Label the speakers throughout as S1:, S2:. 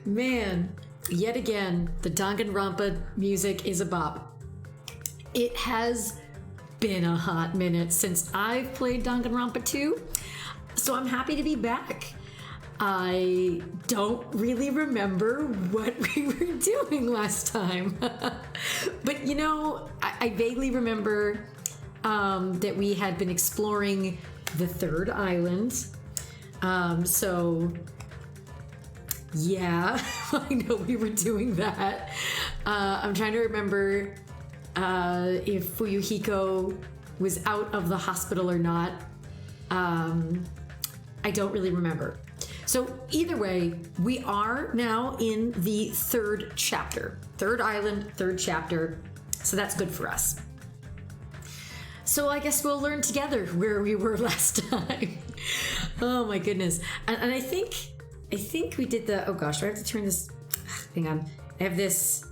S1: Man, yet again, the Danganronpa music is a bop. It has been a hot minute since I've played Danganronpa 2, so I'm happy to be back. I don't really remember what we were doing last time. But you know, I vaguely remember that we had been exploring the third island. So yeah, I know we were doing that. I'm trying to remember if Fuyuhiko was out of the hospital or not. I don't really remember. So either way, we are now in the third chapter. Third island, third chapter. So that's good for us. So I guess we'll learn together where we were last time. Oh my goodness. And I think we did the, oh gosh, do I have to turn this, hang on. I have this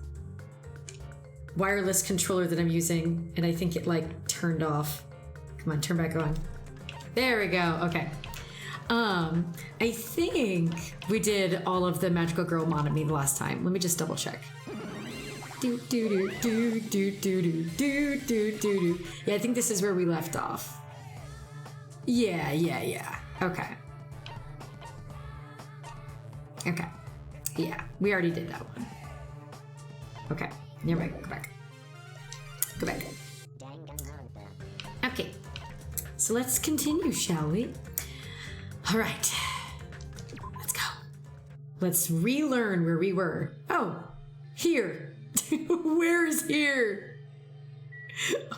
S1: wireless controller that I'm using and I think it like turned off. Come on, turn back on. There we go, okay. I think we did all of the Magical Girl Monami the last time. Let me just double check. Do do do do do do do do do do. Yeah, I think this is where we left off. Yeah. Okay. Okay. Yeah, we already did that one. Okay. Never mind. Go back. Go back. Okay. So let's continue, shall we? All right. Let's go. Let's relearn where we were. Oh, here. Where is here?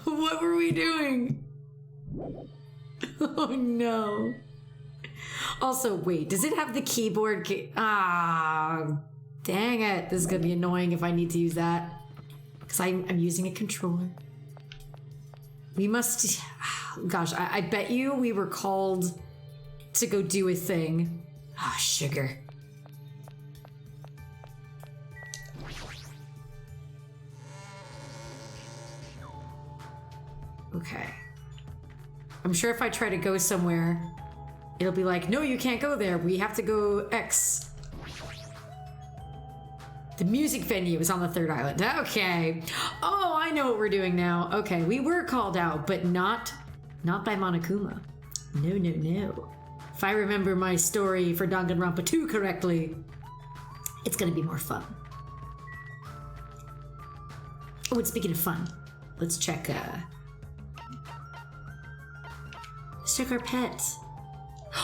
S1: What were we doing? Oh no. Also, wait, does it have the keyboard? Dang it. This is gonna be annoying if I need to use that. Because I'm using a controller. We must, gosh, I bet you we were called to go do a thing. Ah, sugar. Okay. I'm sure if I try to go somewhere, it'll be like, no, you can't go there. We have to go X. The music venue is on the third island. Okay. Oh, I know what we're doing now. Okay, we were called out, but not by Monokuma. No. If I remember my story for Danganronpa 2 correctly, it's gonna be more fun. Oh, and speaking of fun, let's check our pet.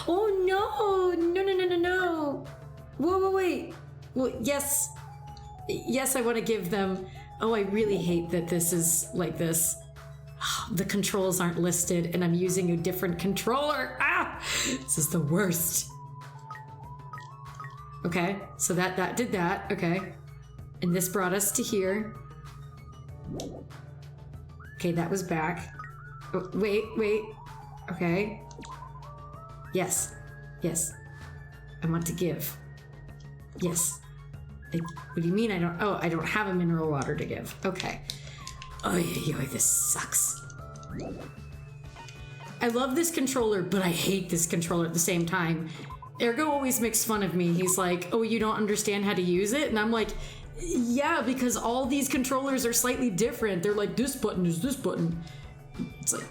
S1: Oh no. Whoa, wait. Well, yes, I want to give them. Oh, I really hate that this is like this. The controls aren't listed and I'm using a different controller. This is the worst. Okay, so that did that. Okay, and this brought us to here. Okay, that was back. Oh, wait. Okay. Yes. I want to give. Yes. What do you mean I don't? Oh, I don't have a mineral water to give. Okay. Oh, this sucks. I love this controller, but I hate this controller at the same time. Ergo always makes fun of me. He's like, oh, you don't understand how to use it? And I'm like, yeah, because all these controllers are slightly different. They're like, this button is this button. It's like,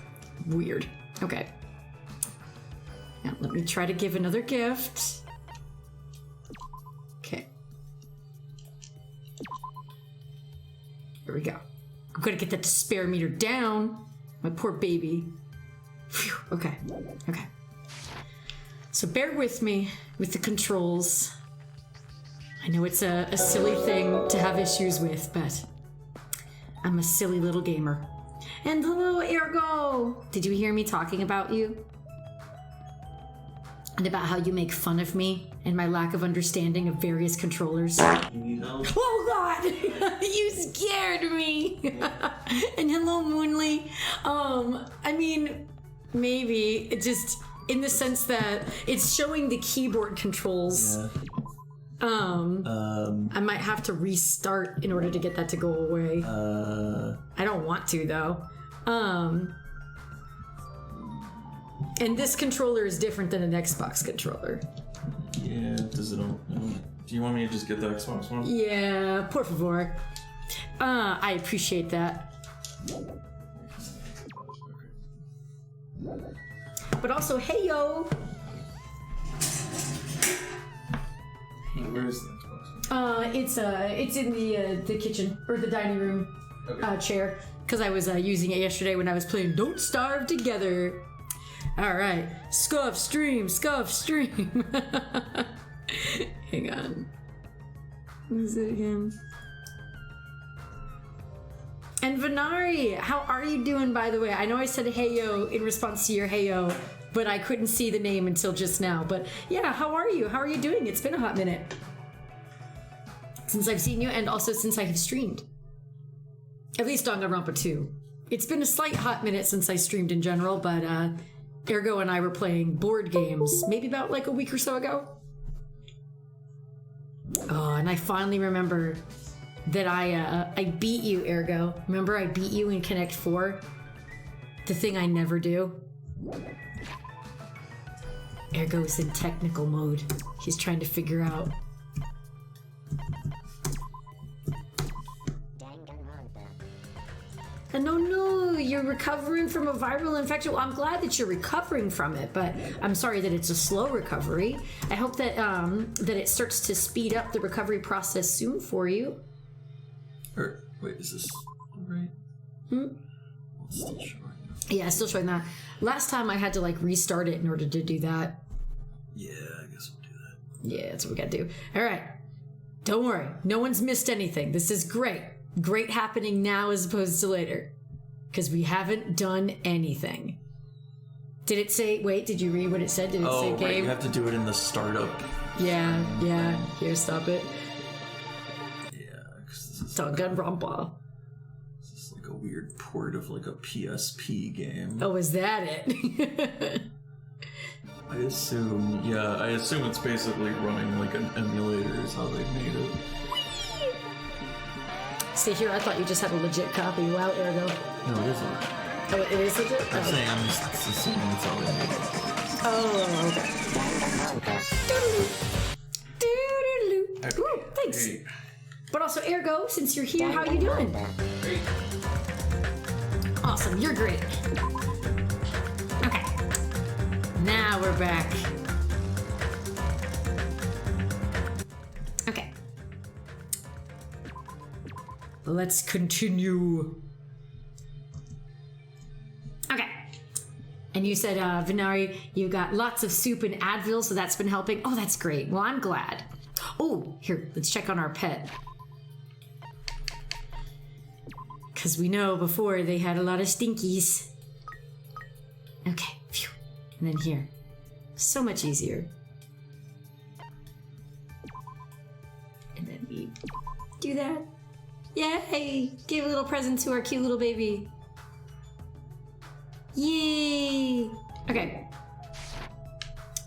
S1: weird. Okay. Now, let me try to give another gift. Okay. Here we go. I'm gonna get that despair meter down. My poor baby. Phew. Okay. So bear with me with the controls. I know it's a silly thing to have issues with, but I'm a silly little gamer. And hello, Ergo! Did you hear me talking about you? And about how you make fun of me and my lack of understanding of various controllers. Oh God! You scared me! And hello, Moonly. I mean, maybe it just in the sense that it's showing the keyboard controls. Yeah. I might have to restart in order to get that to go away. I don't want to though. And this controller is different than an Xbox controller.
S2: Yeah, does it all... Do you want me to just get the Xbox one?
S1: Yeah, por favor. I appreciate that. But also, hey yo!
S2: Where is the Xbox?
S1: It's in the kitchen or the dining room chair because I was using it yesterday when I was playing Don't Starve Together. All right, scuff stream. Hang on. What is it again? And Venari, how are you doing, by the way? I know I said hey yo in response to your hey yo, but I couldn't see the name until just now. But yeah, how are you? How are you doing? It's been a hot minute since I've seen you, and also since I have streamed. At least Danganronpa 2. It's been a slight hot minute since I streamed in general, but Ergo and I were playing board games maybe about like a week or so ago. Oh, and I finally remember that I beat you, Ergo. Remember I beat you in Connect 4? The thing I never do. Ergo is in technical mode. He's trying to figure out. And no, you're recovering from a viral infection. Well, I'm glad that you're recovering from it, but I'm sorry that it's a slow recovery. I hope that that it starts to speed up the recovery process soon for you.
S2: Wait, is this right? It's still showing.
S1: Yeah, it's still showing that. Last time I had to like restart it in order to do that.
S2: Yeah, I guess we'll do that.
S1: Yeah, that's what we gotta do. All right, don't worry. No one's missed anything. This is great. Great happening now as opposed to later. Because we haven't done anything. Did it say, wait, did you read what it said? Did it say game?
S2: Right, you have to do it in the startup.
S1: Yeah. Here, stop it.
S2: Yeah, because this is
S1: Danganronpa.
S2: This is like a weird port of like a PSP game.
S1: Oh, is that it?
S2: I assume it's basically running like an emulator is how they made it.
S1: Stay here, I thought you just had a legit copy. Wow, Ergo.
S2: No, it isn't.
S1: Oh, it is legit?
S2: I'm saying I'm just assuming it's how they made it.
S1: Oh, okay. Ooh, thanks.
S2: Hey.
S1: But also, Ergo, since you're here, how you doing?
S2: Great.
S1: Awesome, you're great. Okay. Now we're back. Okay. Let's continue. Okay. And you said, Venari, you got lots of soup and Advil, so that's been helping. Oh, that's great. Well, I'm glad. Oh, here, let's check on our pet. Because we know before they had a lot of stinkies. Okay, phew. And then here. So much easier. And then we do that. Yay! Give a little present to our cute little baby. Yay! Okay.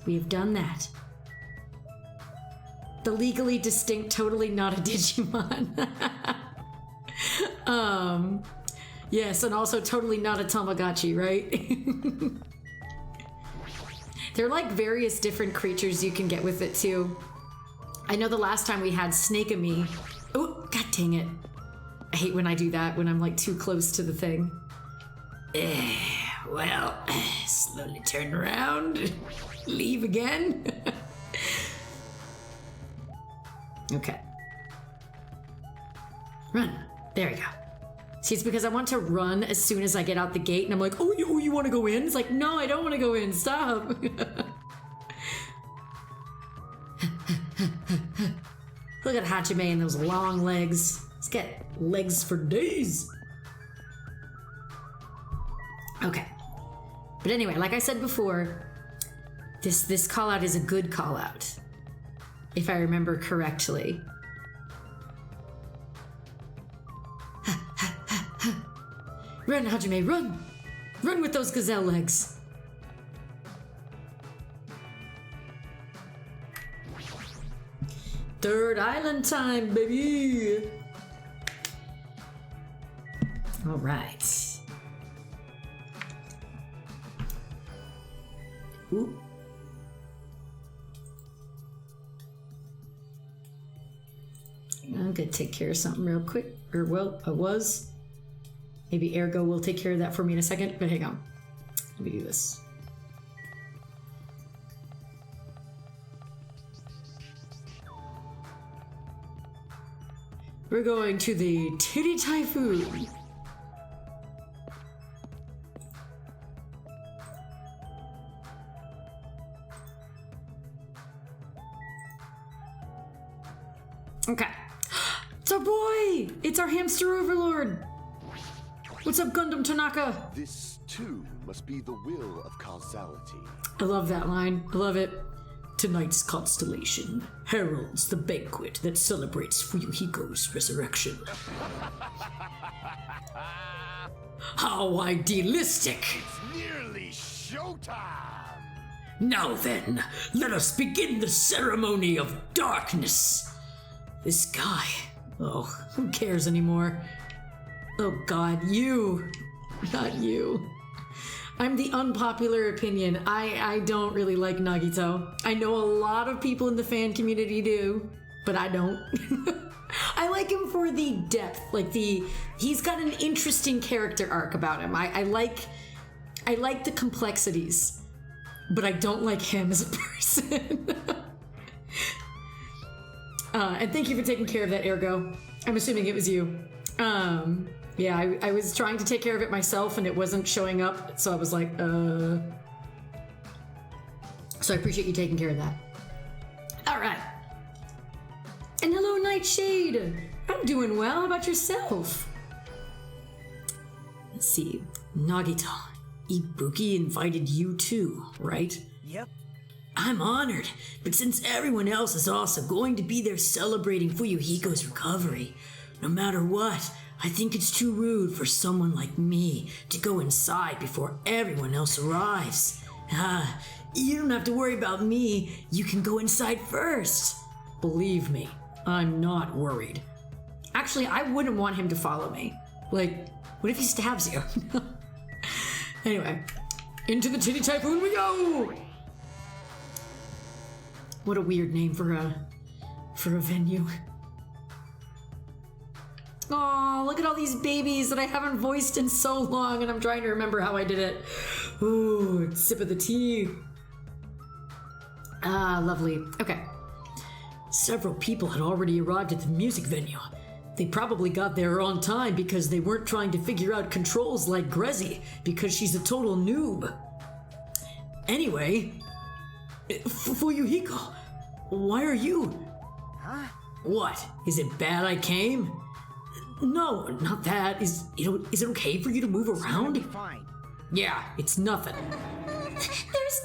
S1: We've done that. The legally distinct, totally not a Digimon. Yes, and also totally not a Tamagotchi, right? They're like various different creatures you can get with it too. I know the last time we had Snake-a-Me. Oh, god dang it. I hate when I do that, when I'm like too close to the thing. Well, slowly turn around. Leave again. Okay. Run. There we go. See, it's because I want to run as soon as I get out the gate, and I'm like, oh, you want to go in? It's like, no, I don't want to go in. Stop. Look at Hachime and those long legs. He's got legs for days. Okay. But anyway, like I said before, this call out is a good call out, if I remember correctly. Run, Hajime, run! Run with those gazelle legs! Third island time, baby! Alright. gonna take care of something real quick. Or, well, I was. Maybe Ergo will take care of that for me in a second, but hang on. Let me do this. We're going to the Titty Typhoon. Okay. It's our boy! It's our hamster overlord! What's up, Gundam Tanaka?
S3: This, too, must be the will of causality.
S1: I love that line. I love it. Tonight's constellation heralds the banquet that celebrates Fuyuhiko's resurrection. How idealistic!
S3: It's nearly showtime!
S1: Now then, let us begin the ceremony of darkness. This guy. Oh, who cares anymore? Oh god, you. Not you. I'm the unpopular opinion. I don't really like Nagito. I know a lot of people in the fan community do, but I don't. I like him for the depth, like he's got an interesting character arc about him. I like the complexities, but I don't like him as a person. And thank you for taking care of that, Ergo. I'm assuming it was you. Yeah, I was trying to take care of it myself and it wasn't showing up, so I was like, So I appreciate you taking care of that. All right. And hello, Nightshade. I'm doing well. How about yourself? Let's see. Nagito, Ibuki invited you too, right?
S4: Yep.
S1: I'm honored, but since everyone else is also going to be there celebrating Fuyuhiko's recovery, no matter what, I think it's too rude for someone like me to go inside before everyone else arrives. You don't have to worry about me. You can go inside first. Believe me, I'm not worried. Actually, I wouldn't want him to follow me. Like, what if he stabs you? Anyway, into the Titty Typhoon we go! What a weird name for a venue. Oh, look at all these babies that I haven't voiced in so long, and I'm trying to remember how I did it. Ooh, sip of the tea. Ah, lovely. Okay. Several people had already arrived at the music venue. They probably got there on time because they weren't trying to figure out controls like Grezy, because she's a total noob. Anyway, Fuyuhiko, why are you?
S4: Huh?
S1: What? Is it bad I came? No, not that. Is it okay for you to move around?
S4: Be fine.
S1: Yeah, it's nothing.
S5: There's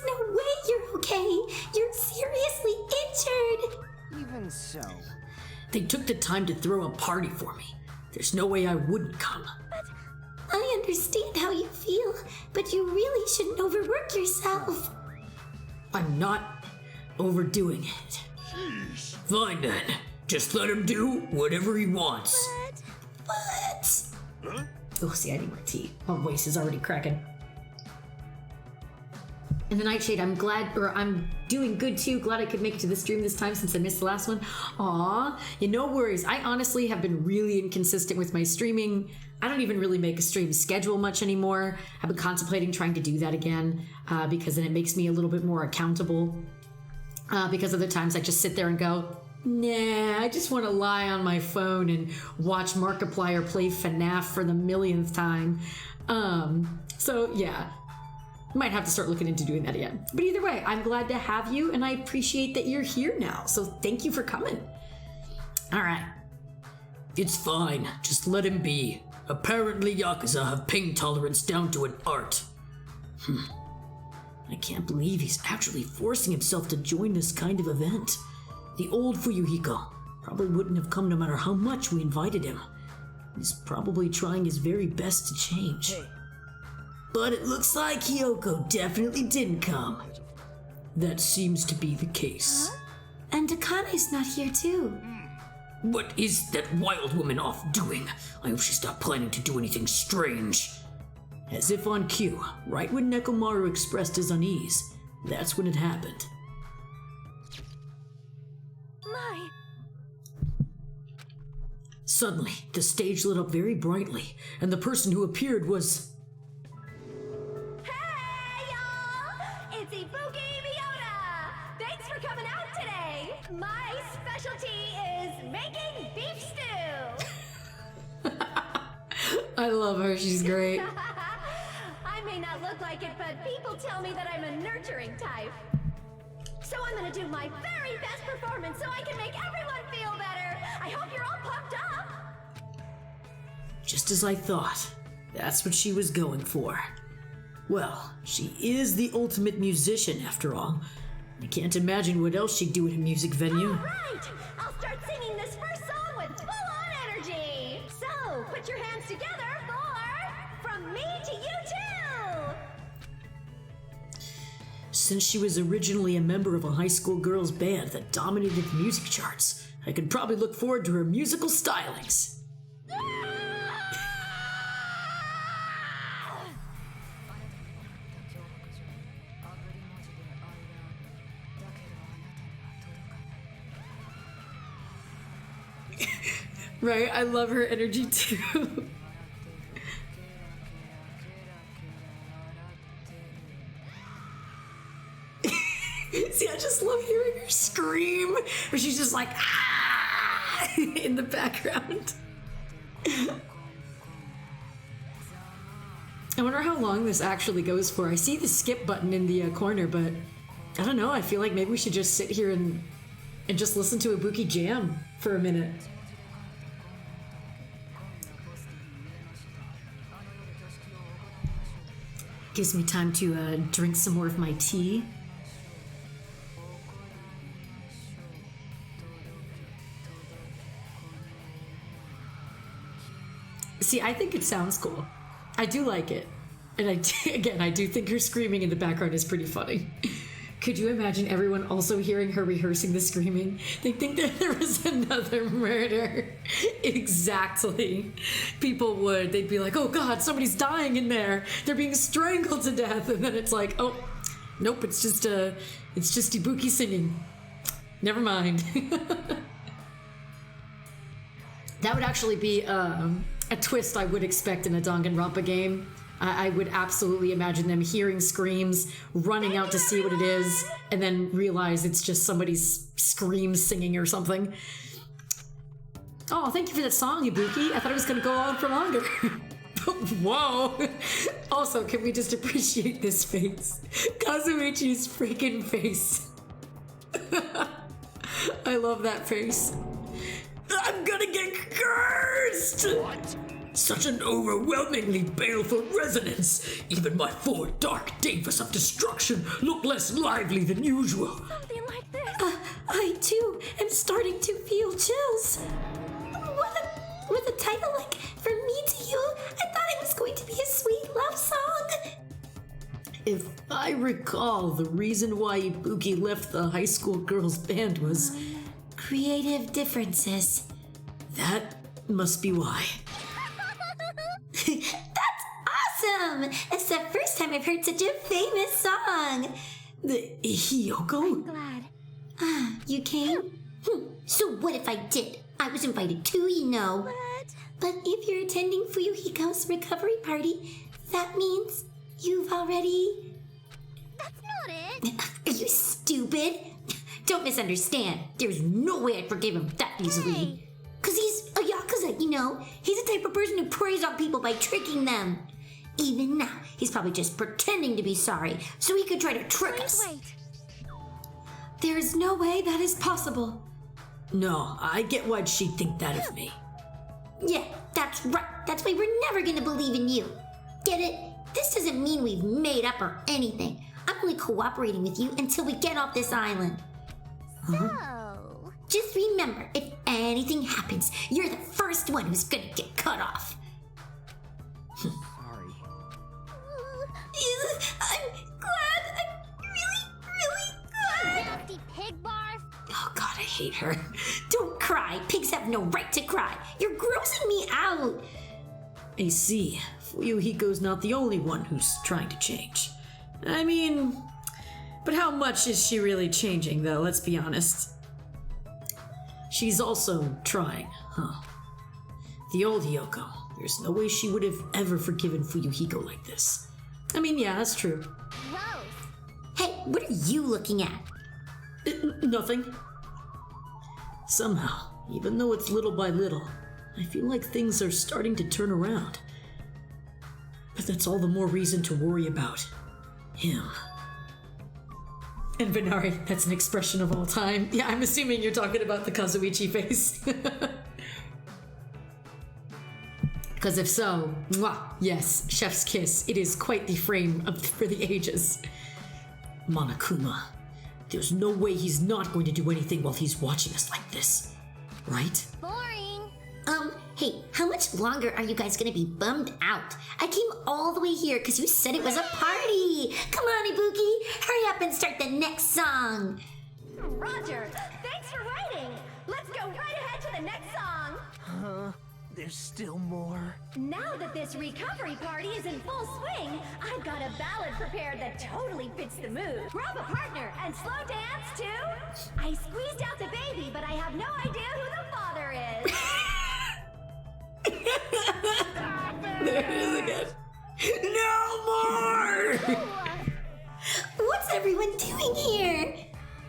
S5: no way you're okay. You're seriously injured.
S4: Even so.
S1: They took the time to throw a party for me. There's no way I wouldn't come.
S5: I understand how you feel, but you really shouldn't overwork yourself.
S1: I'm not overdoing it. Fine then. Just let him do whatever he wants.
S5: But...
S1: Oh, see, I need my tea. My voice is already cracking. And the Nightshade, I'm doing good too. Glad I could make it to the stream this time since I missed the last one. Aw, no worries. I honestly have been really inconsistent with my streaming. I don't even really make a stream schedule much anymore. I've been contemplating trying to do that again because then it makes me a little bit more accountable. Because other times I just sit there and go, nah, I just want to lie on my phone and watch Markiplier play FNAF for the millionth time. So yeah, might have to start looking into doing that again. But either way, I'm glad to have you and I appreciate that you're here now. So thank you for coming. All right. It's fine. Just let him be. Apparently Yakuza have pain tolerance down to an art. I can't believe he's actually forcing himself to join this kind of event. The old Fuyuhiko probably wouldn't have come no matter how much we invited him. He's probably trying his very best to change.
S4: Hey.
S1: But it looks like Kyoko definitely didn't come. That seems to be the case.
S5: Huh? And Akane's not here too.
S1: What is that wild woman off doing? I hope she's not planning to do anything strange. As if on cue, right when Nekomaru expressed his unease, that's when it happened.
S5: My.
S1: Suddenly, the stage lit up very brightly, and the person who appeared was...
S4: Hey, y'all! It's Ibuki Miyota! Thanks for coming out today! My specialty is making beef stew!
S1: I love her, she's great.
S4: I may not look like it, but people tell me that I'm a nurturing type. So I'm gonna do my very best performance so I can make everyone feel better! I hope you're all pumped up!
S1: Just as I thought. That's what she was going for. Well, she is the ultimate musician, after all. I can't imagine what else she'd do at a music venue.
S4: Alright! I'll start singing this first song with full-on energy! So, put your hands together for From Me to You Too!
S1: Since she was originally a member of a high school girls' band that dominated the music charts, I could probably look forward to her musical stylings. Right, I love her energy too. See, I just love hearing her scream, where she's just like, ah, in the background. I wonder how long this actually goes for. I see the skip button in the corner, but I don't know. I feel like maybe we should just sit here and just listen to Ibuki jam for a minute. Gives me time to drink some more of my tea. See, I think it sounds cool. I do like it. And I do think her screaming in the background is pretty funny. Could you imagine everyone also hearing her rehearsing the screaming? They think that there was another murder. Exactly. People would. They'd be like, oh God, somebody's dying in there. They're being strangled to death. And then it's like, oh, nope, it's just Ibuki singing. Never mind. That would actually be a twist I would expect in a Danganronpa game. I would absolutely imagine them hearing screams, running out to see what it is, and then realize it's just somebody's scream singing or something. Oh, thank you for that song, Ibuki. I thought it was going to go on for longer. Whoa. Also, can we just appreciate this face? Kazuichi's freaking face. I love that face. I'm gonna get cursed! What? Such an overwhelmingly baleful resonance. Even my four dark davas of destruction look less lively than usual.
S4: Something like this.
S5: I too am starting to feel chills. With a title like From Me to You, I thought it was going to be a sweet love song.
S1: If I recall, the reason why Ibuki left the high school girls band was
S5: creative differences.
S1: That must be why.
S5: That's awesome! It's the first time I've heard such a famous song.
S1: The Hiyoko?
S4: Glad.
S5: You came? So what if I did? I was invited too, you know.
S4: What?
S5: But if you're attending Fuyuhiko's recovery party, that means you've already...
S4: That's not it.
S5: Are you stupid? Don't misunderstand. There's no way I'd forgive him that easily.
S4: Hey.
S5: Because he's a Yakuza, you know? He's the type of person who preys on people by tricking them. Even now, he's probably just pretending to be sorry, so he could try to trick us.
S4: Wait.
S5: There's no way that is possible.
S1: No, I get why she'd think that of me.
S5: Yeah, that's right. That's why we're never gonna believe in you. Get it? This doesn't mean we've made up or anything. I'm only cooperating with you until we get off this island.
S4: So...
S5: Just remember, if anything happens, you're the first one who's gonna get cut off.
S3: Sorry.
S5: I'm glad. I'm really glad.
S4: Nasty pig barf.
S5: Oh God, I hate her. Don't cry. Pigs have no right to cry. You're grossing me out.
S1: I see. Fuyuhiko's not the only one who's trying to change. I mean, but how much is she really changing, though? Let's be honest. She's also trying, huh? The old Hiyoko. There's no way she would have ever forgiven Fuyuhiko like this. I mean, yeah, that's true.
S4: Gross.
S5: Hey, what are you looking at?
S1: Nothing. Somehow, even though it's little by little, I feel like things are starting to turn around. But that's all the more reason to worry about him. And Venari, that's an expression of all time. Yeah, I'm assuming you're talking about the Kazuichi face. Because if so, mwah, yes, chef's kiss. It is quite the frame for the ages. Monokuma, there's no way he's not going to do anything while he's watching us like this, right?
S4: Boring.
S5: Hey, how much longer are you guys gonna be bummed out? I came all the way here because you said it was a party. Come on, Ibuki, hurry up and start the next song.
S4: Roger, thanks for writing. Let's go right ahead to the next song.
S6: There's still more.
S4: Now that this recovery party is in full swing, I've got a ballad prepared that totally fits the mood. Grab a partner and slow dance too. I squeezed out the baby, but I have no idea who the father is.
S1: There it is again. No more!
S5: What's everyone doing here?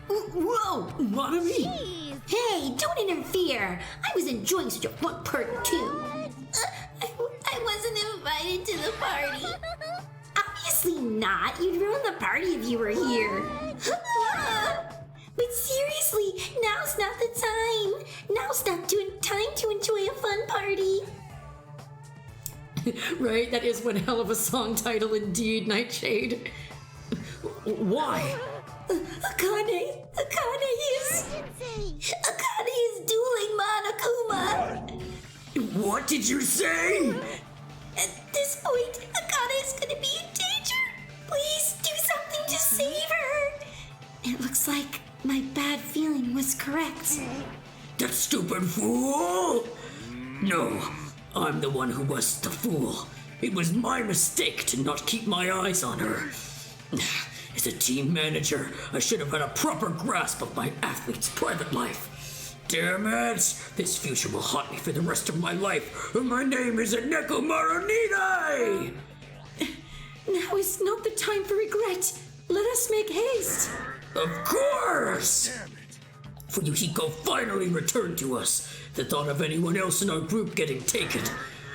S1: Whoa, Monami!
S4: Jeez.
S5: Hey, don't interfere. I was enjoying such a fun part too. I wasn't invited to the party. Obviously not. You'd ruin the party if you were here. But seriously, now's not the time. Now's not time to enjoy a fun party.
S1: Right, that is one hell of a song title indeed, Nightshade. Why?
S5: Akane is dueling Monokuma.
S1: What did you say?
S5: At this point, Akane is gonna be in danger. Please do something to save her. It looks like my bad feeling was correct.
S1: That stupid fool! No, I'm the one who was the fool. It was my mistake to not keep my eyes on her. As a team manager, I should have had a proper grasp of my athlete's private life. Damn it! This future will haunt me for the rest of my life, and my name is Nekomaru Nidai! Now is not the time for regret. Let us make haste. Of course! Fuyuhiko finally returned to us. The thought of anyone else in our group getting taken.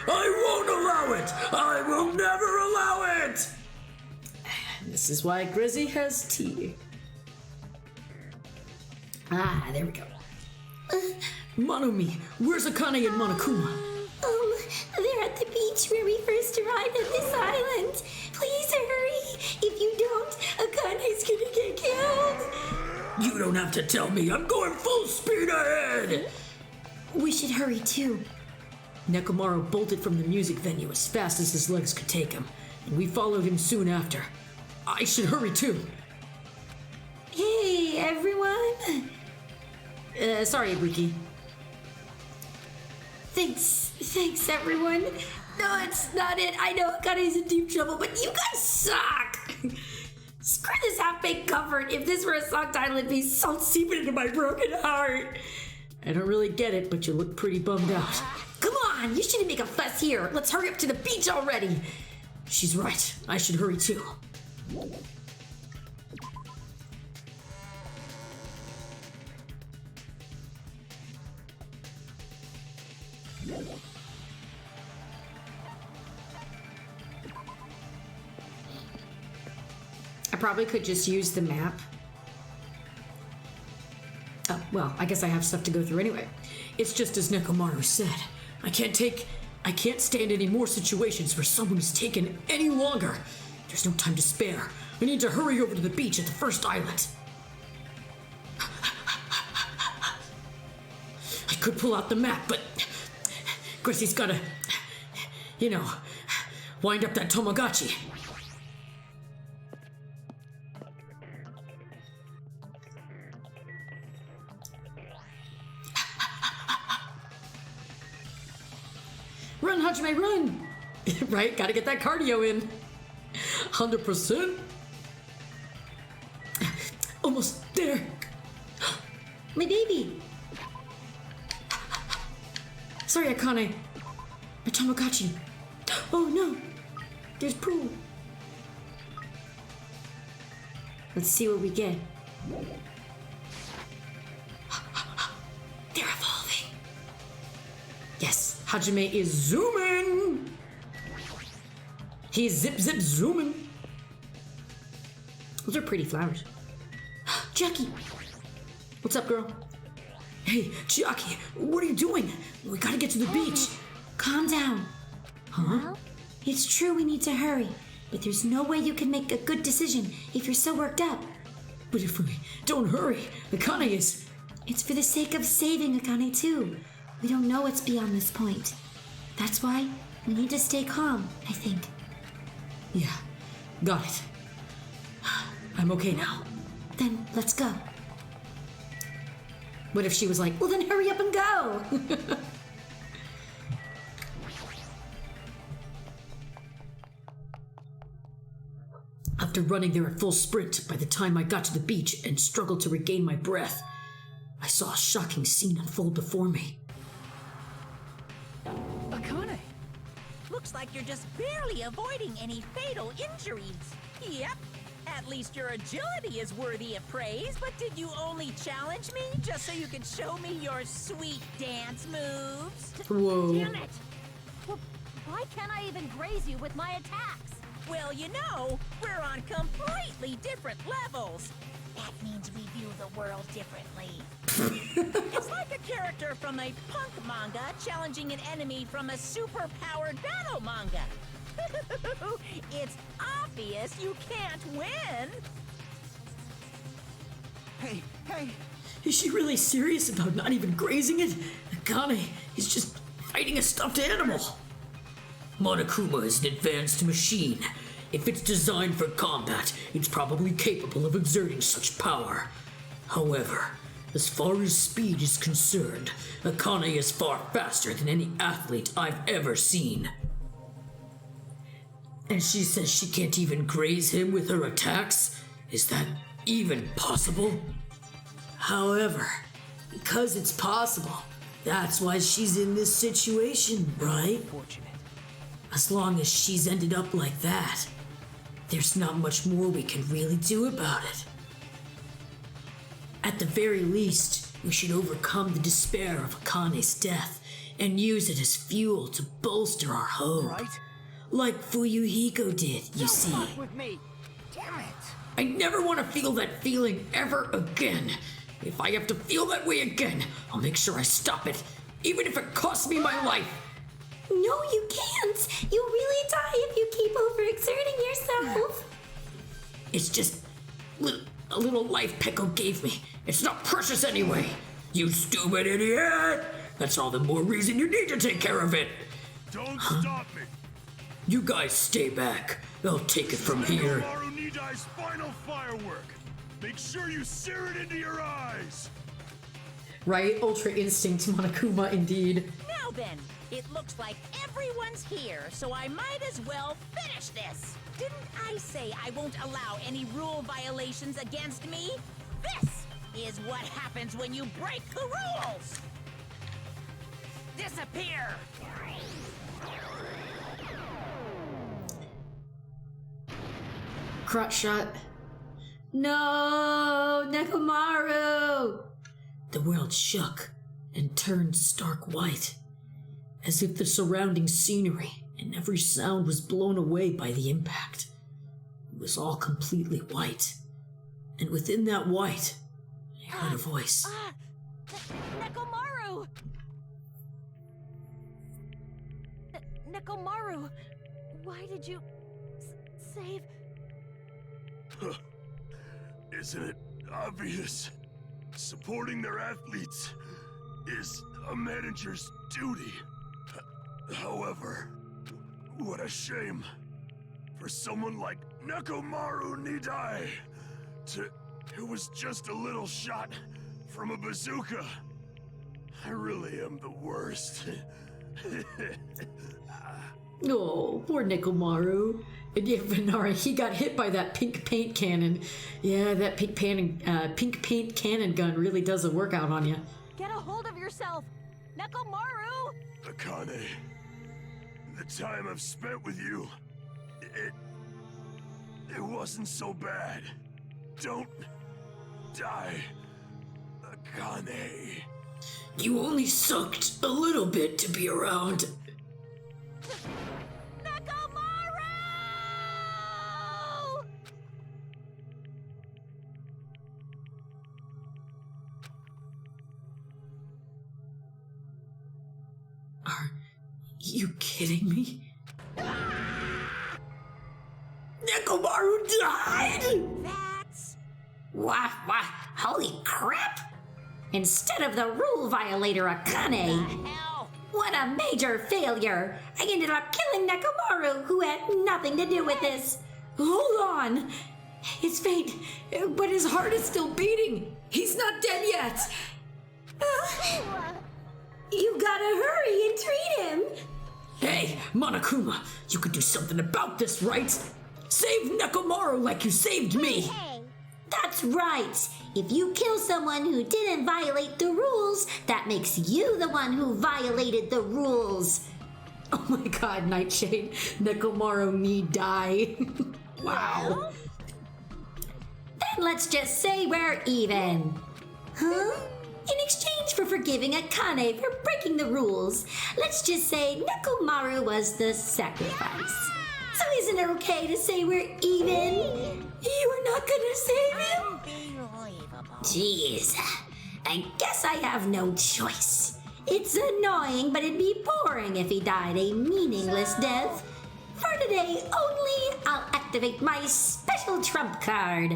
S1: I won't allow it! I will never allow it! This is why Grezy has tea. Ah, there we go. Monomi, where's Akane and Monokuma?
S5: They're at the beach where we first arrived at this island. Please hurry. If you don't, Akane's gonna get killed.
S1: You don't have to tell me. I'm going full speed ahead.
S5: We should hurry too.
S1: Nekomaru bolted from the music venue as fast as his legs could take him, and we followed him soon after. I should hurry too.
S5: Hey, everyone.
S1: Sorry, Ibuki.
S5: Thanks, everyone. No, it's not it. I know Akane's in deep trouble, but you guys suck. Screw this half-baked comfort. If this were a song title, it'd be salt seeping into my broken heart.
S1: I don't really get it, but you look pretty bummed out.
S5: Come on, you shouldn't make a fuss here. Let's hurry up to the beach already.
S1: She's right. I should hurry too. I probably could just use the map. Oh, well, I guess I have stuff to go through anyway. It's just as Nekomaru said. I can't stand any more situations where someone is taken any longer. There's no time to spare. I need to hurry over to the beach at the first island. I could pull out the map, but Grissy's gotta, wind up that Tomogachi. Run, Hajime, run! Right, gotta get that cardio in. 100%. Almost there.
S5: My baby.
S1: Sorry, Akane.
S5: Tamagotchi. Oh no, there's Pooh. Let's see what we get. They're evolving.
S1: Yes, Hajime is zooming. He's zip zooming. Those are pretty flowers.
S5: Jackie.
S1: What's up, girl?
S5: Hey, Jackie, what are you doing? We gotta get to the beach. Calm down.
S1: Huh?
S5: It's true we need to hurry, but there's no way you can make a good decision if you're so worked up.
S1: But if we don't hurry, Akane is...
S5: It's for the sake of saving Akane too. We don't know what's beyond this point. That's why we need to stay calm, I think.
S1: Yeah, got it. I'm okay now.
S5: Then let's go.
S1: What if she was like,
S5: Well then hurry up and go!
S1: after running there at full sprint, by the time I got to the beach and struggled to regain my breath, I saw a shocking scene unfold before me.
S7: Akane! Looks like you're just barely avoiding any fatal injuries. Yep. At least your agility is worthy of praise, but did you only challenge me just so you could show me your sweet dance moves?
S1: Whoa.
S4: Damn it! Well, why can't I even graze you with my attacks?
S7: Well, you know, we're on completely different levels. That means we view the world differently. It's like a character from a punk manga challenging an enemy from a super-powered battle manga. It's obvious you can't win.
S6: Hey,
S1: Is she really serious about not even grazing it? Akane is just fighting a stuffed animal. Monokuma is an advanced machine. If it's designed for combat, it's probably capable of exerting such power. However, as far as speed is concerned, Akane is far faster than any athlete I've ever seen. And she says she can't even graze him with her attacks? Is that even possible? However, because it's possible, that's why she's in this situation, right?
S6: fortunate.
S1: As long as she's ended up like that, there's not much more we can really do about it. At the very least, we should overcome the despair of Akane's death and use it as fuel to bolster our hope.
S6: Right?
S1: Like Fuyuhiko did, you see.
S6: Fuck with me! Damn it!
S1: I never want to feel that feeling ever again. If I have to feel that way again, I'll make sure I stop it, even if it costs me my life.
S5: No, you can't! You'll really die if you keep overexerting yourself!
S1: It's just a little life Peko gave me. It's not precious anyway. You stupid idiot! That's all the more reason you need to take care of it.
S8: Don't stop me!
S1: You guys stay back. I'll take it from here.
S8: Maru Nidai's final firework! Make sure you sear it into your eyes!
S1: Right? Ultra Instinct Monokuma, indeed.
S7: Now then, it looks like everyone's here, so I might as well finish this. Didn't I say I won't allow any rule violations against me? This is what happens when you break the rules! Disappear!
S1: Crotch shot.
S5: No, Nekomaru!
S1: The world shook and turned stark white, as if the surrounding scenery and every sound was blown away by the impact. It was all completely white, and within that white, I heard a voice.
S4: Nekomaru! Nekomaru, why did you save...
S8: Isn't it obvious? Supporting their athletes is a manager's duty. However, what a shame for someone like Nekomaru Nidai it was just a little shot from a bazooka. I really am the worst.
S1: Oh, poor Nekomaru. And yeah, Venara, he got hit by that pink paint cannon. Yeah, that pink paint cannon gun really does a workout on you.
S4: Get a hold of yourself! Nekomaru!
S8: Akane, the time I've spent with you, it wasn't so bad. Don't die, Akane.
S5: You only sucked a little bit to be around.
S7: Nekomaru!
S5: Are you kidding me? Nekomaru died!
S7: That's...
S5: Wah, holy crap! Instead of the rule violator Akane,
S7: hell?
S5: what a major failure! I ended up killing Nekomaru, who had nothing to do with this. Hold on! It's faint, but his heart is still beating. He's not dead yet. You gotta hurry and treat him. Hey, Monokuma, you could do something about this, right? Save Nekomaru like you saved me.
S4: Hey,
S5: That's right. If you kill someone who didn't violate the rules, that makes you the one who violated the rules. Oh my god, Nightshade. Nekomaru need die. Wow. Then let's just say we're even. Huh? In exchange for forgiving Akane for breaking the rules, let's just say Nekomaru was the sacrifice. So isn't it okay to say we're even? You are not gonna save him?
S7: Unbelievable.
S5: Jeez, I guess I have no choice. It's annoying, but it'd be boring if he died a meaningless death. For today only, I'll activate my special trump card.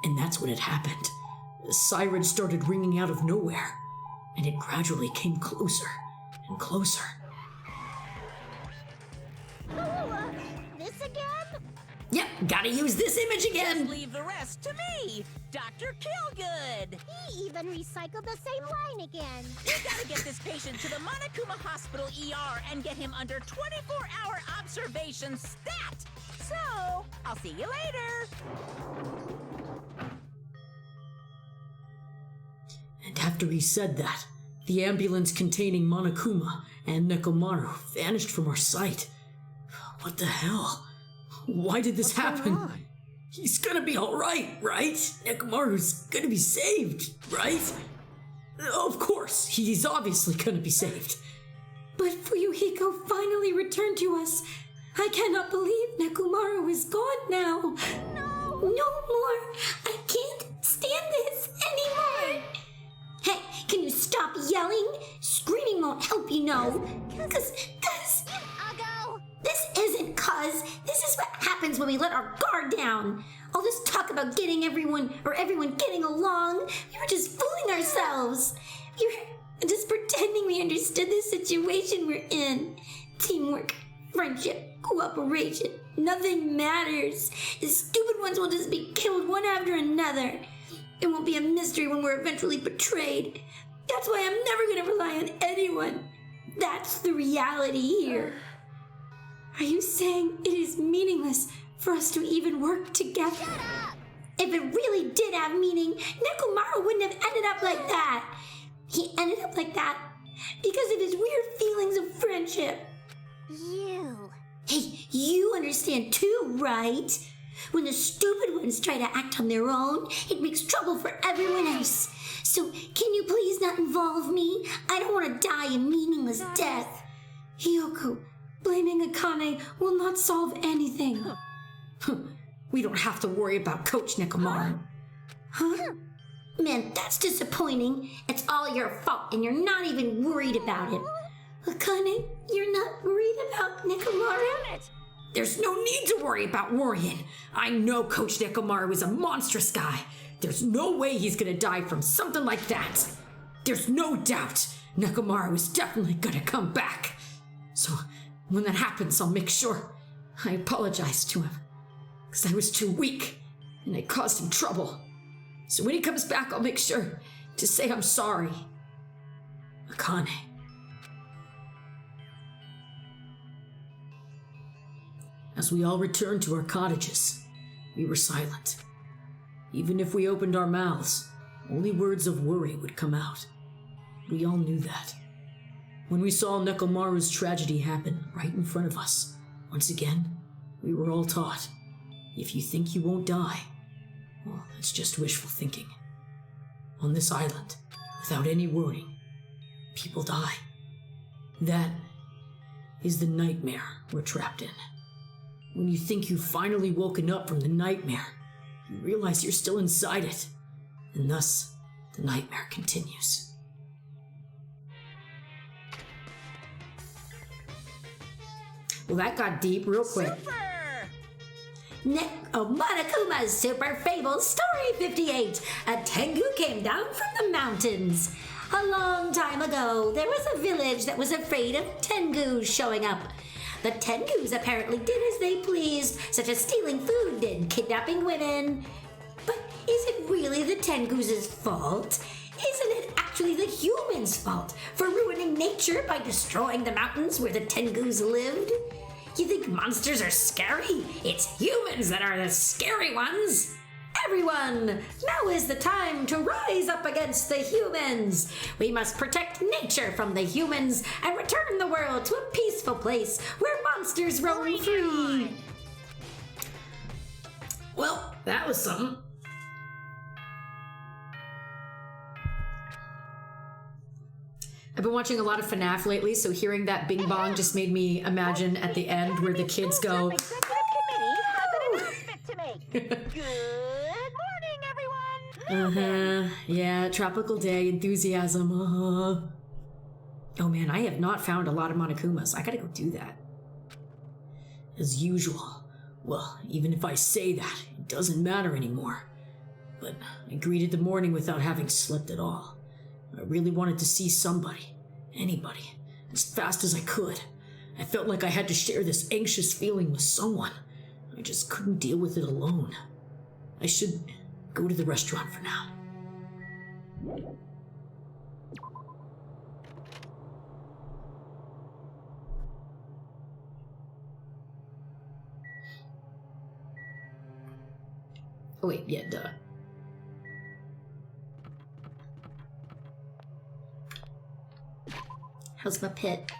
S5: And that's when it happened. The siren started ringing out of nowhere, and it gradually came closer and closer.
S4: this again?
S5: Yep, gotta use this image again.
S7: Leave the rest to me, Dr. Killgood.
S4: He even recycled the same line again.
S7: We gotta get this patient to the Monokuma Hospital ER and get him under 24-hour observation stat. So, I'll see you later.
S5: And after he said that, the ambulance containing Monokuma and Nekomaru vanished from our sight. What the hell? Why did this happen? He's gonna be alright, right? Nekomaru's gonna be saved, right? Of course, he's obviously gonna be saved. But Fuyuhiko finally returned to us. I cannot believe Nekomaru is gone now. No more. I can't stand this anymore. Hey, can you stop yelling? Screaming won't help, you know. Cause...
S4: I'll go.
S5: This isn't cuz. This is what happens when we let our guard down. All this talk about getting everyone getting along. We were just fooling ourselves. We were just pretending we understood the situation we're in. Teamwork, friendship, cooperation. Nothing matters. The stupid ones will just be killed one after another. It won't be a mystery when we're eventually betrayed. That's why I'm never gonna rely on anyone. That's the reality here. Are you saying it is meaningless for us to even work together?
S4: Shut up.
S5: If it really did have meaning, Nekomaru wouldn't have ended up like that. He ended up like that because of his weird feelings of friendship.
S4: You.
S5: Hey, you understand too, right? When the stupid ones try to act on their own, it makes trouble for everyone else. So, can you please not involve me? I don't want to die a meaningless death. Hiyoko, blaming Akane will not solve anything. We don't have to worry about Coach Nekomaru. Huh? Man, that's disappointing. It's all your fault, and you're not even worried about him. Akane, you're not worried about Nekomaru? There's no need to worry about worrying. I know Coach Nekomaru is a monstrous guy. There's no way he's gonna die from something like that. There's no doubt Nekomaru is definitely gonna come back. So when that happens, I'll make sure. I apologize to him, because I was too weak, and I caused him trouble. So when he comes back, I'll make sure to say I'm sorry. Akane. As we all returned to our cottages, we were silent. Even if we opened our mouths, only words of worry would come out. We all knew that. When we saw Nekomaru's tragedy happen right in front of us, once again, we were all taught, if you think you won't die, well, that's just wishful thinking. On this island, without any warning, people die. That is the nightmare we're trapped in. When you think you've finally woken up from the nightmare, you realize you're still inside it, and thus, the nightmare continues. Well, that got deep real quick.
S9: Monokuma's Super Fable Story 58. A Tengu came down from the mountains. A long time ago, there was a village that was afraid of Tengus showing up. The Tengus apparently did as they pleased, such as stealing food and kidnapping women. But is it really the Tengus' fault? Isn't it actually the humans' fault for ruining nature by destroying the mountains where the Tengus lived? You think monsters are scary? It's humans that are the scary ones! Everyone, now is the time to rise up against the humans. We must protect nature from the humans and return the world to a peaceful place where monsters roam free.
S5: Well, that was something. I've been watching a lot of FNAF lately, so hearing that bing bong just made me imagine at the end where the kids go,
S7: Good morning, everyone.
S5: Yeah, tropical day, enthusiasm, Oh man, I have not found a lot of Monokumas. I gotta go do that. As usual. Well, even if I say that, it doesn't matter anymore. But I greeted the morning without having slept at all. I really wanted to see somebody, anybody, as fast as I could. I felt like I had to share this anxious feeling with someone. I just couldn't deal with it alone. I should go to the restaurant for now. Oh wait, yeah, duh.
S9: How's my pet?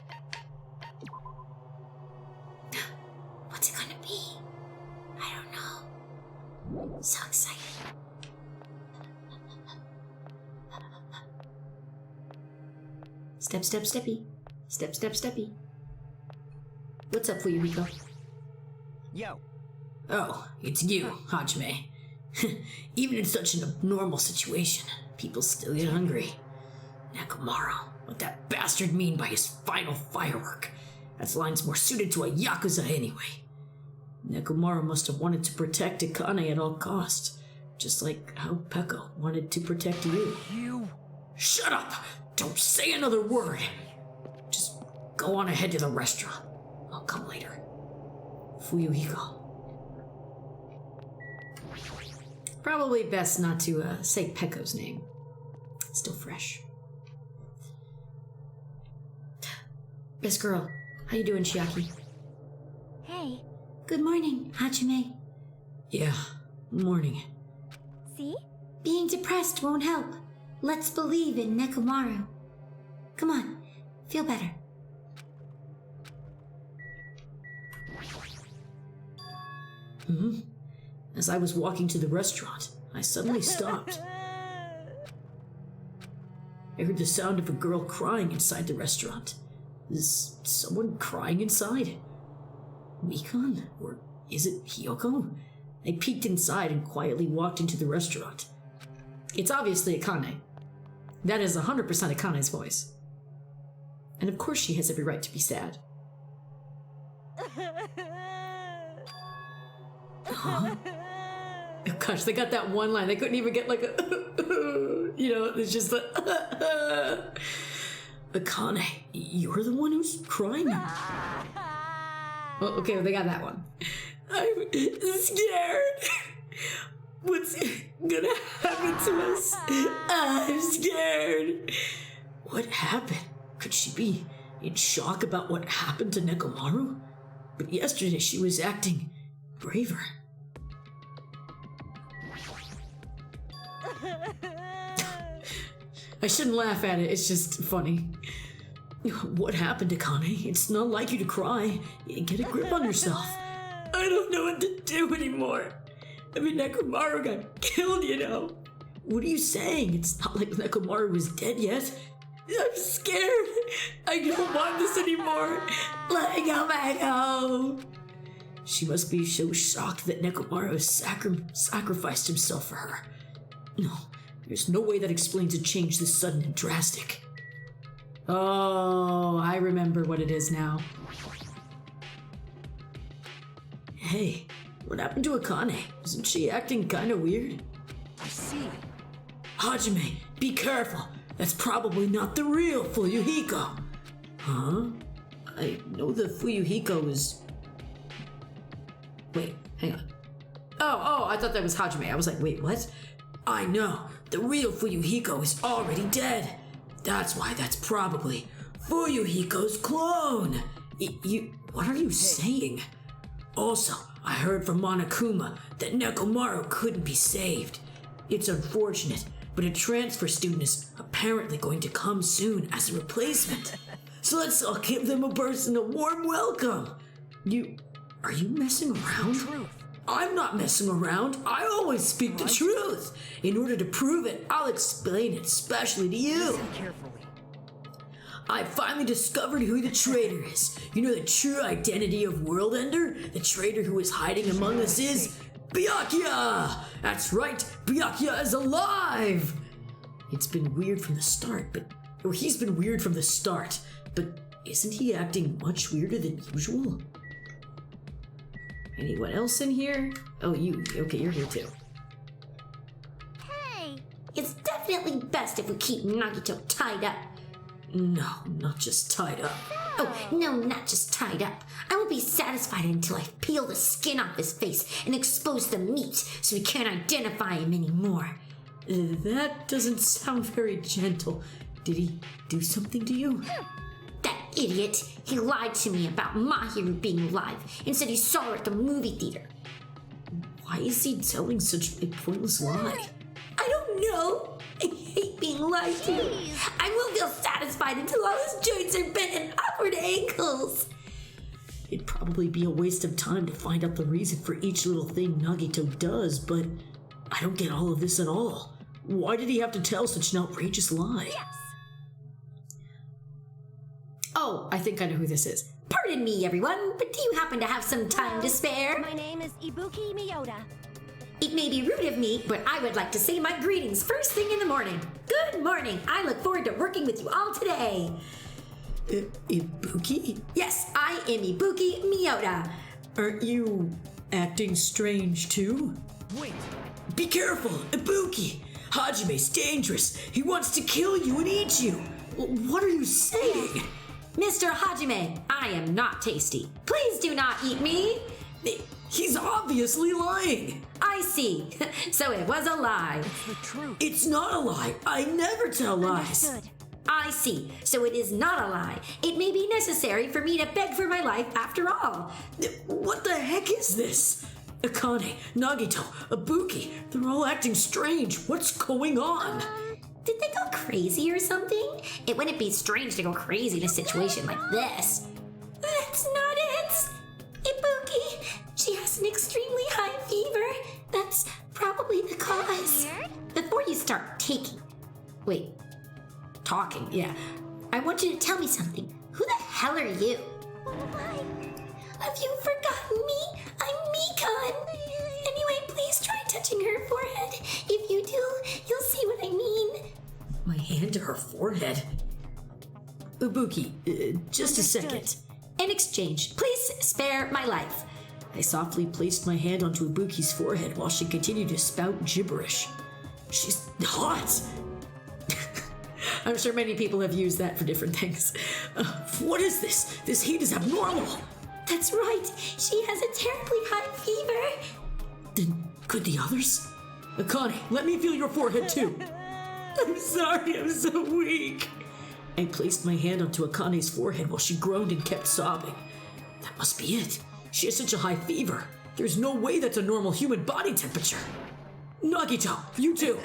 S9: What's it gonna be? I don't know. So excited.
S5: Step, step, steppy. Step, step, steppy. What's up, Fuyuhiko?
S6: Yo.
S5: Oh, it's you, Hajime. Even in such an abnormal situation, people still get hungry. Nekomaru, what that bastard mean by his final firework? That line's more suited to a Yakuza anyway. Nekomaru must have wanted to protect Akane at all costs, just like how Peko wanted to protect you.
S6: You.
S5: Shut up! Don't say another word! Just go on ahead to the restaurant. I'll come later. Fuyuhiko. Probably best not to say Peko's name. It's still fresh. Best girl, how you doing, Chiaki?
S4: Hey,
S9: Good morning, Hajime.
S5: Yeah, morning.
S4: see?
S9: Being depressed won't help. Let's believe in Nekomaru. Come on, feel better.
S5: As I was walking to the restaurant, I suddenly stopped. I heard the sound of a girl crying inside the restaurant. Is someone crying inside? Mikan? Or is it Hiyoko? I peeked inside and quietly walked into the restaurant. It's obviously Akane. That is 100% Akane's voice. And of course she has every right to be sad. Huh? Oh gosh, they got that one line. They couldn't even get like a, it's just the, Akane, you're the one who's crying? Oh, okay, well, they got that one. I'm scared. What's gonna happen to us? I'm scared. What happened? Could she be in shock about what happened to Nekomaru? But yesterday she was acting braver. I shouldn't laugh at it, it's just funny.
S1: What happened, Akane? It's not like you to cry. Get a grip on yourself. I don't know what to do anymore. I mean, Nekomaru got killed, you know. What are you saying? It's not like Nekomaru was dead yet. I'm scared. I don't want this anymore. Let me go back home. She must be so shocked that Nekomaru sacrificed himself for her. No, there's no way that explains a change this sudden and drastic. Oh, I remember what it is now. Hey, what happened to Akane? Isn't she acting kinda weird?
S6: I see.
S1: Hajime, be careful. That's probably not the real Fuyuhiko. Huh? I know the Fuyuhiko is... Wait, hang on. Oh, I thought that was Hajime. I was like, wait, what? I know. The real Fuyuhiko is already dead. That's why that's probably Fuyuhiko's clone. What are you saying? Also, I heard from Monokuma that Nekomaru couldn't be saved. It's unfortunate, but a transfer student is apparently going to come soon as a replacement. So let's all give them a warm welcome. Are you messing around?
S6: Truth.
S1: I'm not messing around. I always speak the truth. In order to prove it, I'll explain it, especially to you.
S6: Listen carefully.
S1: I finally discovered who the traitor is. You know the true identity of Worldender? The traitor who is hiding among us is Byakuya! That's right, Byakuya is alive! He's been weird from the start, but isn't he acting much weirder than usual? Anyone else in here? Oh, you. Okay, you're here too.
S4: Hey!
S9: It's definitely best if we keep Nagito tied up.
S1: No, not just tied up.
S9: Oh, no, not just tied up. I won't be satisfied until I peel the skin off his face and expose the meat so we can't identify him anymore.
S1: That doesn't sound very gentle. Did he do something to you?
S9: That idiot! He lied to me about Mahiru being alive and said he saw her at the movie theater.
S1: Why is he telling such a pointless lie?
S9: I don't know. I hate being lied to. I won't feel satisfied until all his joints are bent at awkward angles.
S1: It'd probably be a waste of time to find out the reason for each little thing Nagito does, but I don't get all of this at all. Why did he have to tell such an outrageous lie?
S4: Yes!
S1: Oh, I think I know who this is.
S9: Pardon me, everyone, but do you happen to have some time to spare?
S4: My name is Ibuki Miyota.
S9: It may be rude of me, but I would like to say my greetings first thing in the morning. Good morning. I look forward to working with you all today.
S1: Ibuki?
S9: Yes, I am Ibuki Miyota.
S1: Aren't you acting strange too?
S6: Wait.
S1: Be careful, Ibuki! Hajime's dangerous. He wants to kill you and eat you. What are you saying?
S9: Mr. Hajime, I am not tasty. Please do not eat me.
S1: He's obviously lying.
S9: I see. So it was a lie.
S6: It's the truth.
S1: It's not a lie. I never tell lies.
S4: Understood.
S9: I see. So it is not a lie. It may be necessary for me to beg for my life after all.
S1: What the heck is this? Akane, Nagito, Ibuki, they're all acting strange. What's going on?
S9: Did they go crazy or something? It wouldn't be strange to go crazy in a situation like this. That's not it. Ibuki, she has an extremely high fever. That's probably the cause. Before you start talking, yeah. I want you to tell me something. Who the hell are you? Have you forgotten me? I'm Mikan. Anyway, please try touching her forehead. If you do, you'll see what I mean.
S1: My hand to her forehead. Ibuki, just a second.
S9: In exchange, please spare my life.
S1: I softly placed my hand onto Ibuki's forehead while she continued to spout gibberish. She's hot! I'm sure many people have used that for different things. What is this? This heat is abnormal!
S9: That's right. She has a terribly high fever.
S1: Then could the others? Akane, let me feel your forehead too. I'm sorry, I'm so weak. I placed my hand onto Akane's forehead while she groaned and kept sobbing. That must be it. She has such a high fever. There's no way that's a normal human body temperature. Nagito, you too.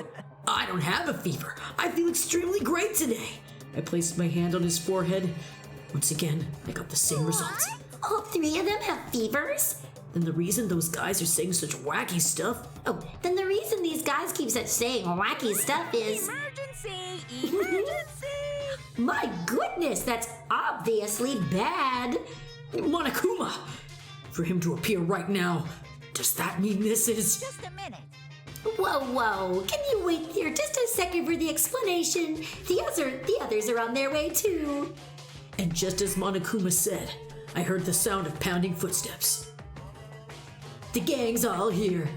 S1: I don't have a fever. I feel extremely great today. I placed my hand on his forehead. Once again, I got the same result.
S9: All three of them have fevers?
S1: Then the reason those guys are saying such wacky stuff.
S9: Oh, then the reason these guys keep such saying wacky stuff is...
S7: Emergency! Emergency!
S9: My goodness, that's obviously bad.
S1: Monokuma! For him to appear right now, does that mean this is...
S7: Just a minute.
S9: Whoa, can you wait here just a second for the explanation? The others are on their way too.
S1: And just as Monokuma said, I heard the sound of pounding footsteps. The gang's all here.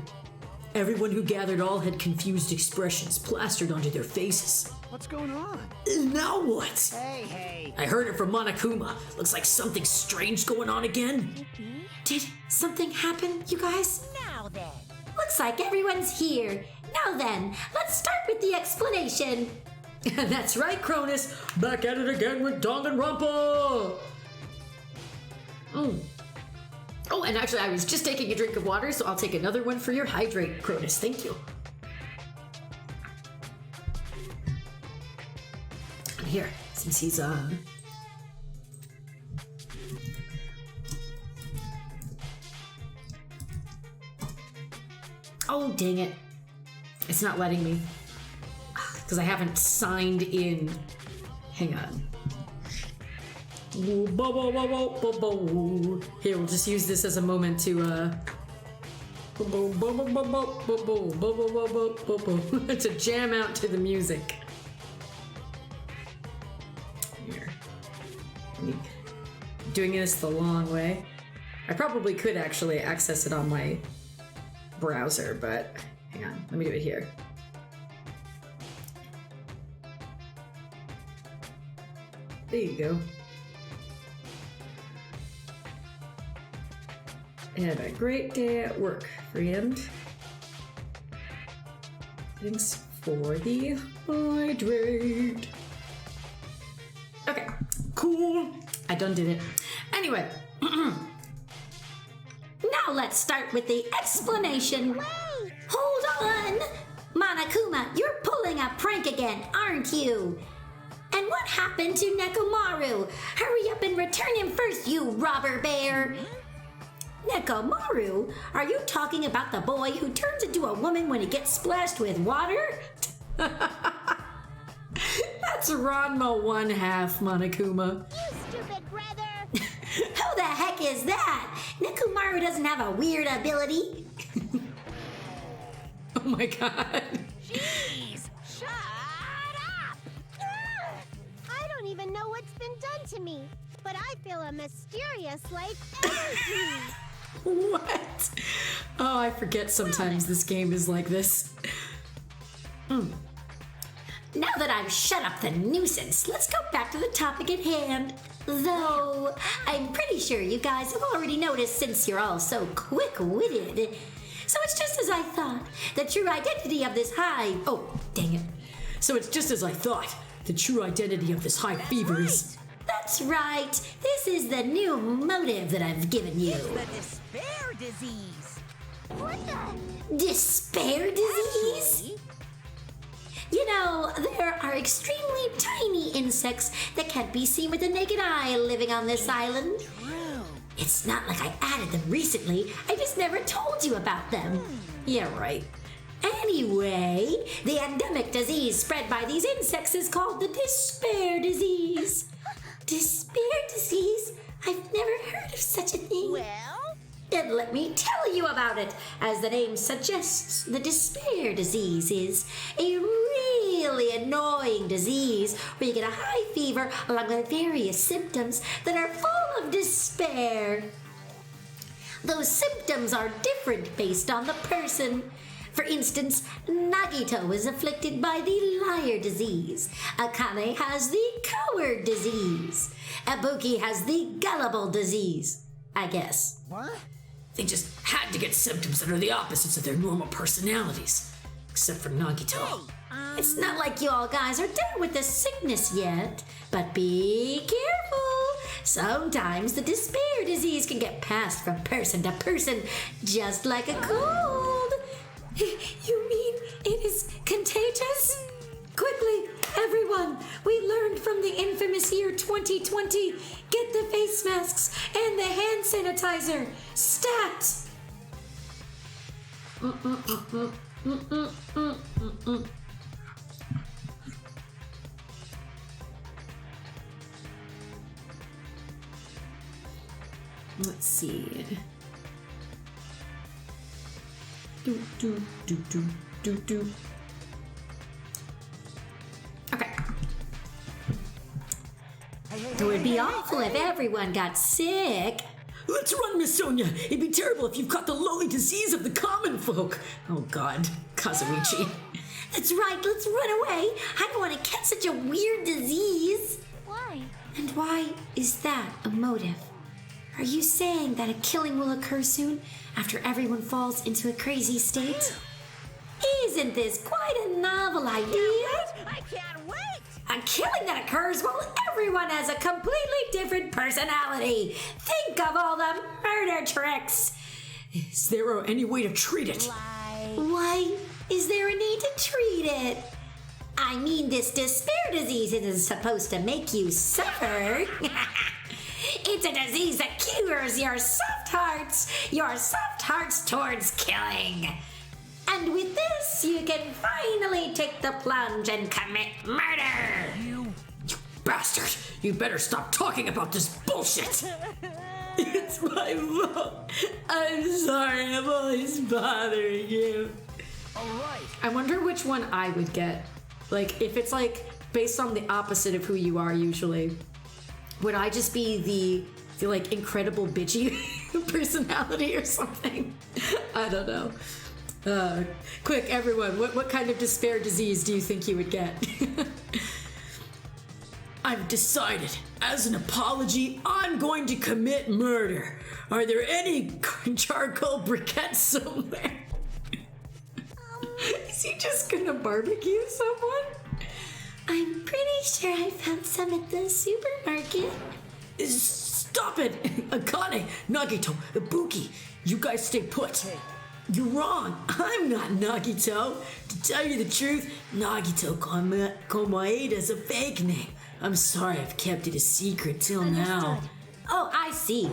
S1: Everyone who gathered all had confused expressions plastered onto their faces.
S6: What's going on?
S1: Now what?
S6: Hey.
S1: I heard it from Monokuma. Looks like something strange going on again.
S9: Did something happen, you guys?
S7: Now then.
S9: Looks like everyone's here. Now then, let's start with the explanation.
S1: That's right, Cronus. Back at it again with Danganronpa. Oh, and actually, I was just taking a drink of water, so I'll take another one for your hydrate, Cronus. Thank you. And here, since he's Oh, dang it. It's not letting me. Because I haven't signed in. Hang on. Here, we'll just use this as a moment to to jam out to the music. Here. Doing this the long way. I probably could actually access it on my browser, but hang on, let me do it here. There you go. Have a great day at work, friend. Thanks for the hydrate. Okay, cool. I done did it. Anyway.
S9: Now let's start with the explanation. Wait! Hold on! Monokuma, you're pulling a prank again, aren't you? And what happened to Nekomaru? Hurry up and return him first, you robber bear! Nekomaru? Are you talking about the boy who turns into a woman when he gets splashed with water?
S1: That's Ranma 1/2, Monokuma.
S4: You stupid brother!
S9: Who the heck is that? Nekomaru doesn't have a weird ability.
S1: Oh my god.
S7: Jeez! Shut up!
S4: I don't even know what's been done to me, but I feel a mysterious like energy.
S1: What? Oh, I forget sometimes this game is like this.
S9: Now that I've shut up the nuisance, let's go back to the topic at hand. Though, I'm pretty sure you guys have already noticed since you're all so quick-witted. So it's just as I thought. The true identity of this high... Oh, dang it.
S1: So it's just as I thought. The true identity of this high fever is...
S9: That's right. This is the new motive that I've given you.
S7: It's the despair disease.
S4: What the?
S9: Despair disease?
S7: Actually,
S9: You know, there are extremely tiny insects that can't be seen with the naked eye living on this island.
S7: true.
S9: It's not like I added them recently. I just never told you about them.
S1: Yeah, right.
S9: Anyway, the endemic disease spread by these insects is called the despair disease. Despair disease? I've never heard of such a thing.
S7: Well,
S9: Then let me tell you about it. As the name suggests, the despair disease is a really annoying disease where you get a high fever along with various symptoms that are full of despair. Those symptoms are different based on the person. For instance, Nagito is afflicted by the liar disease. Akane has the coward disease. Ibuki has the gullible disease, I guess.
S6: What?
S1: They just had to get symptoms that are the opposites of their normal personalities. Except for Nagito.
S9: It's not like you all guys are done with the sickness yet, but be careful. Sometimes the despair disease can get passed from person to person, just like a cold. You mean it is contagious? Quickly,
S5: Everyone, we learned from the infamous year 2020. Get the face masks and the hand sanitizer. Stat!
S1: Let's see. Okay.
S9: It would be awful if everyone got sick.
S5: Let's run, Miss Sonia. It'd be terrible if you've caught the lowly disease of the common folk. Oh, God. Kazuichi.
S9: That's right, let's run away. I don't want to catch such a weird disease.
S4: Why?
S9: And why is that a motive? Are you saying that a killing will occur soon after everyone falls into a crazy state? Isn't this quite a novel idea?
S7: I can't wait!
S9: A killing that occurs while everyone has a completely different personality. Think of all the murder tricks.
S5: Is there any way to treat it?
S9: Why is there a need to treat it? I mean, this despair disease isn't supposed to make you suffer. It's a disease that cures your soft hearts towards killing. And with this, you can finally take the plunge and commit murder.
S5: You bastard! You better stop talking about this bullshit! It's my fault. I'm sorry I'm always bothering you.
S1: I wonder which one I would get. Like, if it's like based on the opposite of who you are usually, would I just be the like incredible bitchy personality or something? I don't know. Quick, everyone, what kind of despair disease do you think you would get?
S5: I've decided, as an apology, I'm going to commit murder. Are there any charcoal briquettes somewhere?
S1: Is he just gonna barbecue someone?
S9: I'm pretty sure I found some at the supermarket.
S5: Stop it! Akane, Nagito, Ibuki, you guys stay put. You're wrong. I'm not Nagito. To tell you the truth, Nagito Komaeda's a fake name. I'm sorry I've kept it a secret till now.
S9: Oh, I see.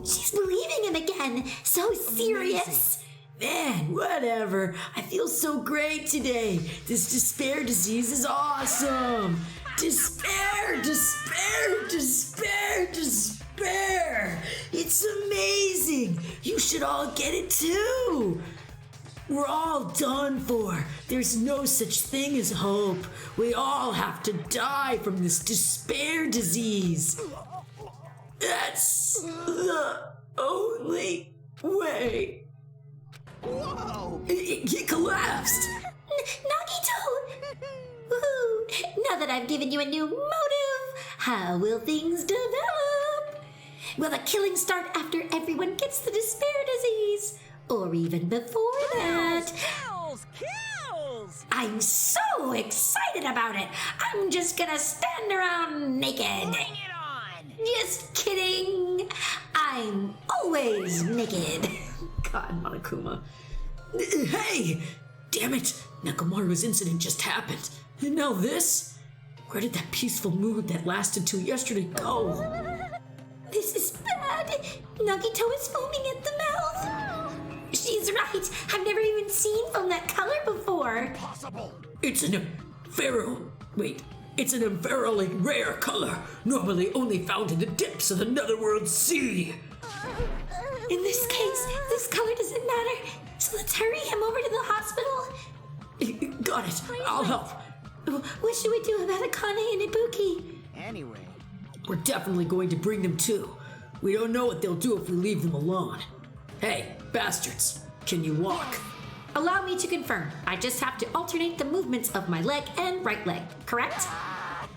S9: She's believing him again. So serious.
S5: Man, whatever. I feel so great today. This despair disease is awesome. Despair, despair, despair, despair. It's amazing. You should all get it too. We're all done for. There's no such thing as hope. We all have to die from this despair disease. That's the only way.
S3: Whoa!
S5: He collapsed.
S9: Nagito! Woo! Now that I've given you a new motive, how will things develop? Will the killing start after everyone gets the despair disease? Or even before that?
S7: Kills!
S9: I'm so excited about it! I'm just gonna stand around naked.
S7: Bring it on!
S9: Just kidding. I'm always naked.
S1: God, Monokuma.
S5: Hey! Damn it! Nakamura's incident just happened. And now this? Where did that peaceful mood that lasted till yesterday go?
S9: This is bad. Nagito is foaming at the mouth. She's right. I've never even seen foam that color before.
S3: Possible!
S5: It's an it's an unfairly rare color, normally only found in the depths of the netherworld sea.
S9: In this case, this color doesn't matter. So let's hurry him over to the hospital.
S5: Got it. I'll help.
S9: What should we do about Akane and Ibuki?
S6: Anyway,
S5: We're definitely going to bring them too. We don't know what they'll do if we leave them alone. Hey, bastards, can you walk?
S1: Allow me to confirm. I just have to alternate the movements of my leg and right leg, correct?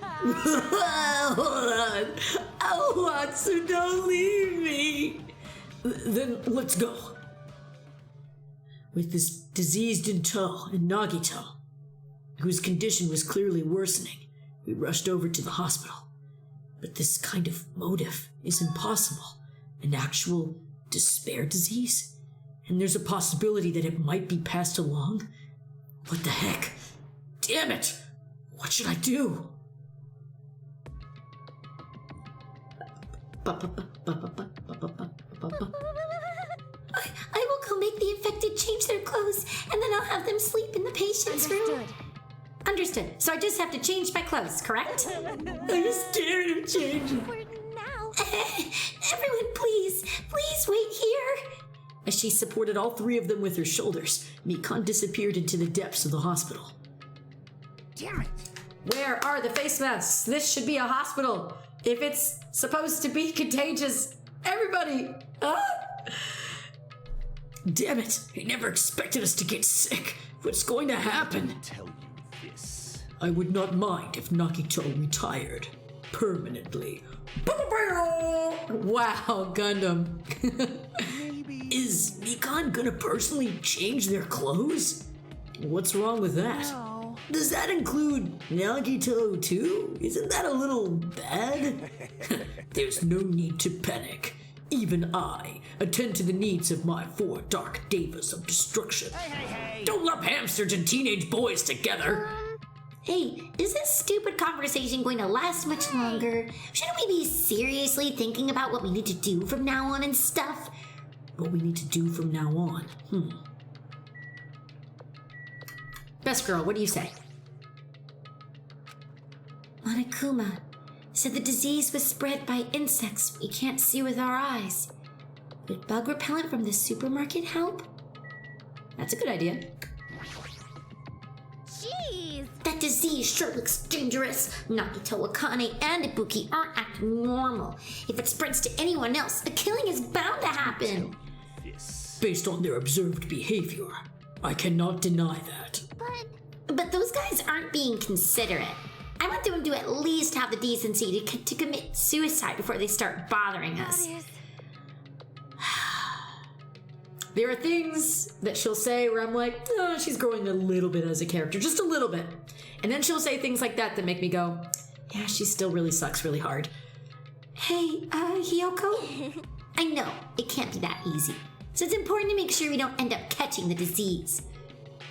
S5: Hold on. I'll walk, so don't leave me. Then let's go. With this diseased in tow and Nagito, whose condition was clearly worsening, we rushed over to the hospital. But this kind of motive is impossible. An actual despair disease? And there's a possibility that it might be passed along? What the heck? Damn it!
S1: What should I do?
S9: I will go make the infected change their clothes, and then I'll have them sleep in the patient's room. Understood. So I just have to change my clothes, correct?
S1: I'm scared of changing.
S4: For now.
S9: Everyone, please wait here.
S1: As she supported all three of them with her shoulders, Mikan disappeared into the depths of the hospital.
S6: Damn it!
S1: Where are the face masks? This should be a hospital. If it's supposed to be contagious, everybody! Damn it! I never expected us to get sick. What's going to happen?
S3: Tell you this.
S1: I would not mind if Nakito retired. Permanently. Wow, Gundam. Is Mikan gonna personally change their clothes? What's wrong with that?
S7: No.
S1: Does that include Nagito too? Isn't that a little bad? There's no need to panic. Even I attend to the needs of my 4 dark devas of destruction.
S6: Hey!
S1: Don't lump hamsters and teenage boys together.
S9: Hey, is this stupid conversation going to last much longer? Shouldn't we be seriously thinking about what we need to do from now on and stuff?
S1: What we need to do from now on. Best girl, what do you say?
S9: Monokuma said the disease was spread by insects we can't see with our eyes. Would bug repellent from the supermarket help?
S1: That's a good idea.
S4: Jeez.
S9: That disease sure looks dangerous. Nagito, Akane, and Ibuki aren't acting normal. If it spreads to anyone else, a killing is bound to happen.
S1: Based on their observed behavior, I cannot deny that.
S9: But those guys aren't being considerate. I want them to at least have the decency to commit suicide before they start bothering us.
S1: There are things that she'll say where I'm like, oh, she's growing a little bit as a character, just a little bit. And then she'll say things like that make me go, yeah, she still really sucks really hard.
S9: Hey, Hiyoko? I know, it can't be that easy. So it's important to make sure we don't end up catching the disease.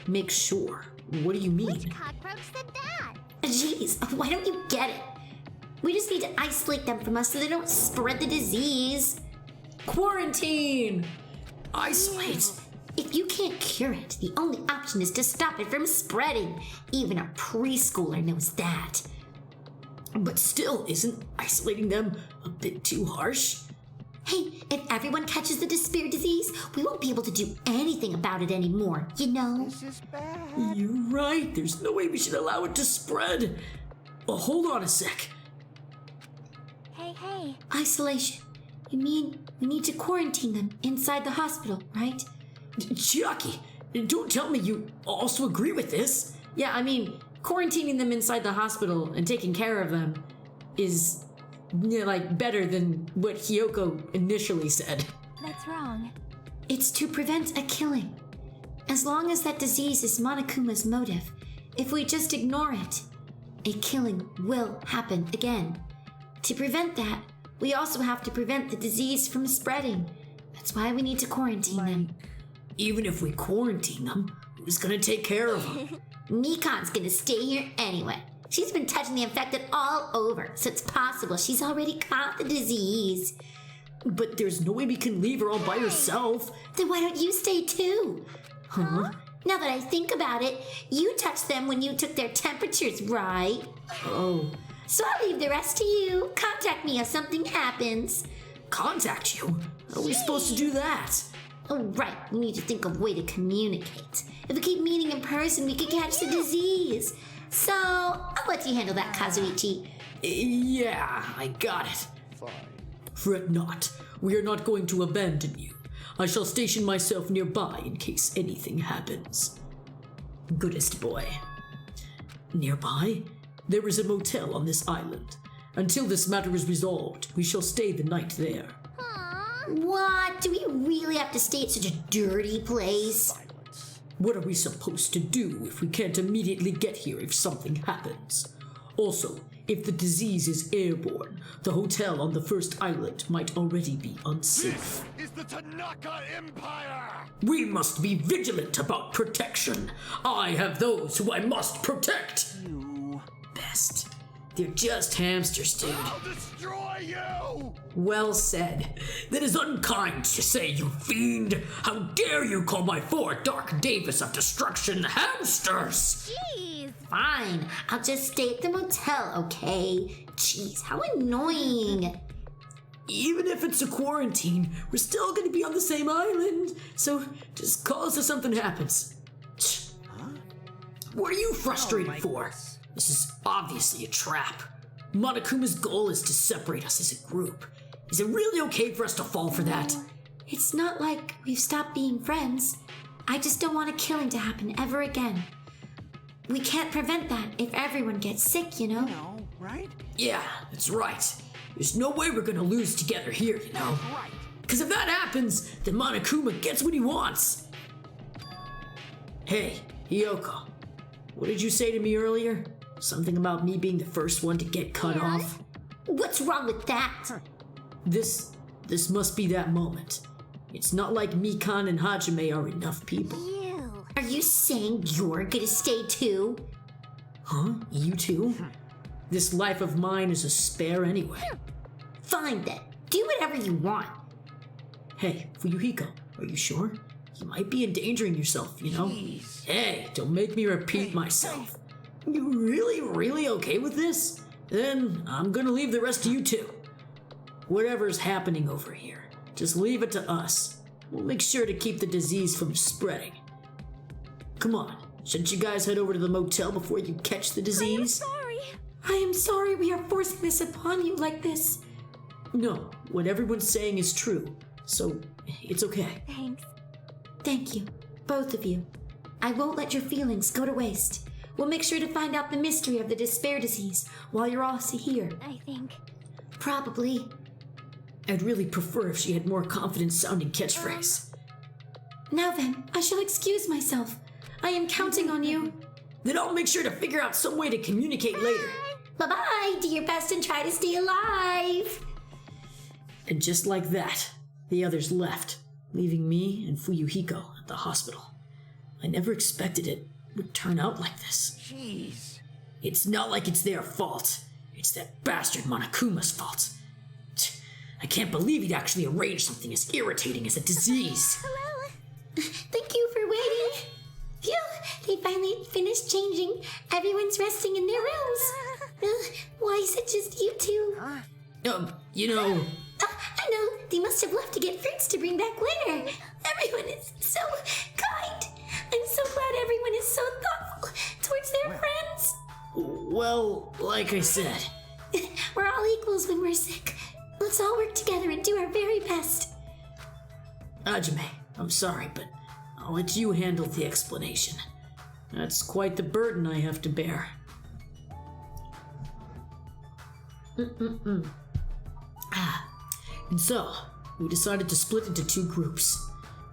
S1: Make sure? What do you mean?
S4: Which cockroach said that?
S9: Jeez, why don't you get it? We just need to isolate them from us so they don't spread the disease.
S1: Quarantine! Isolate?
S9: If you can't cure it, the only option is to stop it from spreading. Even a preschooler knows that.
S1: But still, isn't isolating them a bit too harsh?
S9: Hey, if everyone catches the despair disease, we won't be able to do anything about it anymore, you know?
S6: This is bad.
S1: You're right, there's no way we should allow it to spread. Well, hold on a sec.
S4: Hey.
S9: Isolation. You mean we need to quarantine them inside the hospital, right?
S1: Chiaki, don't tell me you also agree with this. Yeah, I mean, quarantining them inside the hospital and taking care of them is, better than what Hiyoko initially said.
S4: That's wrong.
S9: It's to prevent a killing. As long as that disease is Monokuma's motive, if we just ignore it, a killing will happen again. To prevent that, we also have to prevent the disease from spreading. That's why we need to quarantine them.
S1: Even if we quarantine them, who's gonna take care of them?
S9: Mikan's gonna stay here anyway. She's been touching the infected all over, so it's possible she's already caught the disease.
S1: But there's no way we can leave her all by herself.
S9: Then why don't you stay too?
S1: Huh?
S9: Now that I think about it, you touched them when you took their temperatures, right?
S1: Oh.
S9: So I'll leave the rest to you. Contact me if something happens.
S1: Contact you? How are we supposed to do that?
S9: Oh, right. We need to think of a way to communicate. If we keep meeting in person, we could catch the disease. So I'll let you handle that, Kazuichi.
S1: Yeah, I got it.
S3: Fine.
S1: Fret not. We are not going to abandon you. I shall station myself nearby in case anything happens. Goodest boy. Nearby? There is a motel on this island. Until this matter is resolved, we shall stay the night there.
S9: What? Do we really have to stay at such a dirty place?
S1: What are we supposed to do if we can't immediately get here if something happens? Also, if the disease is airborne, the hotel on the first island might already be unsafe.
S8: This is the Tanaka Empire!
S1: We must be vigilant about protection. I have those who I must protect. fast. They're just hamsters, dude.
S8: I'll destroy you!
S1: Well said.
S10: That is unkind to say, you fiend! How dare you call my four Dark Davis of Destruction hamsters!
S4: Jeez.
S9: Fine, I'll just stay at the motel, okay? Jeez, how annoying.
S10: Even if it's a quarantine, we're still gonna be on the same island, so just call us if something happens. What are you frustrated for? This is obviously a trap. Monokuma's goal is to separate us as a group. Is it really okay for us to fall for that?
S9: It's not like we've stopped being friends. I just don't want a killing to happen ever again. We can't prevent that if everyone gets sick, you know?
S6: No, right?
S10: Yeah, that's right. There's no way we're gonna lose together here, you know?
S6: Right.
S10: Because if that happens, then Monokuma gets what he wants. Hey, Hiyoko, what did you say to me earlier? Something about me being the first one to get cut off?
S9: What's wrong with that?
S10: This must be that moment. It's not like Mikan and Hajime are enough people.
S4: You.
S9: Are you saying you're gonna stay too?
S10: Huh? You too? This life of mine is a spare anyway.
S9: Fine then. Do whatever you want.
S10: Hey, Fuyuhiko, are you sure? You might be endangering yourself, you know?
S6: Jeez.
S10: Hey, don't make me repeat myself. You really okay with this? Then I'm gonna leave the rest to you two. Whatever's happening over here, just leave it to us. We'll make sure to keep the disease from spreading. Come on, shouldn't you guys head over to the motel before you catch the disease?
S4: Sorry.
S5: I am sorry we are forcing this upon you like this.
S10: No, what everyone's saying is true, so it's okay.
S4: Thanks.
S9: Thank you, both of you. I won't let your feelings go to waste. We'll make sure to find out the mystery of the despair disease while you're all here.
S4: I think.
S9: Probably.
S10: I'd really prefer if she had more confident-sounding catchphrase.
S5: Now then, I shall excuse myself. I am counting on you.
S10: Then I'll make sure to figure out some way to communicate later.
S9: Bye-bye, do your best and try to stay alive.
S10: And just like that, the others left, leaving me and Fuyuhiko at the hospital. I never expected it would turn out like this.
S6: Jeez.
S10: It's not like it's their fault. It's that bastard Monokuma's fault. I can't believe he'd actually arrange something as irritating as a disease.
S4: Hello.
S9: Thank you for waiting. Phew, they finally finished changing. Everyone's resting in their rooms. Why is it just you two?
S10: You know...
S9: I know, they must have left to get fruits to bring back later. Everyone is so kind. I'm so glad everyone is so thoughtful towards their friends.
S10: Well, like I said...
S9: We're all equals when we're sick. Let's all work together and do our very best.
S10: Hajime, I'm sorry, but I'll let you handle the explanation. That's quite the burden I have to bear. And so, we decided to split into two groups.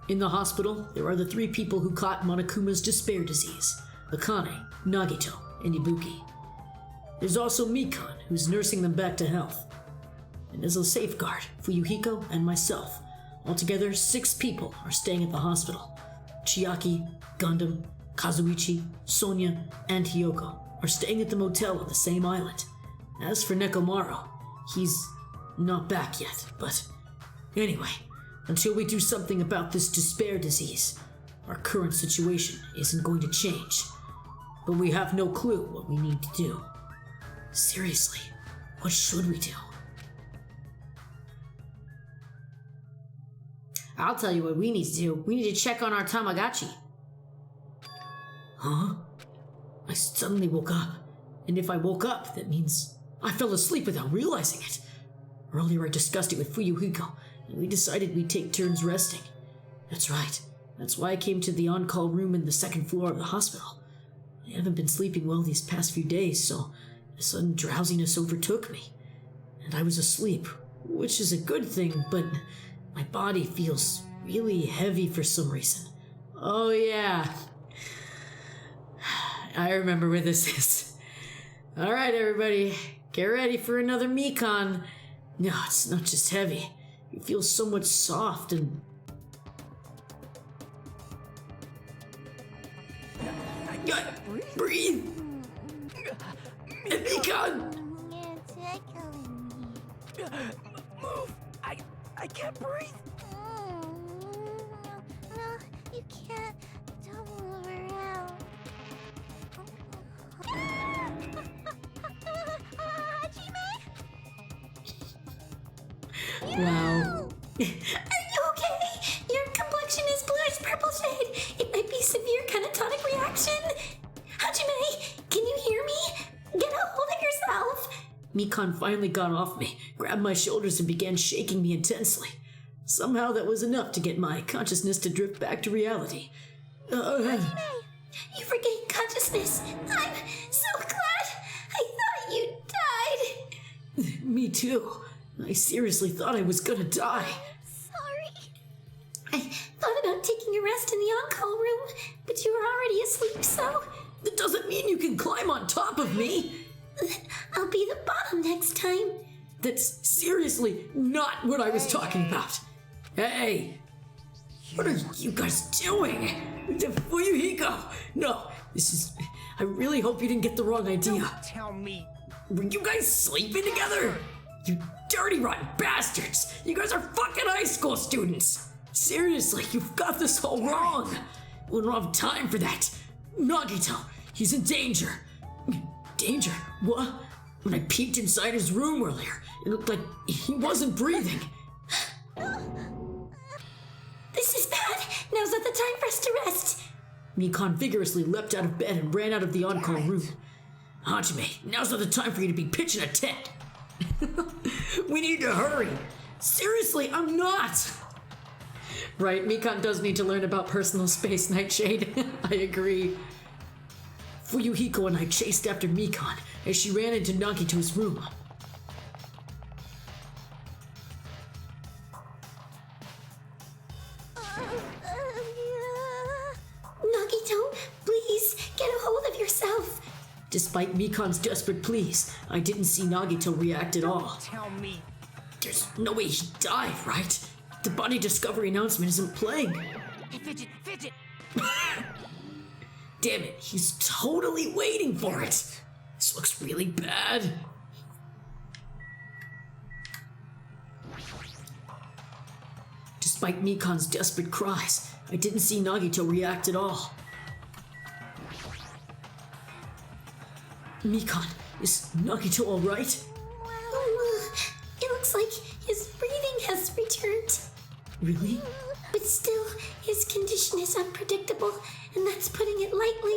S10: In the hospital, there are the three people who caught Monokuma's despair disease: Akane, Nagito, and Ibuki. There's also Mikan, who's nursing them back to health. And as a safeguard, Fuyuhiko and myself, altogether 6 people are staying at the hospital. Chiaki, Gundam, Kazuichi, Sonia, and Hiyoko are staying at the motel on the same island. As for Nekomaru, he's not back yet, but anyway, until we do something about this despair disease, our current situation isn't going to change. But we have no clue what we need to do. Seriously, what should we do?
S1: I'll tell you what we need to do. We need to check on our Tamagotchi.
S10: Huh? I suddenly woke up. And if I woke up, that means I fell asleep without realizing it. Earlier I discussed it with Fuyuhiko, and we decided we'd take turns resting. That's right. That's why I came to the on-call room in the 2nd floor of the hospital. I haven't been sleeping well these past few days, so a sudden drowsiness overtook me. And I was asleep, which is a good thing, but my body feels really heavy for some reason.
S1: Oh yeah. I remember where this is. Alright everybody, get ready for another Mikan.
S10: No, it's not just heavy. It feels somewhat soft and... Breathe! Mikon!
S4: You're tickling me.
S6: Move! I can't breathe!
S4: No, you can't. Don't move around.
S10: Wow.
S5: Are you okay? Your complexion is bluish purple shade. It might be severe catatonic reaction. Hajime, can you hear me? Get a hold of yourself.
S10: Mikon finally got off me, grabbed my shoulders, and began shaking me intensely. Somehow that was enough to get my consciousness to drift back to reality.
S5: You regained consciousness. I'm so glad. I thought you died.
S10: Me too. I seriously thought I was gonna die.
S5: Sorry. I thought about taking a rest in the on-call room, but you were already asleep, so...
S10: That doesn't mean you can climb on top of me.
S5: I'll be the bottom next time.
S10: That's seriously not what I was talking about. Hey! What are you guys doing? Fuyuhiko! No, this is... I really hope you didn't get the wrong idea.
S6: Tell me.
S10: Were you guys sleeping together? You dirty, rotten bastards! You guys are fucking high school students! Seriously, you've got this all wrong! We don't have time for that. Nagito, he's in danger. Danger? What? When I peeked inside his room earlier, it looked like he wasn't breathing.
S5: This is bad. Now's not the time for us to rest.
S10: Mikon vigorously leapt out of bed and ran out of the on-call room. Hajime, now's not the time for you to be pitching a tent. We need to hurry. Seriously, I'm not. Right, Mikon does need to learn about personal space, Nightshade. I agree. Fuyuhiko and I chased after Mikon as she ran into Nagito's room.
S5: Nagito, please get a hold of yourself.
S10: Despite Mikon's desperate pleas, I didn't see Nagito react at all.
S6: Tell me.
S10: There's no way he died, right? The body discovery announcement isn't playing.
S6: Hey, fidget!
S10: Damn it, he's totally waiting for it. This looks really bad. Despite Mikon's desperate cries, I didn't see Nagito react at all. Mikon, is Nagito alright?
S5: It looks like his breathing has returned.
S10: Really?
S5: But still, his condition is unpredictable, and that's putting it lightly.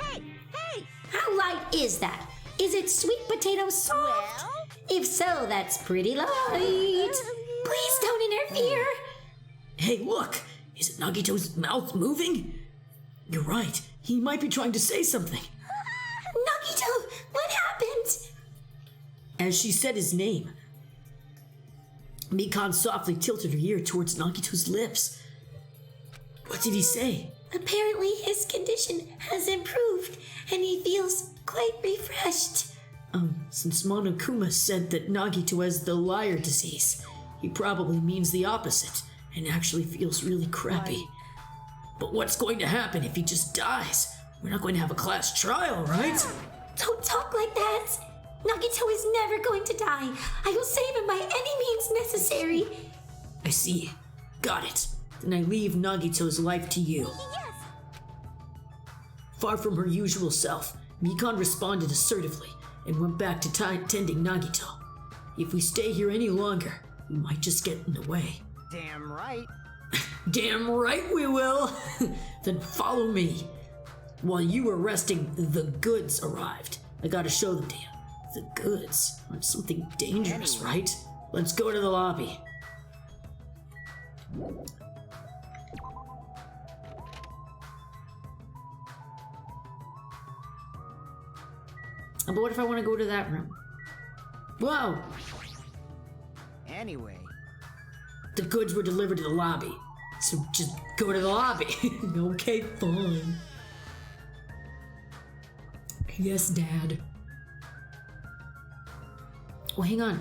S7: Hey!
S9: How light is that? Is it sweet potato soft?
S7: Well?
S9: If so, that's pretty light.
S5: Please don't interfere.
S10: Hey, look! Is it Nagito's mouth moving? You're right, he might be trying to say something.
S5: Nagito, what happened?
S10: As she said his name, Mikon softly tilted her ear towards Nagito's lips. What did he say?
S5: Apparently his condition has improved, and he feels quite refreshed.
S10: Since Monokuma said that Nagito has the liar disease, he probably means the opposite and actually feels really crappy. But what's going to happen if he just dies? We're not going to have a class trial, right?
S5: Don't talk like that. Nagito is never going to die. I will save him by any means necessary.
S10: I see. Got it. Then I leave Nagito's life to you.
S4: Yes.
S10: Far from her usual self, Mikon responded assertively and went back to tending Nagito. If we stay here any longer, we might just get in the way.
S6: Damn right.
S10: Damn right we will! Then follow me. While you were resting, the goods arrived. I gotta show them to you. The goods aren't something dangerous, right? Let's go to the lobby. But what if I want to go to that room? Whoa!
S6: Anyway.
S10: The goods were delivered to the lobby. So just go to the lobby. Okay, fine. Yes, Dad. Oh, hang on.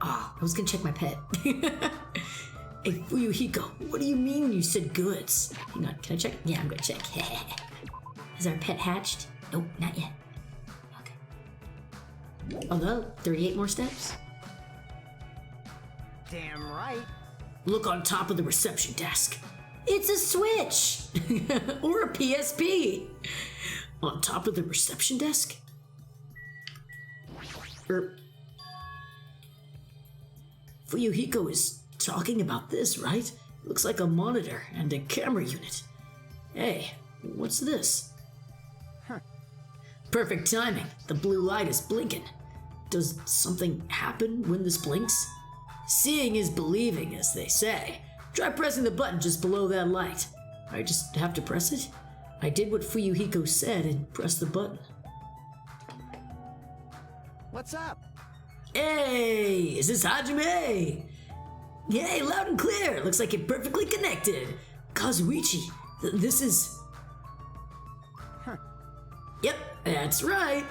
S10: I was gonna check my pet. Hey, Fuyuhiko, what do you mean you said goods? Hang on, can I check? Yeah, I'm gonna check. Is our pet hatched? Nope, not yet. Okay. Although, 38 more steps.
S6: Damn right.
S10: Look on top of the reception desk.
S9: It's a switch.
S10: Or a PSP. On top of the reception desk? Fuyuhiko is talking about this, right? Looks like a monitor and a camera unit. Hey, what's this? Perfect timing. The blue light is blinking. Does something happen when this blinks? Seeing is believing, as they say. Try pressing the button just below that light. I just have to press it? I did what Fuyuhiko said and pressed the button.
S6: What's up?
S10: Hey, is this Hajime? Hey, loud and clear. Looks like it perfectly connected. Kazuichi, this is... Yep, that's right.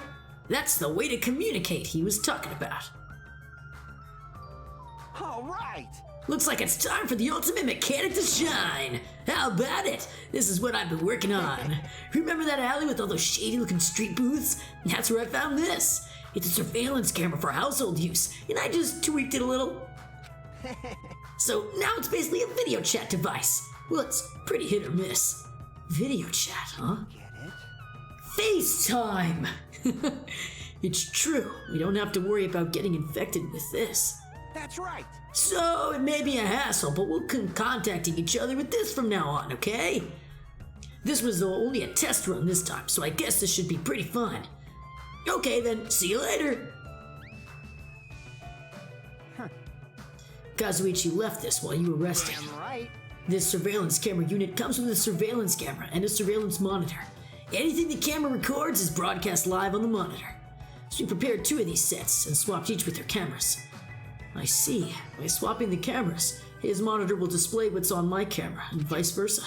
S10: That's the way to communicate he was talking about.
S6: All right.
S10: Looks like it's time for the ultimate mechanic to shine. How about it? This is what I've been working on. Remember that alley with all those shady looking street booths? That's where I found this. It's a surveillance camera for household use, and I just tweaked it a little. So now it's basically a video chat device. Well, it's pretty hit or miss. Video chat, huh?
S6: Get it?
S10: FaceTime! It's true. We don't have to worry about getting infected with this.
S6: That's right.
S10: So it may be a hassle, but we'll keep contacting each other with this from now on, okay? This was only a test run this time, so I guess this should be pretty fun. Okay then, see you later. Kazuichi left this while you were resting.
S6: Damn right.
S10: This surveillance camera unit comes with a surveillance camera and a surveillance monitor. Anything the camera records is broadcast live on the monitor. So we prepared 2 of these sets and swapped each with their cameras. I see. By swapping the cameras, his monitor will display what's on my camera and vice versa.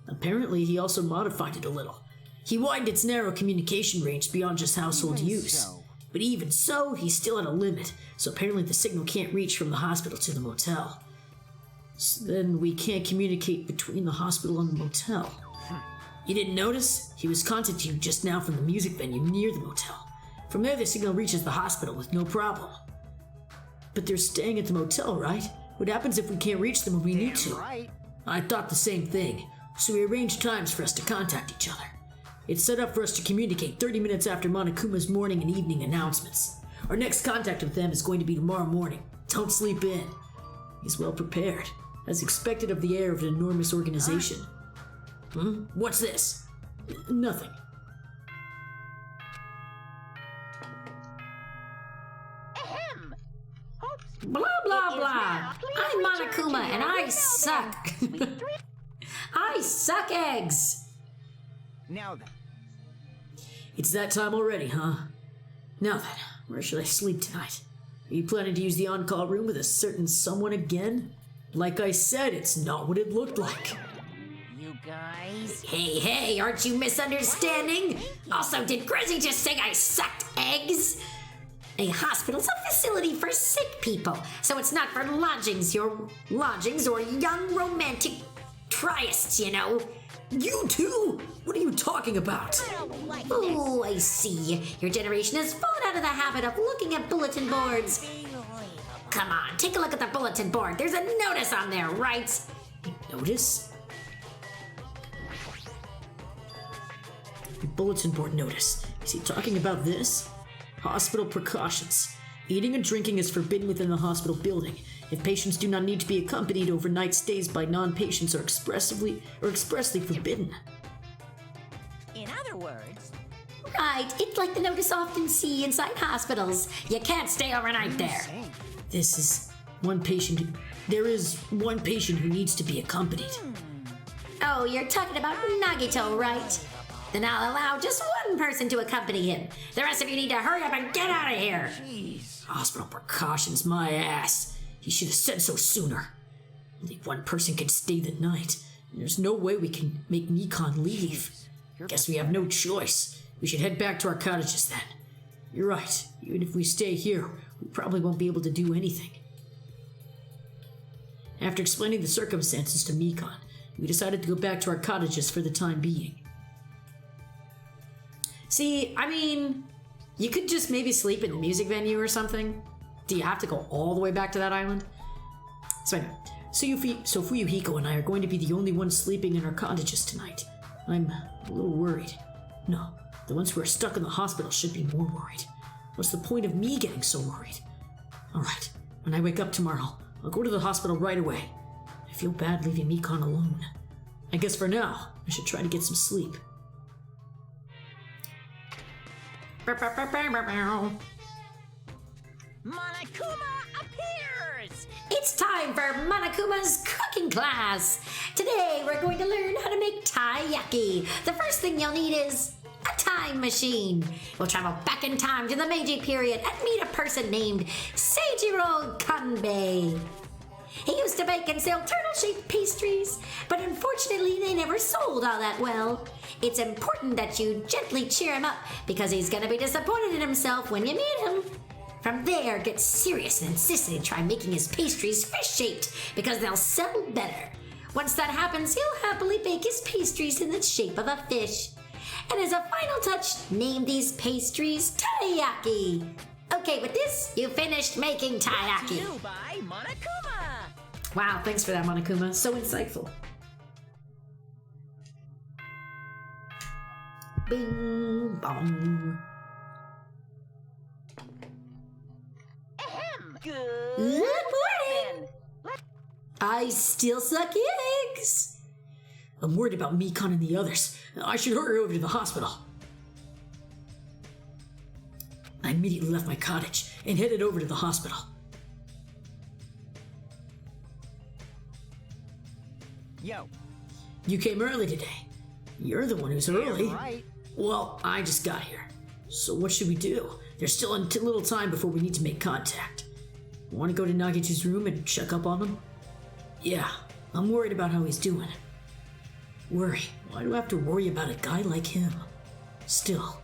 S10: Apparently, he also modified it a little. He widened its narrow communication range beyond just household use. But even so, he's still at a limit, so apparently the signal can't reach from the hospital to the motel. So then we can't communicate between the hospital and the motel. You didn't notice? He was contacting you just now from the music venue near the motel. From there, the signal reaches the hospital with no problem. But they're staying at the motel, right? What happens if we can't reach them when we need to?
S6: Right.
S10: I thought the same thing, so we arranged times for us to contact each other. It's set up for us to communicate 30 minutes after Monokuma's morning and evening announcements. Our next contact with them is going to be tomorrow morning. Don't sleep in. He's well prepared, as expected of the heir of an enormous organization. What's this? Nothing.
S7: Ahem. Oops.
S9: Blah, blah, blah. I'm Monokuma and I suck. I suck eggs.
S6: Now then.
S10: It's that time already, huh? Now then, where should I sleep tonight? Are you planning to use the on-call room with a certain someone again? Like I said, it's not what it looked like.
S7: You guys.
S9: Hey, aren't you misunderstanding? Also, did Grezy just say I sucked eggs? A hospital's a facility for sick people, so it's not for lodgings or young romantic trysts, you know.
S10: You too? What are you talking about?
S9: Oh, I see. Your generation has fallen out of the habit of looking at bulletin boards. Come on, take a look at the bulletin board. There's a notice on there, right?
S10: Notice? Bulletin board notice. Is he talking about this? Hospital precautions. Eating and drinking is forbidden within the hospital building. If patients do not need to be accompanied, overnight stays by non-patients are expressly forbidden.
S7: In other words,
S9: Right, it's like the notice often see inside hospitals. You can't stay overnight there.
S10: There is one patient who needs to be accompanied.
S9: Oh, you're talking about Nagito, right? Then I'll allow just one person to accompany him. The rest of you need to hurry up and get out of here.
S10: Hospital precautions, my ass. He should have said so sooner. Only one person can stay the night. There's no way we can make Nikon leave. Guess we have no choice. We should head back to our cottages then. You're right. Even if we stay here, we probably won't be able to do anything. After explaining the circumstances to Mikon, we decided to go back to our cottages for the time being. See, I mean,
S1: You could just maybe sleep in the music venue or something. Do you have to go all the way back to that island? So anyway, so Fuyuhiko and I are going to be the only ones sleeping in our cottages tonight. I'm a little worried. No, the ones who are stuck in the hospital should be more worried. What's the point of me getting so worried? Alright, when I wake up tomorrow, I'll go to the hospital right away. I feel bad leaving Mikan alone. I guess for now, I should try to get some sleep.
S7: Monokuma appears!
S9: It's time for Monokuma's cooking class. Today we're going to learn how to make taiyaki. The first thing you'll need is a time machine. We'll travel back in time to the Meiji period and meet a person named Seijiro Kanbei. He used to bake and sell turtle-shaped pastries, but unfortunately they never sold all that well. It's important that you gently cheer him up because he's gonna be disappointed in himself when you meet him. From there, get serious and insist that he try making his pastries fish-shaped because they'll sell better. Once that happens, he'll happily bake his pastries in the shape of a fish. And as a final touch, name these pastries taiyaki. Okay, with this, you finished making taiyaki.
S7: You by Monokuma!
S1: Wow, thanks for that, Monokuma. So insightful. Bing bong.
S7: Ahem!
S9: Good
S7: Good
S9: morning! I still suck eggs.
S10: I'm worried about Mikan and the others. I should hurry over to the hospital. I immediately left my cottage and headed over to the hospital.
S6: Yo.
S10: You came early today. You're the one who's early.
S6: Right.
S10: Well, I just got here. So what should we do? There's still a little time before we need to make contact. Want to go to Nagitu's room and check up on him? Yeah, I'm worried about how he's doing. Worry? Why do I have to worry about a guy like him? Still.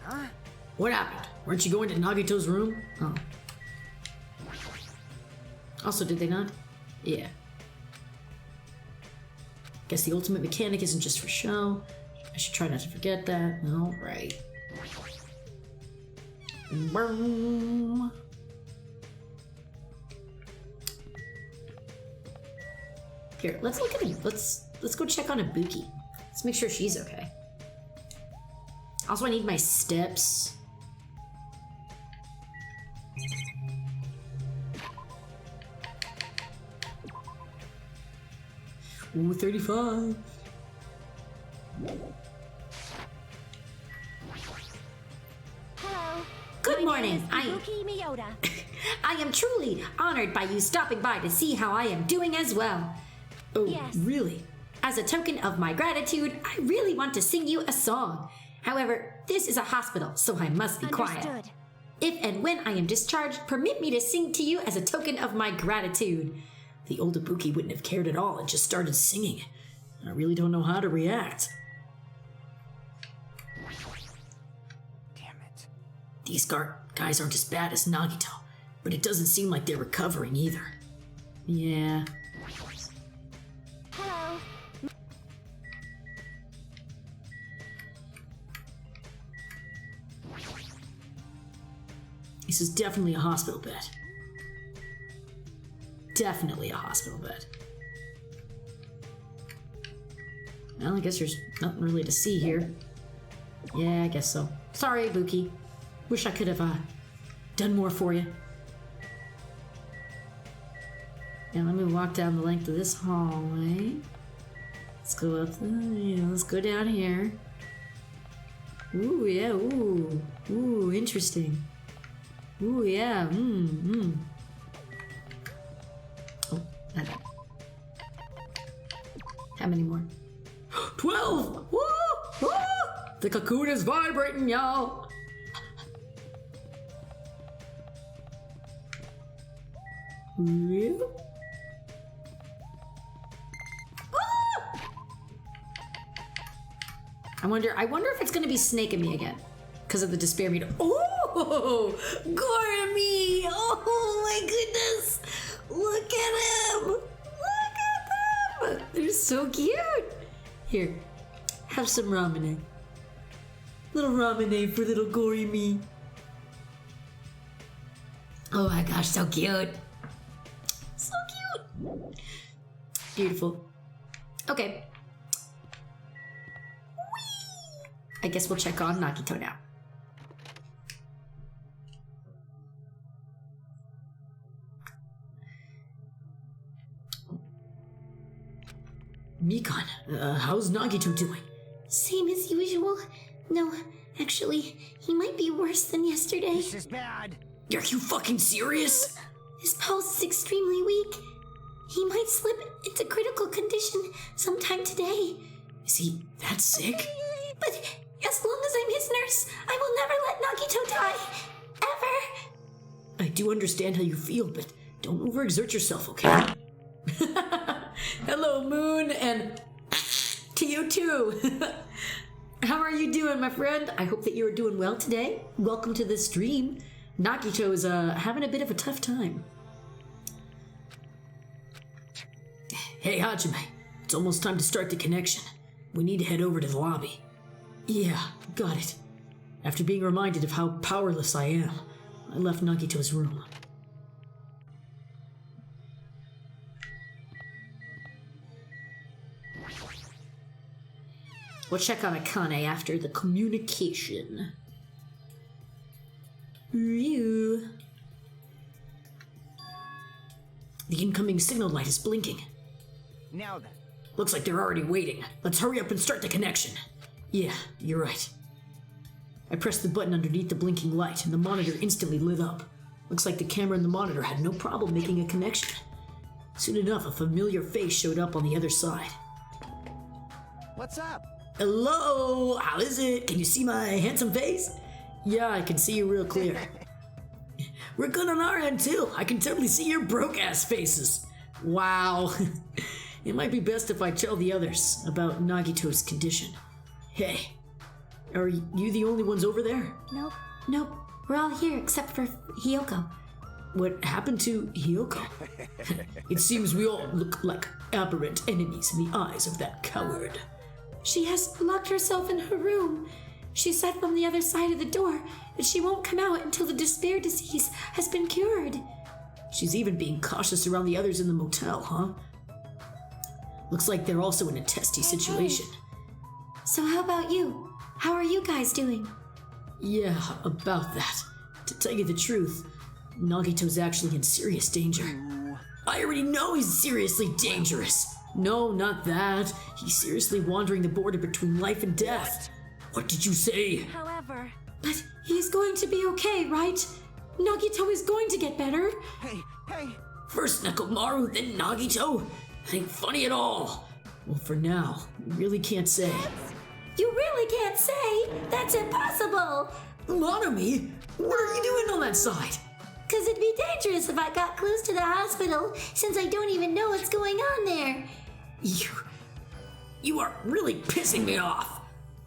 S6: Huh?
S10: What happened? Weren't you going to Nagito's room? Oh.
S1: Also, did they not? Yeah. Guess the ultimate mechanic isn't just for show. I should try not to forget that. No, right. Boom. Here, let's look at it. Let's go check on Ibuki. Let's make sure she's okay. Also, I need my steps.
S10: Ooh, 35.
S4: Hello.
S9: Good morning.
S4: My name is Ibuki Miyota.
S9: I am truly honored by you stopping by to see how I am doing as well.
S10: Oh,
S4: Yes.
S10: really?
S9: As a token of my gratitude, I really want to sing you a song. However, this is a hospital, so I must be quiet.
S4: Understood.
S9: If and when I am discharged, permit me to sing to you as a token of my gratitude.
S10: The old Ibuki wouldn't have cared at all and just started singing. I really don't know how to react.
S6: Damn it.
S10: These guys aren't as bad as Nagito, but it doesn't seem like they're recovering either.
S1: Yeah.
S4: Hello.
S10: This is definitely a hospital bed. Definitely a hospital bed.
S1: Well, I guess there's nothing really to see here. Yeah, I guess so. Sorry, Ibuki. Wish I could have done more for you. Yeah, let me walk down the length of this hallway. Let's go up let's go down here. Ooh, yeah, ooh. Ooh, interesting. Ooh, yeah, Oh, that. How many more?
S10: 12! Woo! Woo! The cocoon is vibrating, y'all!
S1: Real? I wonder if it's gonna be snaking me again. Because of the despair meter.
S5: Oh, Gormy! Oh my goodness! Look at him! Look at them! They're so cute!
S1: Here, have some ramen.
S10: Little ramen for little gory me.
S5: Oh my gosh, so cute.
S10: So cute. Beautiful.
S1: Okay. I guess we'll check on Nagito now.
S10: Mikan, how's Nagito doing?
S9: Same as usual. No, actually, he might be worse than yesterday.
S6: This is bad.
S10: Are you fucking serious?
S9: His pulse is extremely weak. He might slip into critical condition sometime today.
S10: Is he that sick?
S9: But as long as I'm his nurse, I will never let Nagito die. Ever.
S10: I do understand how you feel, but don't overexert yourself, okay? Hello, Moon, and to you too. How are you doing, my friend? I hope that you are doing well today. Welcome to this stream. Nagito is having a bit of a tough time. Hey, Hajime, it's almost time to start the connection. We need to head over to the lobby. Yeah, got it. After being reminded of how powerless I am, I left Nagito's room. We'll check on Akane after the communication. Ryu. The incoming signal light is blinking.
S6: Now then.
S10: Looks like they're already waiting. Let's hurry up and start the connection. Yeah, you're right. I pressed the button underneath the blinking light and the monitor instantly lit up. Looks like the camera and the monitor had no problem making a connection. Soon enough, a familiar face showed up on the other side.
S6: What's up?
S10: Hello, how is it? Can you see my handsome face? Yeah, I can see you real clear. We're good on our end too. I can totally see your broke-ass faces. Wow. It might be best if I tell the others about Nagito's condition. Hey, are you the only ones over there?
S9: Nope. We're all here except for Hiyoko.
S10: What happened to Hiyoko? It seems we all look like aberrant enemies in the eyes of that coward.
S9: She has locked herself in her room. She said from the other side of the door that she won't come out until the despair disease has been cured.
S10: She's even being cautious around the others in the motel, huh? Looks like they're also in a testy situation.
S9: So how about you? How are you guys doing?
S10: Yeah, about that. To tell you the truth, Nagito's actually in serious danger. I already know he's seriously dangerous. No, not that. He's seriously wandering the border between life and death. What did you say?
S4: However,
S9: But he's going to be okay, right? Nagito is going to get better.
S6: Hey.
S10: First Nekomaru, then Nagito? That ain't funny at all. Well, for now, we really can't say.
S9: You really can't say. That's impossible.
S10: Monomi, what are you doing on that side?
S9: Because it'd be dangerous if I got close to the hospital, since I don't even know what's going on there.
S10: You are really pissing me off.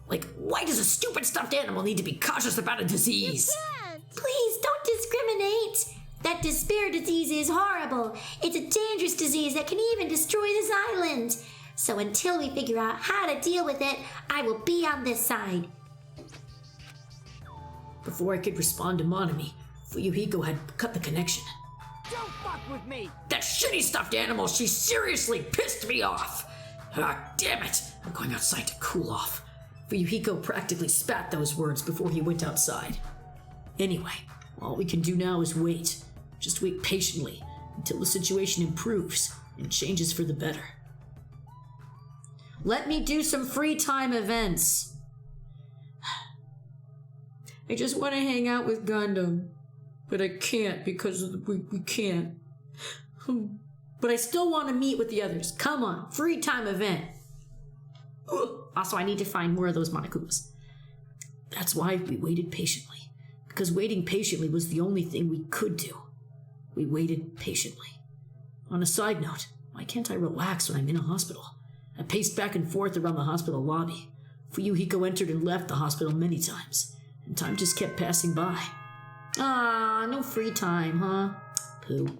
S10: Like, why does a stupid stuffed animal need to be cautious about a disease?
S9: Please don't discriminate. That despair disease is horrible. It's a dangerous disease that can even destroy this island. So until we figure out how to deal with it, I will be on this side.
S10: Before I could respond to Monomi, Fuyuhiko had cut the connection.
S6: Don't fuck with me!
S10: That shitty stuffed animal, she seriously pissed me off! Ah, damn it! I'm going outside to cool off. Fuyuhiko practically spat those words before he went outside. Anyway, all we can do now is wait. Just wait patiently until the situation improves and changes for the better. Let me do some free time events. I just want to hang out with Gundam, but I can't because we can't. But I still want to meet with the others. Come on, free time event. Also, I need to find more of those Monokumas. That's why we waited patiently, because waiting patiently was the only thing we could do. We waited patiently. On a side note, why can't I relax when I'm in a hospital? I paced back and forth around the hospital lobby. Fuyuhiko entered and left the hospital many times, and time just kept passing by. Ah, no free time, huh? Pooh.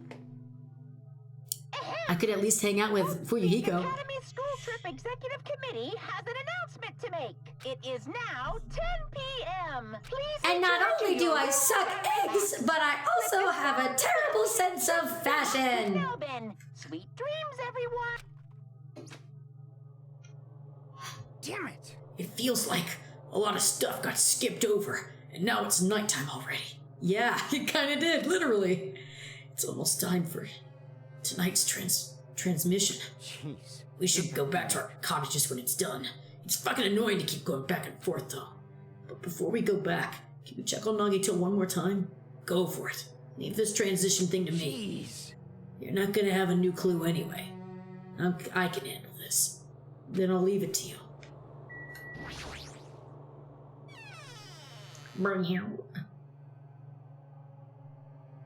S10: I could at least hang out with Fuyuhiko.
S7: Academy School Trip Executive Committee has an announcement to make. It is now 10 p.m. Please.
S9: And not
S7: return to
S9: only do
S7: your
S9: I suck eggs, but I also have a terrible sense of fashion.
S7: Melvin. Sweet dreams, everyone.
S6: Damn it!
S10: It feels like a lot of stuff got skipped over, and now it's nighttime already. Yeah, it kinda did, literally. It's almost time for tonight's transmission.
S6: Jeez.
S10: We should go back to our cottages when it's done. It's fucking annoying to keep going back and forth, though. But before we go back, can we check on Nagito one more time? Go for it. Leave this transition thing to me.
S6: Jeez.
S10: You're not gonna have a new clue anyway. I can handle this. Then I'll leave it to you.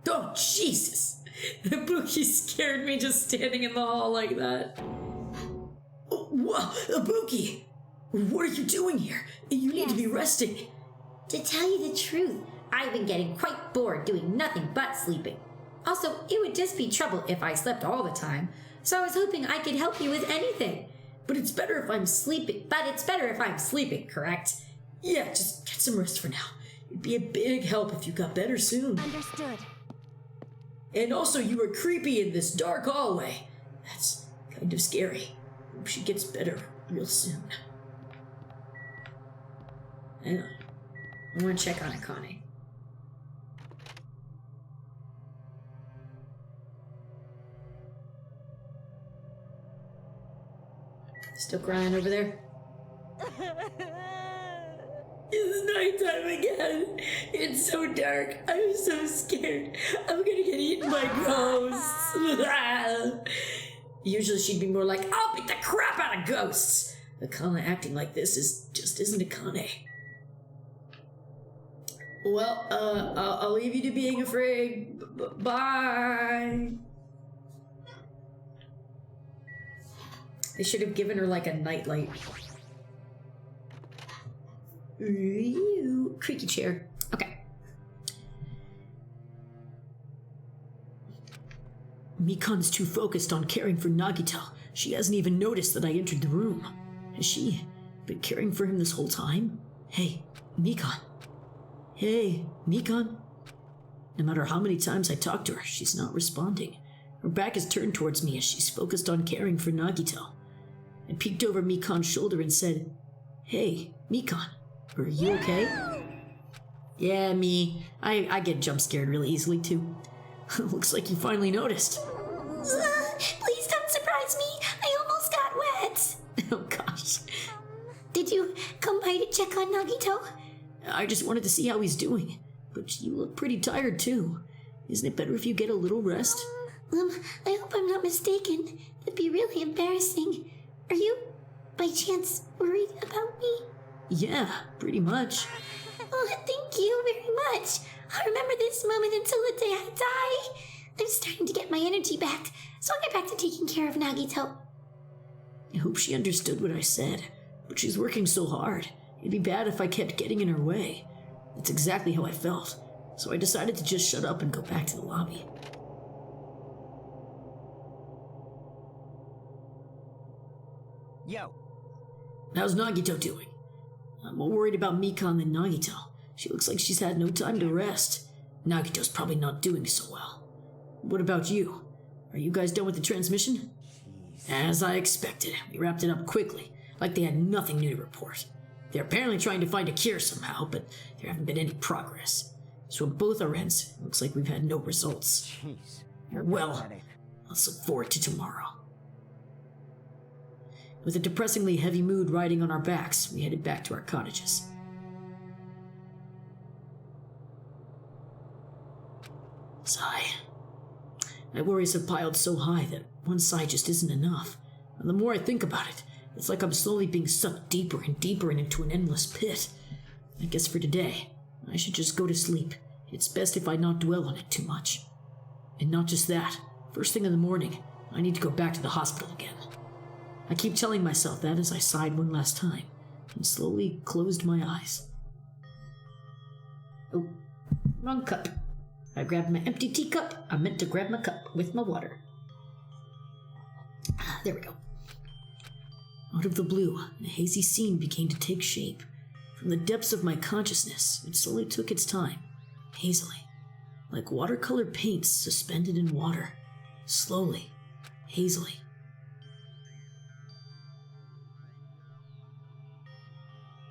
S10: Oh, Jesus! The Ibuki scared me just standing in the hall like that. Ibuki! What are you doing here? You need to be resting.
S9: To tell you the truth, I've been getting quite bored doing nothing but sleeping. Also, it would just be trouble if I slept all the time, so I was hoping I could help you with anything.
S10: But it's better if I'm sleeping.
S9: But it's better if I'm sleeping, correct?
S10: Yeah, just get some rest for now. It'd be a big help if you got better soon.
S4: Understood.
S10: And also, you were creepy in this dark hallway. That's kind of scary. Hope she gets better real soon. Hang on. I want to check on Akane. Still crying over there? It's nighttime again. It's so dark. I'm so scared. I'm gonna get eaten by ghosts. Usually she'd be more like, I'll beat the crap out of ghosts. Akane acting like this just isn't Akane. Well, I'll leave you to being afraid. Bye. They should have given her like a nightlight. Ooh, creaky chair. Okay. Mikan's too focused on caring for Nagito. She hasn't even noticed that I entered the room. Has she been caring for him this whole time? Hey, Mikan. Hey, Mikan. No matter how many times I talk to her, she's not responding. Her back is turned towards me as she's focused on caring for Nagito. I peeked over Mikan's shoulder and said, Hey, Mikan, are you okay? Yeah, me. I get jump scared really easily, too. Looks like you finally noticed.
S9: Please don't surprise me. I almost got wet.
S10: Oh, gosh.
S9: Did you come by to check on Nagito?
S10: I just wanted to see how he's doing. But you look pretty tired, too. Isn't it better if you get a little rest?
S9: I hope I'm not mistaken. That'd be really embarrassing. Are you, by chance, worried about me?
S10: Yeah, pretty much.
S9: Oh, thank you very much. I'll remember this moment until the day I die. I'm starting to get my energy back, so I'll get back to taking care of Nagito.
S10: I hope she understood what I said, but she's working so hard. It'd be bad if I kept getting in her way. That's exactly how I felt, so I decided to just shut up and go back to the lobby.
S6: Yo.
S10: How's Nagito doing? I'm more worried about Mikan than Nagito. She looks like she's had no time to rest. Nagito's probably not doing so well. What about you? Are you guys done with the transmission? As I expected, we wrapped it up quickly, like they had nothing new to report. They're apparently trying to find a cure somehow, but there haven't been any progress. So on both our ends, it looks like we've had no results.
S6: Jeez.
S10: Well, let's look forward to tomorrow. With a depressingly heavy mood riding on our backs, we headed back to our cottages. Sigh. My worries have piled so high that one sigh just isn't enough. And the more I think about it, it's like I'm slowly being sucked deeper and deeper into an endless pit. I guess for today, I should just go to sleep. It's best if I not dwell on it too much. And not just that, first thing in the morning, I need to go back to the hospital again. I keep telling myself that as I sighed one last time, and slowly closed my eyes. Oh, wrong cup. I grabbed my empty teacup. I meant to grab my cup with my water. There we go. Out of the blue, a hazy scene began to take shape. From the depths of my consciousness, it slowly took its time, hazily, like watercolor paints suspended in water, slowly, hazily.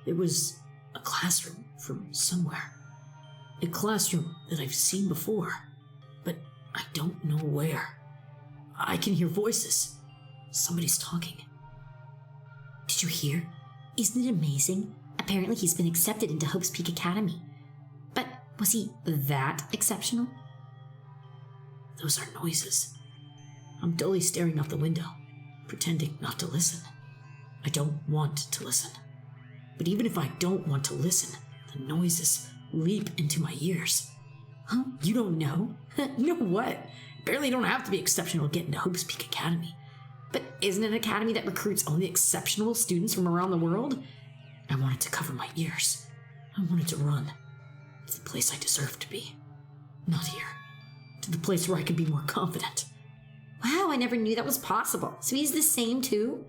S10: It was a classroom from somewhere. A classroom that I've seen before, but I don't know where. I can hear voices. Somebody's talking.
S9: Did you hear? Isn't it amazing? Apparently he's been accepted into Hope's Peak Academy. But was he that exceptional?
S10: Those are noises. I'm dully staring out the window, pretending not to listen. I don't want to listen. But even if I don't want to listen, the noises leap into my ears.
S9: Huh?
S10: You don't know? You know what? Barely don't have to be exceptional to get into Hope's Peak Academy.
S1: But isn't it an academy that recruits only exceptional students from around the world?
S10: I wanted to cover my ears. I wanted to run. To the place I deserve to be. Not here. To the place where I could be more confident.
S1: Wow, I never knew that was possible. So he's the same too?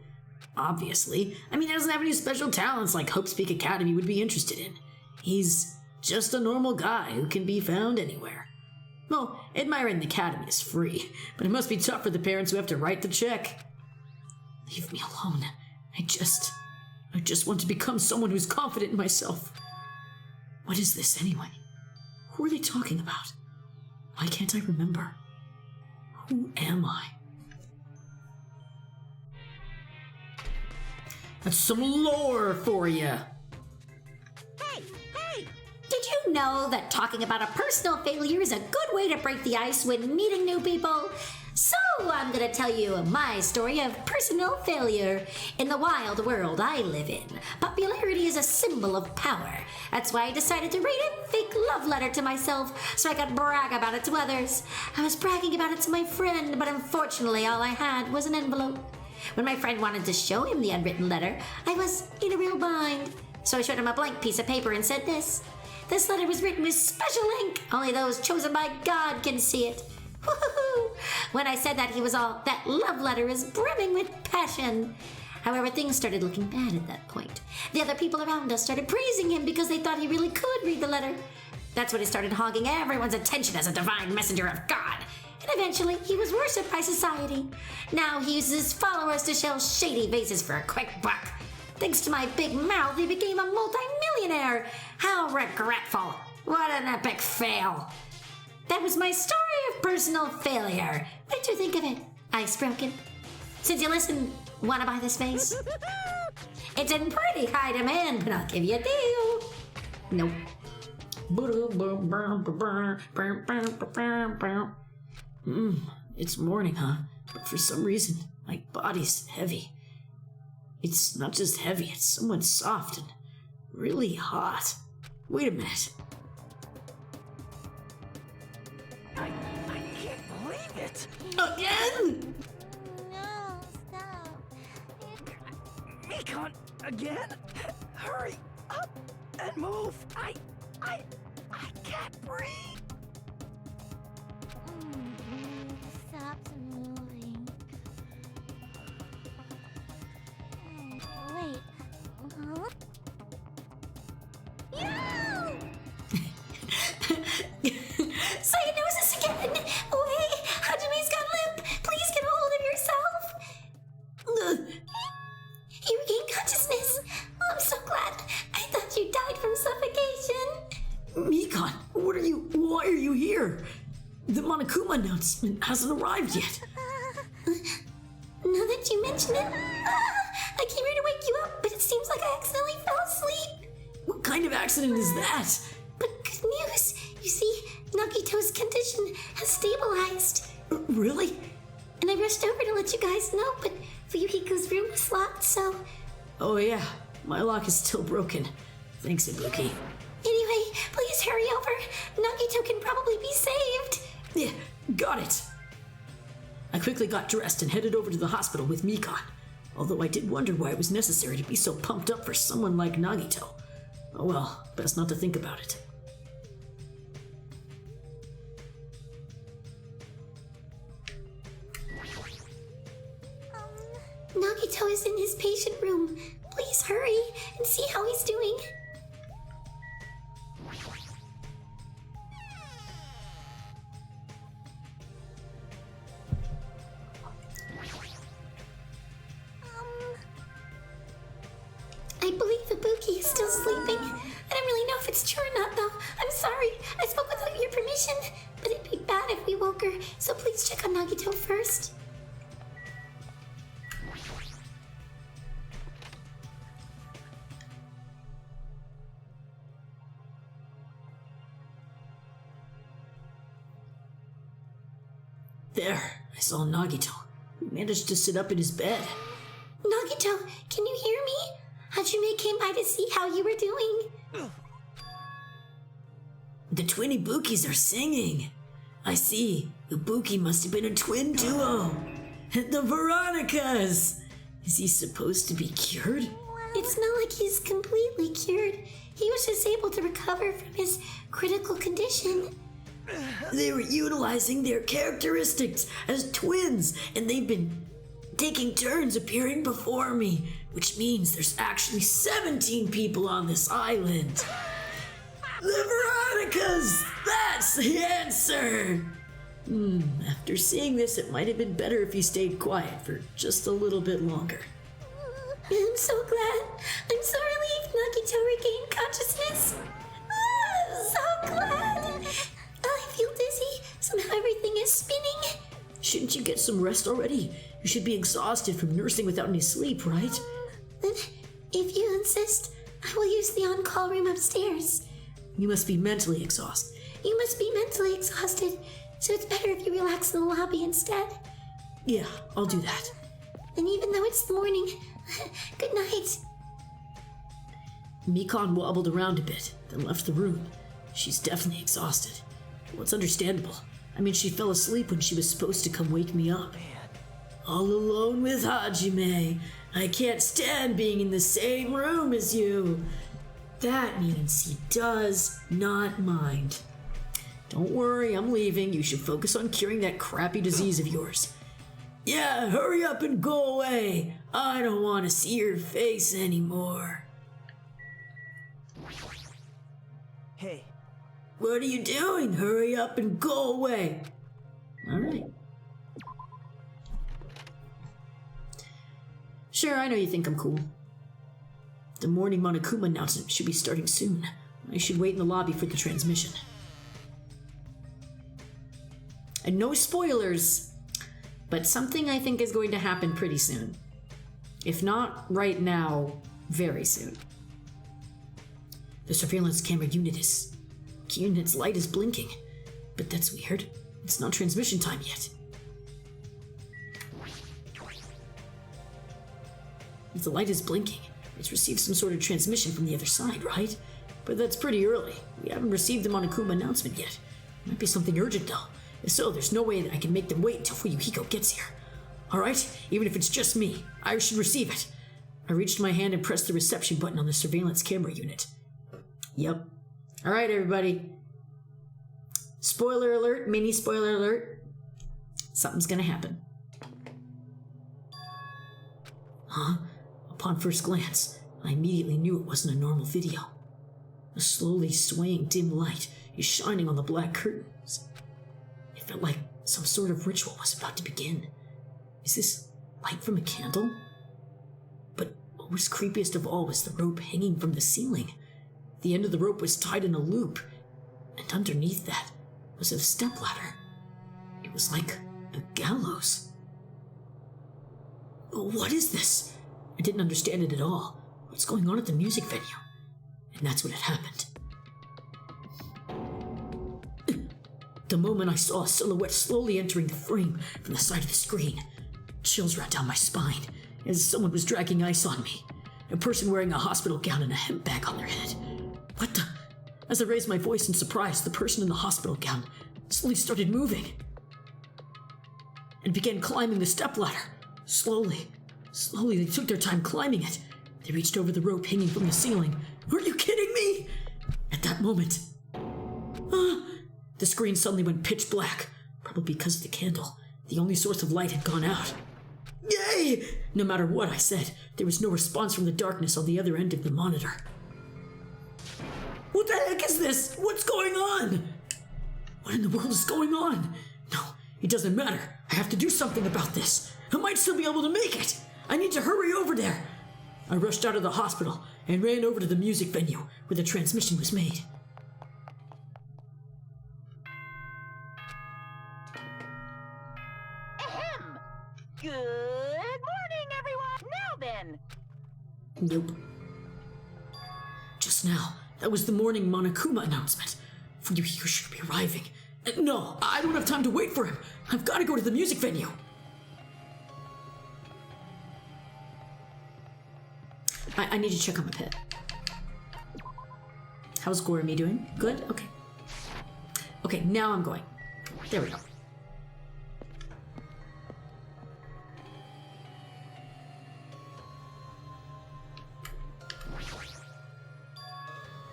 S10: Obviously. I mean, he doesn't have any special talents like Hope's Peak Academy would be interested in. He's just a normal guy who can be found anywhere. Well, admiring the academy is free, but it must be tough for the parents who have to write the check. Leave me alone. I just want to become someone who's confident in myself. What is this anyway? Who are they talking about? Why can't I remember? Who am I? That's some lore for you.
S9: Did you know that talking about a personal failure is a good way to break the ice when meeting new people? So I'm gonna tell you my story of personal failure. In the wild world I live in, popularity is a symbol of power. That's why I decided to write a fake love letter to myself so I could brag about it to others. I was bragging about it to my friend, but unfortunately all I had was an envelope. When my friend wanted to show him the unwritten letter, I was in a real bind. So I showed him a blank piece of paper and said this. This letter was written with special ink. Only those chosen by God can see it. Woo-hoo-hoo. When I said that, he was all, that love letter is brimming with passion. However, things started looking bad at that point. The other people around us started praising him because they thought he really could read the letter. That's when he started hogging everyone's attention as a divine messenger of God. And eventually, he was worshipped by society. Now he uses his followers to shell shady vases for a quick buck. Thanks to my big mouth, he became a multi-millionaire. How regretful. What an epic fail. That was my story of personal failure. What did you think of it, Ice Broken? Since you listened, wanna buy this vase? It's in pretty high demand, but I'll give you a deal. Nope.
S10: It's morning, huh? But for some reason, my body's heavy. It's not just heavy, it's somewhat soft and really hot. Wait a minute.
S6: I can't believe it!
S10: Again?
S4: No, stop.
S6: Mikon, again? Hurry up and move! I can't breathe!
S4: Stop moving. Wait. Huh? No!
S9: Cyanosis again! Wait, Hajime's got limp! Please get a hold of yourself! You regained consciousness! I'm so glad! I thought you died from suffocation!
S10: Mikon, why are you here? The Monokuma announcement hasn't arrived yet.
S9: Now that you mention it, I came here to wake you up, but it seems like I accidentally fell asleep.
S10: What kind of accident is that?
S9: But good news! You see, Nagito's condition has stabilized.
S10: Really?
S9: And I rushed over to let you guys know, but Fuyuhiko's room was locked, so...
S10: Oh yeah, my lock is still broken. Thanks, Ibuki.
S9: Anyway, please hurry over. Nagito can probably be saved.
S10: Yeah, got it. I quickly got dressed and headed over to the hospital with Mikon, although I did wonder why it was necessary to be so pumped up for someone like Nagito. Oh well, best not to think about it.
S5: Nagito is in his patient room. Please hurry and see how he's doing. I believe Ibuki is still sleeping. I don't really know if it's true or not, though. I'm sorry. I spoke without your permission, but it'd be bad if we woke her, so please check on Nagito first.
S10: There, I saw Nagito. He managed to sit up in his bed.
S5: Nagito, can you hear me? Hajime came by to see how you were doing.
S10: The twin Ibukis are singing. I see. Ibuki must have been a twin duo. The Veronicas! Is he supposed to be cured?
S5: It's not like he's completely cured. He was just able to recover from his critical condition.
S10: They were utilizing their characteristics as twins, and they've been taking turns appearing before me, which means there's actually 17 people on this island. The Veronicas! That's the answer! After seeing this, it might have been better if he stayed quiet for just a little bit longer.
S5: I'm so glad. I'm so relieved Nagito regained consciousness. So glad. I feel dizzy. Somehow everything is spinning.
S10: Shouldn't you get some rest already? You should be exhausted from nursing without any sleep, right?
S5: Then, if you insist, I will use the on-call room upstairs.
S10: You must be mentally exhausted.
S5: You must be mentally exhausted, so it's better if you relax in the lobby instead.
S10: Yeah, I'll do that.
S5: And even though it's the morning, good night.
S10: Mikon wobbled around a bit, then left the room. She's definitely exhausted. Well, it's understandable. I mean, she fell asleep when she was supposed to come wake me up. All alone with Hajime. I can't stand being in the same room as you. That means he does not mind. Don't worry, I'm leaving. You should focus on curing that crappy disease of yours. Yeah, hurry up and go away. I don't want to see your face anymore.
S6: Hey.
S10: What are you doing? Hurry up and go away. All right. Sure, I know you think I'm cool. The morning Monokuma announcement should be starting soon. I should wait in the lobby for the transmission. And no spoilers, but something I think is going to happen pretty soon. If not right now, very soon. The surveillance camera unit's light is blinking, but that's weird. It's not transmission time yet. If the light is blinking, it's received some sort of transmission from the other side, right? But that's pretty early. We haven't received the Monokuma announcement yet. Might be something urgent though. If so, there's no way that I can make them wait until Fuyuhiko gets here. Alright, even if it's just me, I should receive it. I reached my hand and pressed the reception button on the surveillance camera unit. Yep. Alright, everybody. Spoiler alert, mini spoiler alert. Something's gonna happen. Huh? Upon first glance, I immediately knew it wasn't a normal video. A slowly swaying dim light is shining on the black curtains. It felt like some sort of ritual was about to begin. Is this light from a candle? But what was creepiest of all was the rope hanging from the ceiling. The end of the rope was tied in a loop, and underneath that was a stepladder. It was like a gallows. What is this? I didn't understand it at all. What's going on at the music venue? And that's when it happened. The moment I saw a silhouette slowly entering the frame from the side of the screen, chills ran down my spine as someone was dragging ice on me. A person wearing a hospital gown and a hemp bag on their head. What the? As I raised my voice in surprise, the person in the hospital gown slowly started moving and began climbing the stepladder. Slowly, they took their time climbing it. They reached over the rope hanging from the ceiling. Are you kidding me? At that moment, the screen suddenly went pitch black, probably because of the candle. The only source of light had gone out. Yay! Hey! No matter what I said, there was no response from the darkness on the other end of the monitor. What the heck is this? What's going on? What in the world is going on? No, it doesn't matter. I have to do something about this. I might still be able to make it. I need to hurry over there. I rushed out of the hospital and ran over to the music venue where the transmission was made.
S7: Ahem! Good morning, everyone! Now then!
S10: Nope. Just now, that was the morning Monokuma announcement. Fuyu should be arriving. No, I don't have time to wait for him. I've got to go to the music venue. I need to check on my pet. How's Goramy doing? Good? Okay. Okay, now I'm going. There we go.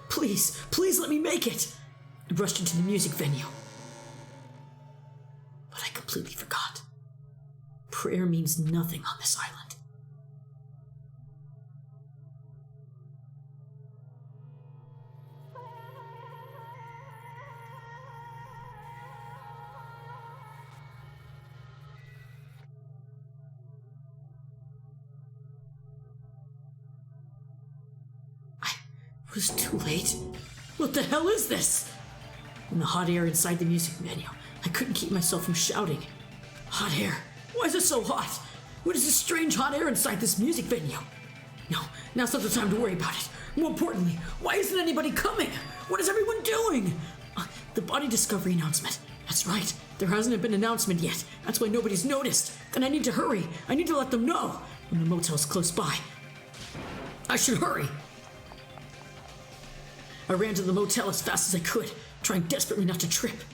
S10: Please, please let me make it! I rushed into the music venue. But I completely forgot. Prayer means nothing on this island. It was too late. What the hell is this? In the hot air inside the music venue, I couldn't keep myself from shouting. Hot air? Why is it so hot? What is this strange hot air inside this music venue? No, now's not the time to worry about it. More importantly, why isn't anybody coming? What is everyone doing? The body discovery announcement. That's right. There hasn't been an announcement yet. That's why nobody's noticed. Then I need to hurry. I need to let them know. When the motel's close by. I should hurry. I ran to the motel as fast as I could, trying desperately not to trip.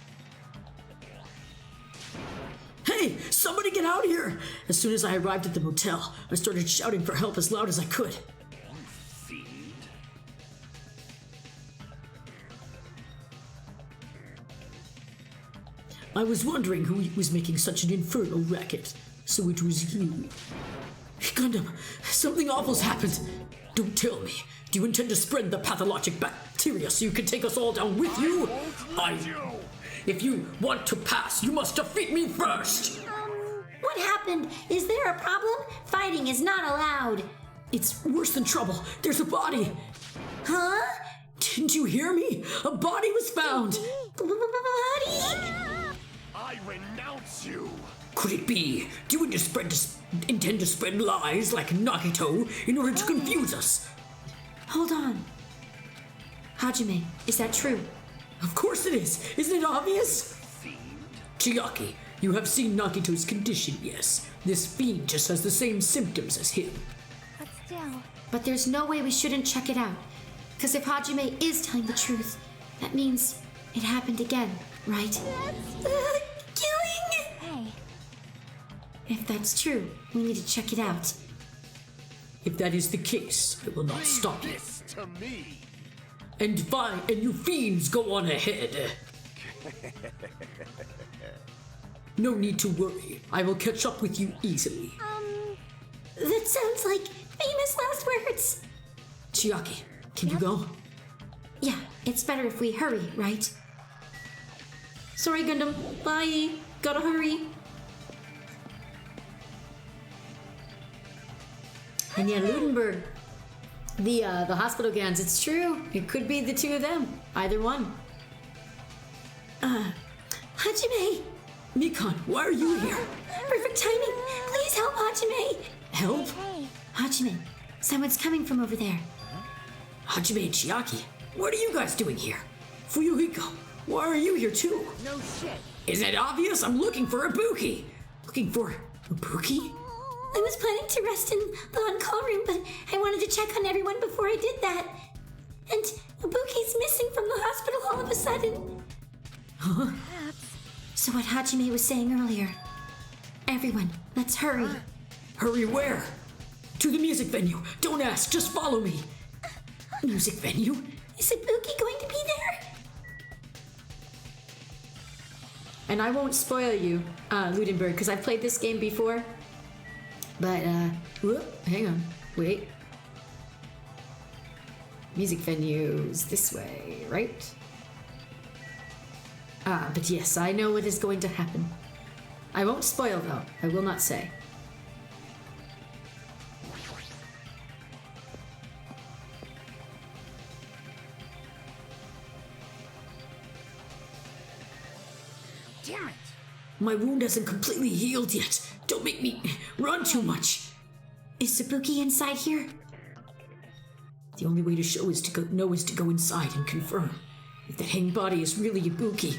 S10: Hey, somebody get out here! As soon as I arrived at the motel, I started shouting for help as loud as I could. I was wondering who was making such an infernal racket, so it was you. Gundam, something awful's happened. Don't tell me. Do you intend to spread the pathologic bacteria so you can take us all down with you? If you want to pass, you must defeat me first!
S9: What happened? Is there a problem? Fighting is not allowed.
S10: It's worse than trouble. There's a body.
S9: Huh?
S10: Didn't you hear me? A body was found.
S9: Body?
S8: I renounce you!
S10: Could it be? Do you intend to spread lies like Nagito in order to confuse us?
S9: Hold on. Hajime, is that true?
S10: Of course it is. Isn't it obvious? Chiaki, you have seen Nagito's condition, yes. This fiend just has the same symptoms as him.
S4: But still.
S9: But there's no way we shouldn't check it out. Because if Hajime is telling the truth, that means it happened again, right? Killing!
S4: Hey.
S9: If that's true, we need to check it out.
S10: If that is the case, I will not stop you.
S8: This to me!
S10: And fine, and you fiends go on ahead. No need to worry. I will catch up with you easily.
S9: That sounds like famous last words.
S10: Chiaki, can you go?
S9: Yeah, it's better if we hurry, right?
S1: Sorry, Gundam. Bye. Gotta hurry. And yeah, Ludenberg. The hospital gowns, it's true. It could be the two of them. Either one.
S9: Hajime!
S10: Mikan, why are you here?
S9: Perfect timing! Please help Hajime!
S10: Help?
S4: Hey.
S9: Hajime, someone's coming from over there.
S10: Hajime and Chiaki, what are you guys doing here? Fuyuhiko, why are you here too?
S7: No shit.
S10: Isn't it obvious? I'm looking for Ibuki. Looking for Ibuki?
S9: I was planning to rest in the on-call room, but I wanted to check on everyone before I did that. And Ibuki's missing from the hospital all of a sudden.
S10: Huh?
S9: So what Hajime was saying earlier. Everyone, let's hurry.
S10: Hurry where? To the music venue. Don't ask, just follow me. Music venue?
S9: Is Ibuki going to be there?
S1: And I won't spoil you, Ludenberg, because I've played this game before. But, whoop, hang on. Wait. Music venues this way, right? Ah, but yes, I know what is going to happen. I won't spoil, though. I will not say.
S5: Damn it!
S10: My wound hasn't completely healed yet. Don't make me run too much.
S9: Is Ibuki inside here?
S10: The only way to show is to go inside and confirm if that hanged body is really Ibuki.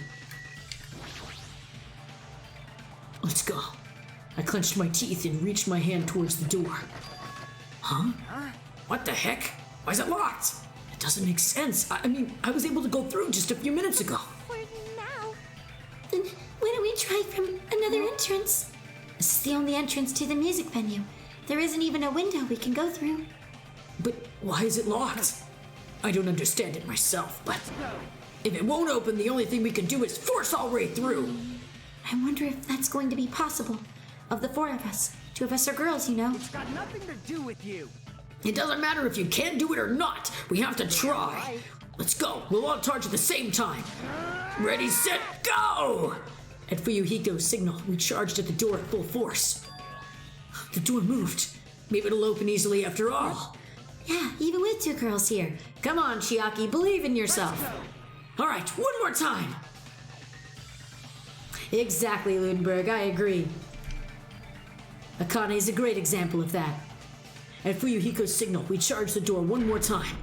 S10: Let's go. I clenched my teeth and reached my hand towards the door. Huh? What the heck? Why is it locked? It doesn't make sense. I mean, I was able to go through just a few minutes ago.
S4: For now.
S9: Then why don't we try from another entrance? This is the only entrance to the music venue. There isn't even a window we can go through.
S10: But why is it locked? I don't understand it myself, but if it won't open, the only thing we can do is force our way through.
S9: I wonder if that's going to be possible. Of the four of us, two of us are girls, you know.
S6: It's got nothing to do with you.
S10: It doesn't matter if you can do it or not. We have to try. Let's go. We'll all charge at the same time. Ready, set, go! At Fuyuhiko's signal, we charged at the door at full force. The door moved. Maybe it'll open easily after all.
S9: Yeah, even with two girls here.
S1: Come on, Chiaki, believe in yourself.
S10: All right, one more time.
S1: Exactly, Ludenberg, I agree.
S10: Akane is a great example of that. At Fuyuhiko's signal, we charged the door one more time.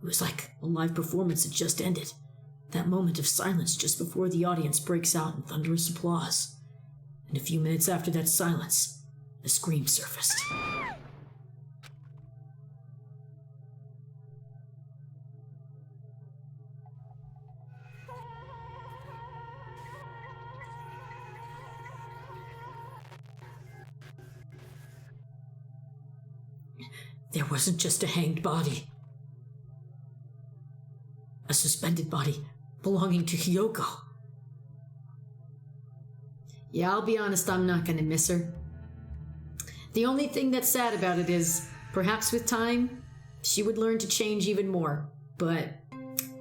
S10: It was like a live performance had just ended. That moment of silence just before the audience breaks out in thunderous applause. And a few minutes after that silence, a scream surfaced. There wasn't just a hanged body. A suspended body belonging to Hiyoko.
S1: Yeah, I'll be honest, I'm not gonna miss her. The only thing that's sad about it is, perhaps with time, she would learn to change even more. But,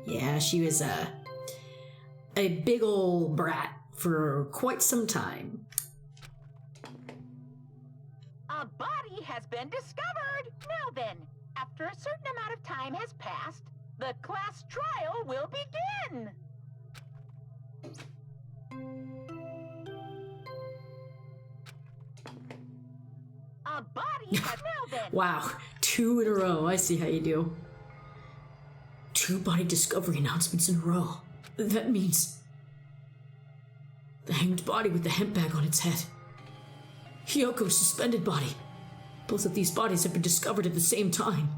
S1: yeah, she was a big ol' brat for quite some time.
S7: A body has been discovered! Now then, after a certain amount of time has passed, the class trial will begin! A body has now then...
S10: Wow, 2 in a row. I see how you do. 2 body discovery announcements in a row. That means the hanged body with the hemp bag on its head. Hyoko's suspended body. Both of these bodies have been discovered at the same time.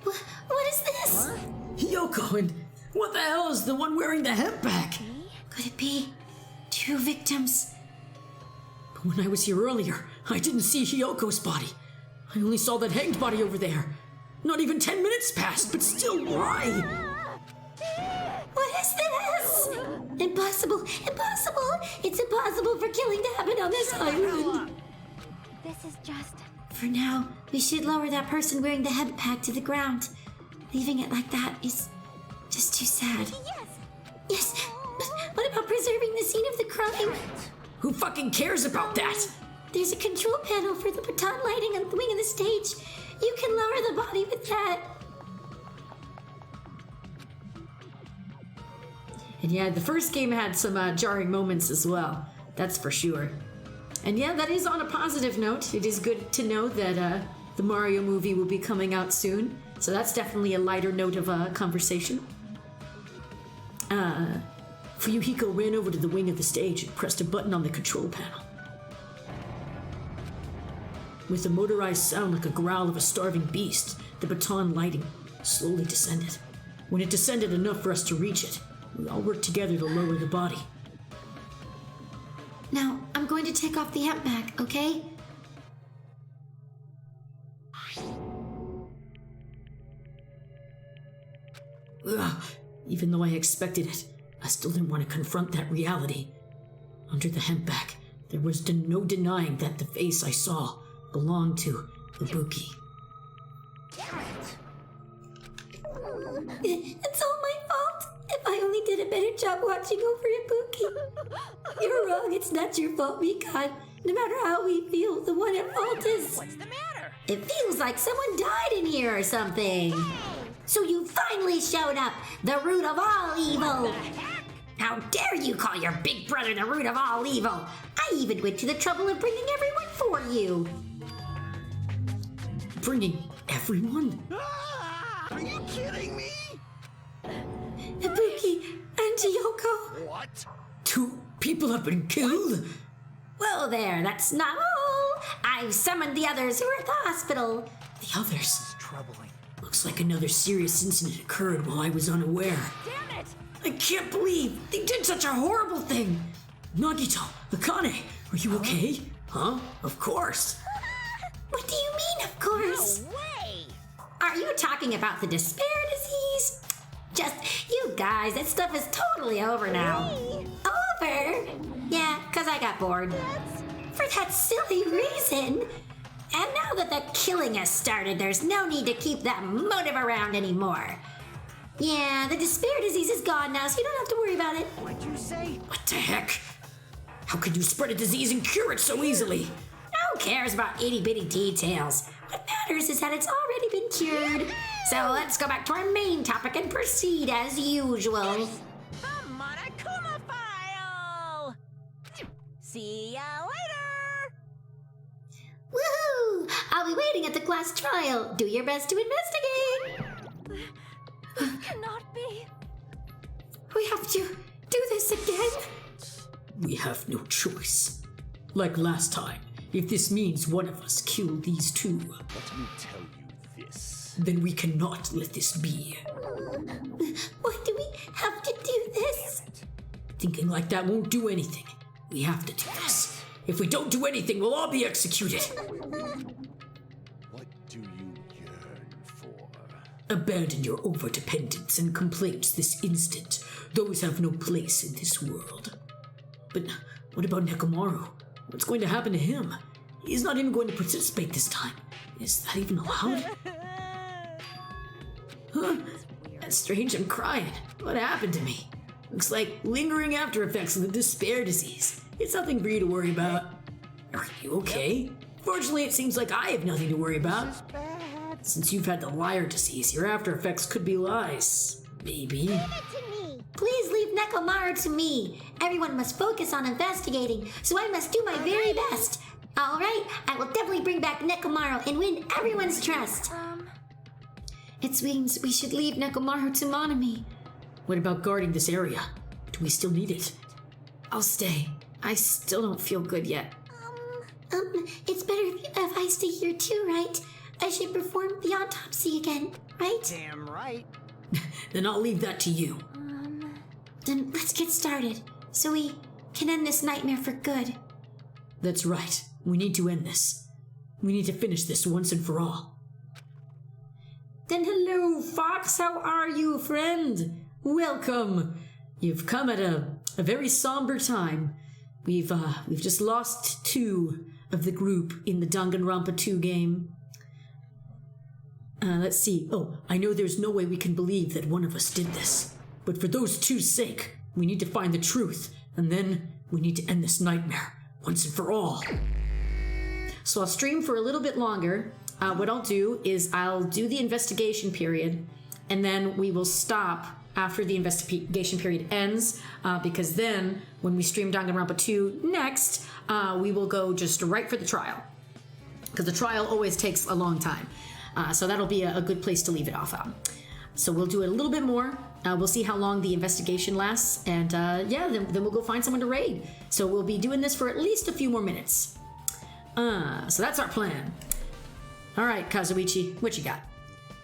S9: What is this?
S10: Hyoko, and what the hell is the one wearing the hemp bag?
S9: Could it be 2 victims?
S10: But when I was here earlier, I didn't see Hyoko's body. I only saw that hanged body over there. Not even 10 minutes passed, but still, why?
S9: What is this? Impossible! Impossible! It's impossible for killing to happen on this island!
S4: This is just...
S9: For now, we should lower that person wearing the head pack to the ground. Leaving it like that is just too sad.
S4: Yes!
S9: Yes, but what about preserving the scene of the crime?
S10: Who fucking cares about that?
S9: There's a control panel for the baton lighting on the wing of the stage. You can lower the body with that.
S1: And yeah, the first game had some jarring moments as well. That's for sure. And yeah, that is on a positive note. It is good to know that the Mario movie will be coming out soon. So that's definitely a lighter note of conversation.
S10: Fuyuhiko ran over to the wing of the stage and pressed a button on the control panel. With a motorized sound like a growl of a starving beast, the baton lighting slowly descended. When it descended enough for us to reach it, we all worked together to lower the body.
S9: Now, I'm going to take off the hemp bag, okay?
S10: Ugh, even though I expected it, I still didn't want to confront that reality. Under the hemp back, there was no denying that the face I saw belonged to Ibuki.
S5: It's all my fault. If I only did a better job watching over Ibuki. You're wrong. It's not your fault, Mikan. No matter how we feel, the one at fault is...
S7: What's the matter?
S9: It feels like someone died in here or something. So you finally showed up, the root of all evil. How dare you call your big brother the root of all evil? I even went to the trouble of bringing everyone for you.
S10: Bringing everyone?
S8: Are you kidding me?
S5: Ibuki and Chiyoko.
S8: What?
S10: 2 people have been killed?
S9: Whoa there, that's not all. I've summoned the others who are at the hospital.
S10: The others?
S6: Troubling.
S10: Looks like another serious incident occurred while I was unaware.
S7: Damn it!
S10: I can't believe they did such a horrible thing! Nagito, Akane, are you okay? Huh? Of course.
S9: What do you mean, of course?
S7: No way!
S9: Are you talking about the despair disease? Just, you guys, that stuff is totally over now. Over? Yeah, 'cause I got bored. For that silly reason. And now that the killing has started, there's no need to keep that motive around anymore. Yeah, the despair disease is gone now, so you don't have to worry about it.
S6: What'd you say?
S10: What the heck? How could you spread a disease and cure it so easily?
S9: Who cares about itty-bitty details? What matters is that it's already been cured. So let's go back to our main topic and proceed as usual.
S7: The Monokuma file! See ya later!
S9: Woohoo! I'll be waiting at the class trial. Do your best to investigate.
S4: Cannot be.
S5: We have to do this again.
S10: We have no choice. Like last time, if this means one of us kill these 2,
S3: Let me tell you this.
S10: then we cannot let this be.
S5: Why do we have to do this?
S10: Thinking like that won't do anything. We have to do this. If we don't do anything, we'll all be executed.
S3: What do you yearn for?
S10: Abandon your overdependence and complaints this instant. Those have no place in this world. But what about Nekomaru? What's going to happen to him? He's not even going to participate this time. Is that even allowed? Huh? That's strange, I'm crying. What happened to me? Looks like lingering after effects of the despair disease. It's nothing for you to worry about. Are you okay? Fortunately, it seems like I have nothing to worry about. Since you've had the liar disease, your after effects could be lies. Maybe.
S9: Please leave Nekomaru to me. Everyone must focus on investigating, so I must do my very best. All right, I will definitely bring back Nekomaru and win everyone's trust.
S5: It means we should leave Nekomaru to Monami.
S10: What about guarding this area? Do we still need it?
S1: I'll stay. I still don't feel good yet.
S5: It's better if I stay here too, right? I should perform the autopsy again, right?
S6: Damn right.
S10: Then I'll leave that to you.
S5: Then let's get started, so we can end this nightmare for good.
S10: That's right. We need to end this. We need to finish this once and for all. Then hello, Fox. How are you, friend? Welcome. You've come at a very somber time. We've just lost 2 of the group in the Danganronpa 2 game. Let's see. Oh, I know there's no way we can believe that one of us did this. But for those 2's sake, we need to find the truth, and then we need to end this nightmare once and for all. So I'll stream for a little bit longer. What I'll do is I'll do the investigation period, and then we will stop after the investigation period ends, because then when we stream Danganronpa 2 next, we will go just right for the trial. Because the trial always takes a long time. So that'll be a good place to leave it off on. So we'll do it a little bit more. We'll see how long the investigation lasts, and then we'll go find someone to raid. So we'll be doing this for at least a few more minutes. So that's our plan. All right, Kazuichi, what you got?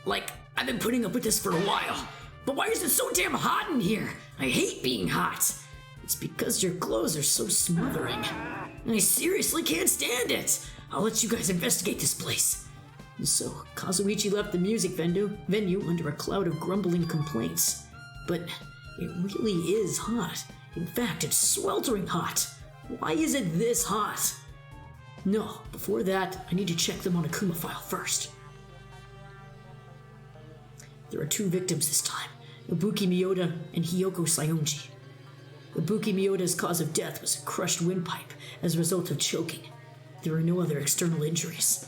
S10: Like, I've been putting up with this for a while, but why is it so damn hot in here? I hate being hot. It's because your clothes are so smothering. I seriously can't stand it. I'll let you guys investigate this place. So, Kazuichi left the music venue under a cloud of grumbling complaints. But It really is hot. In fact, it's sweltering hot. Why is it this hot? No, before that, I need to check the Monokuma file first. There are 2 victims this time, Ibuki Miyota and Hiyoko Sayonji. Ibuki Miyota's cause of death was a crushed windpipe as a result of choking. There are no other external injuries.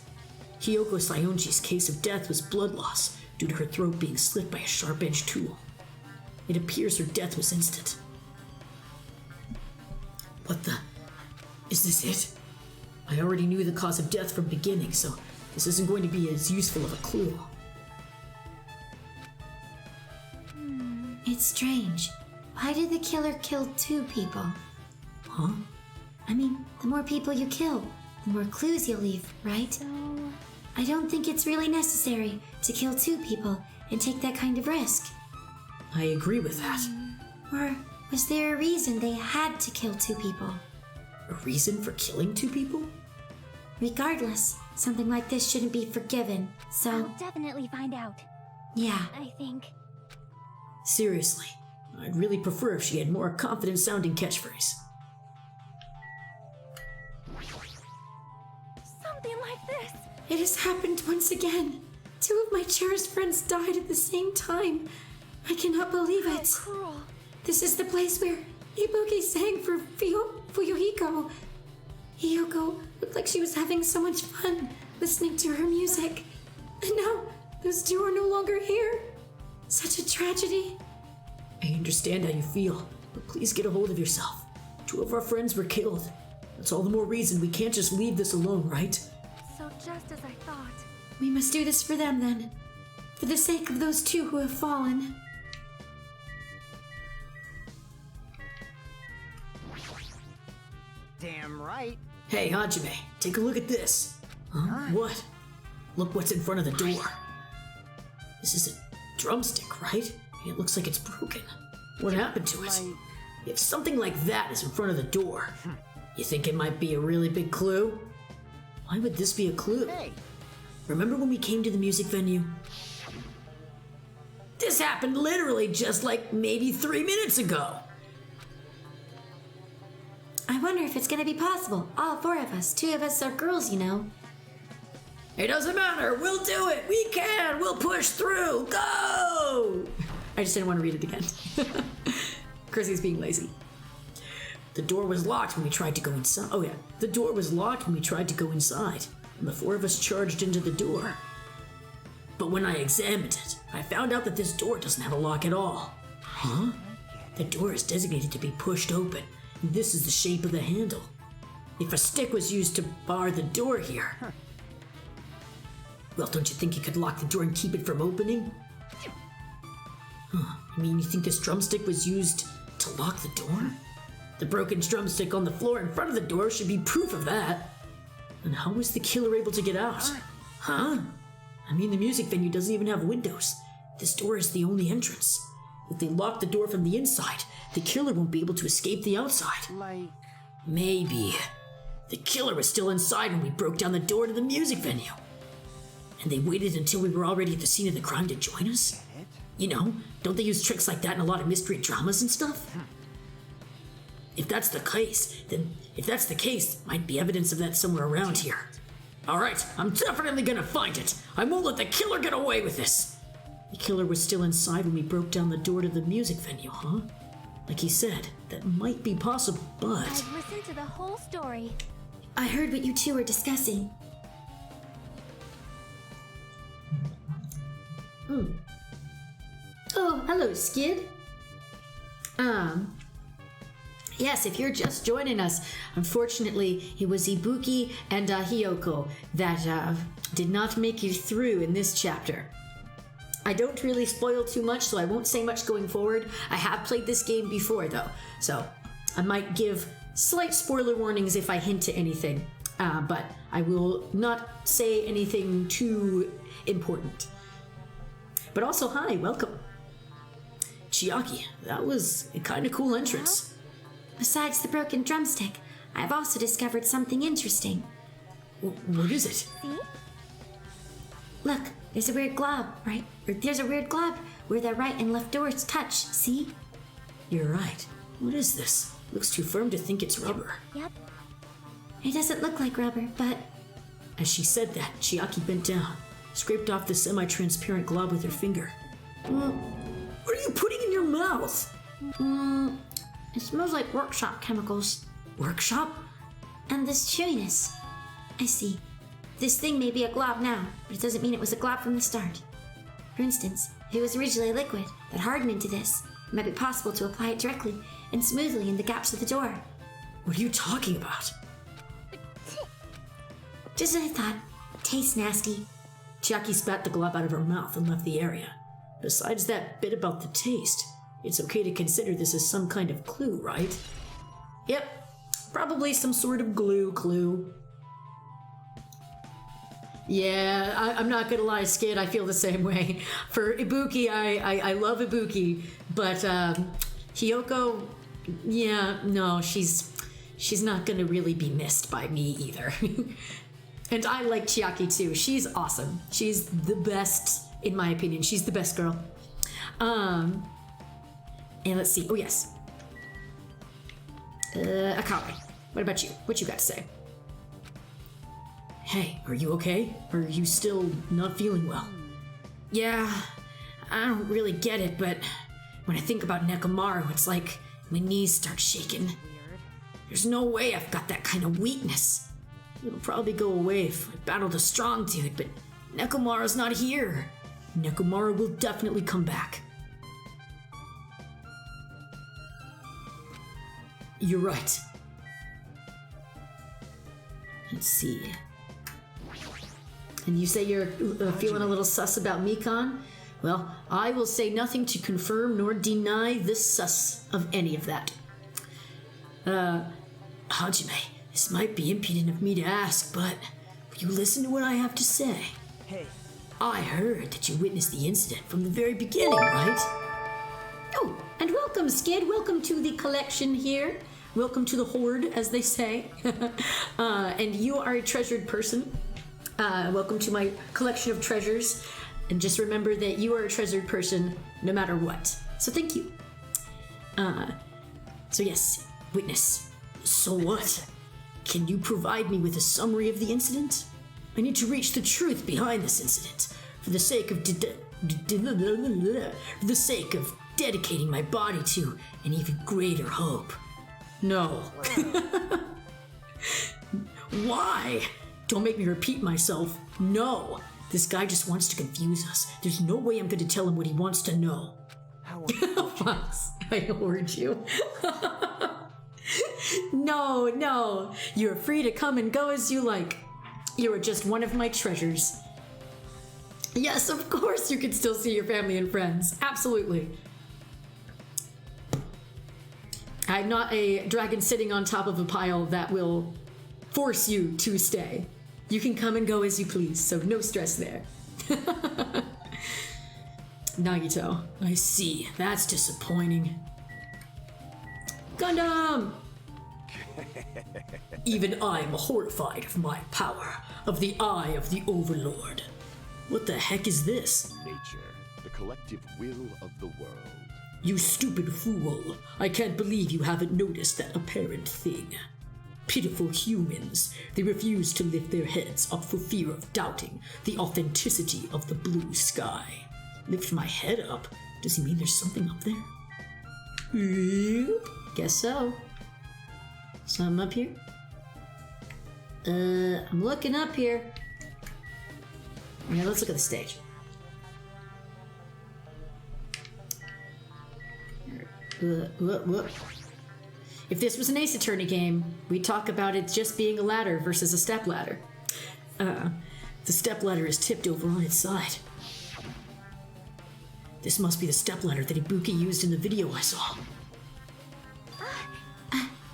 S10: Hiyoko Sayonji's case of death was blood loss due to her throat being slit by a sharp-edged tool. It appears her death was instant. What the? Is this it? I already knew the cause of death from the beginning, so this isn't going to be as useful of a clue.
S5: It's strange. Why did the killer kill 2 people?
S10: Huh?
S5: I mean, the more people you kill, the more clues you'll leave, right?
S4: So,
S5: I don't think it's really necessary to kill 2 people and take that kind of risk.
S10: I agree with that.
S5: Or was there a reason they had to kill 2 people?
S10: A reason for killing 2 people?
S5: Regardless, something like this shouldn't be forgiven, so
S4: I'll definitely find out,
S5: yeah.
S4: I think.
S10: Seriously, I'd really prefer if she had more confident-sounding catchphrase.
S4: Something like this.
S5: It has happened once again. 2 of my cherished friends died at the same time. I cannot believe
S4: How
S5: it.
S4: cruel.
S5: This is the place where Ibuki sang for Fuyuhiko. Hiyoko looked like she was having so much fun listening to her music. And now, those 2 are no longer here. Such a tragedy.
S10: I understand how you feel, but please get a hold of yourself. 2 of our friends were killed. That's all the more reason we can't just leave this alone, right?
S4: So just as I thought.
S5: We must do this for them then. For the sake of those 2 who have fallen.
S6: Damn right.
S10: Hey, Hajime, take a look at this. Huh? What? Look what's in front of the door. This is a drumstick, right? It looks like it's broken. What happened to it? If something like that is in front of the door, you think it might be a really big clue? Why would this be a clue?
S6: Hey.
S10: Remember when we came to the music venue? This happened literally just like maybe 3 minutes ago.
S5: I wonder if it's gonna be possible. All 4 of us. 2 of us are girls, you know.
S10: It doesn't matter. We'll do it. We can. We'll push through. Go! I just didn't want to read it again. Chrissy's being lazy. The door was locked when we tried to go inside. Oh yeah, the door was locked when we tried to go inside, and the 4 of us charged into the door. But when I examined it, I found out that this door doesn't have a lock at all. Huh? The door is designated to be pushed open, and this is the shape of the handle. If a stick was used to bar the door here, well, don't you think you could lock the door and keep it from opening? Huh. I mean, you think this drumstick was used to lock the door? The broken drumstick on the floor in front of the door should be proof of that. And how was the killer able to get out? Huh? I mean, the music venue doesn't even have windows. This door is the only entrance. If they lock the door from the inside, the killer won't be able to escape the outside. Maybe. The killer was still inside when we broke down the door to the music venue. And they waited until we were already at the scene of the crime to join us? You know, don't they use tricks like that in a lot of mystery dramas and stuff? If that's the case, might be evidence of that somewhere around here. Alright, I'm definitely gonna find it. I won't let the killer get away with this. The killer was still inside when we broke down the door to the music venue, huh? Like he said, that might be possible, but...
S4: I've listened to the whole story.
S5: I heard what you 2 were discussing.
S1: Oh, hello, Skid. Yes, if you're just joining us, unfortunately, it was Ibuki and Hiyoko that did not make it through in this chapter. I don't really spoil too much, so I won't say much going forward. I have played this game before, though, so I might give slight spoiler warnings if I hint to anything, but I will not say anything too important. But also, hi, welcome. Chiaki, that was a kind of cool entrance.
S5: Besides the broken drumstick, I've also discovered something interesting.
S10: What is it?
S4: See?
S5: Look, there's a weird glob, right? There's a weird glob where the right and left doors touch, see?
S10: You're right. What is this? Looks too firm to think it's rubber.
S4: Yep.
S5: It doesn't look like rubber, but
S10: As she said that, Chiaki bent down, scraped off the semi-transparent glob with her finger. What are you putting in your mouth?
S5: it smells like workshop chemicals.
S10: Workshop?
S5: And this chewiness. I see. This thing may be a glob now, but it doesn't mean it was a glob from the start. For instance, if it was originally a liquid that hardened into this, it might be possible to apply it directly and smoothly in the gaps of the door.
S10: What are you talking about?
S5: Just as I thought. Tastes nasty.
S10: Chiaki spat the glob out of her mouth and left the area. Besides that bit about the taste, it's okay to consider this as some kind of clue, right? Yep, probably some sort of glue clue. Yeah, I'm not gonna lie, Skid, I feel the same way. For Ibuki, I love Ibuki, but Hiyoko, yeah, no, she's not gonna really be missed by me either. And I like Chiaki too. She's awesome. She's the best, in my opinion. She's the best girl. And let's see. Oh yes, Akame. What about you? What you got to say? Hey, are you okay? Or are you still not feeling well? Yeah, I don't really get it, but when I think about Nekomaru, it's like my knees start shaking. There's no way I've got that kind of weakness. It'll probably go away if I battled a strong dude, but Nekomaru's not here. Nekomaru will definitely come back. You're right. Let's see. And you say you're feeling a little sus about Mikan? Well, I will say nothing to confirm nor deny the sus of any of that. Hajime, this might be impudent of me to ask, but will you listen to what I have to say?
S6: Hey.
S10: I heard that you witnessed the incident from the very beginning, right? Oh, and welcome, Skid. Welcome to the collection here. Welcome to the horde, as they say. And you are a treasured person. Welcome to my collection of treasures. And just remember that you are a treasured person no matter what. So thank you. So yes, witness. So what? Can you provide me with a summary of the incident? I need to reach the truth behind this incident for the sake of dedicating my body to an even greater hope. No. Why? Don't make me repeat myself. No. This guy just wants to confuse us. There's no way I'm going to tell him what he wants to know. Fox, I heard you. No. You're free to come and go as you like. You are just one of my treasures. Yes, of course you can still see your family and friends. Absolutely. I'm not a dragon sitting on top of a pile that will force you to stay. You can come and go as you please, so no stress there. Nagito, I see. That's disappointing. Gundam! Even I'm horrified of my power, of the eye of the Overlord. What the heck is this?
S3: Nature, the collective will of the world.
S10: You stupid fool. I can't believe you haven't noticed that apparent thing. Pitiful humans. They refuse to lift their heads up for fear of doubting the authenticity of the blue sky. Lift my head up? Does he mean there's something up there? Guess so. Something up here? I'm looking up here. Yeah, let's look at the stage. If this was an Ace Attorney game, we'd talk about it just being a ladder versus a step ladder. The step ladder is tipped over on its side. This must be the step ladder that Ibuki used in the video I saw.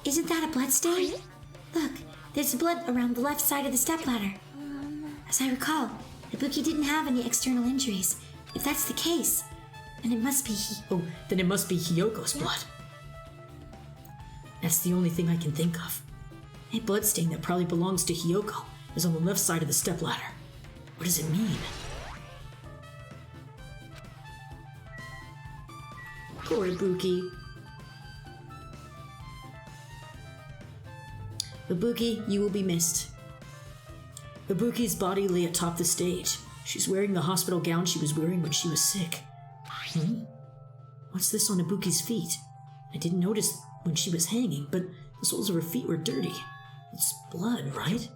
S5: Isn't that a blood stain? Look, there's blood around the left side of the stepladder. As I recall, Ibuki didn't have any external injuries. If that's the case, then it must be
S10: then it must be Hiyoko's blood. That's the only thing I can think of. A bloodstain that probably belongs to Hiyoko is on the left side of the stepladder. What does it mean? Poor Ibuki. Ibuki, you will be missed. Ibuki's body lay atop the stage. She's wearing the hospital gown she was wearing when she was sick. What's this on Ibuki's feet? I didn't notice when she was hanging, but the soles of her feet were dirty. It's blood, right?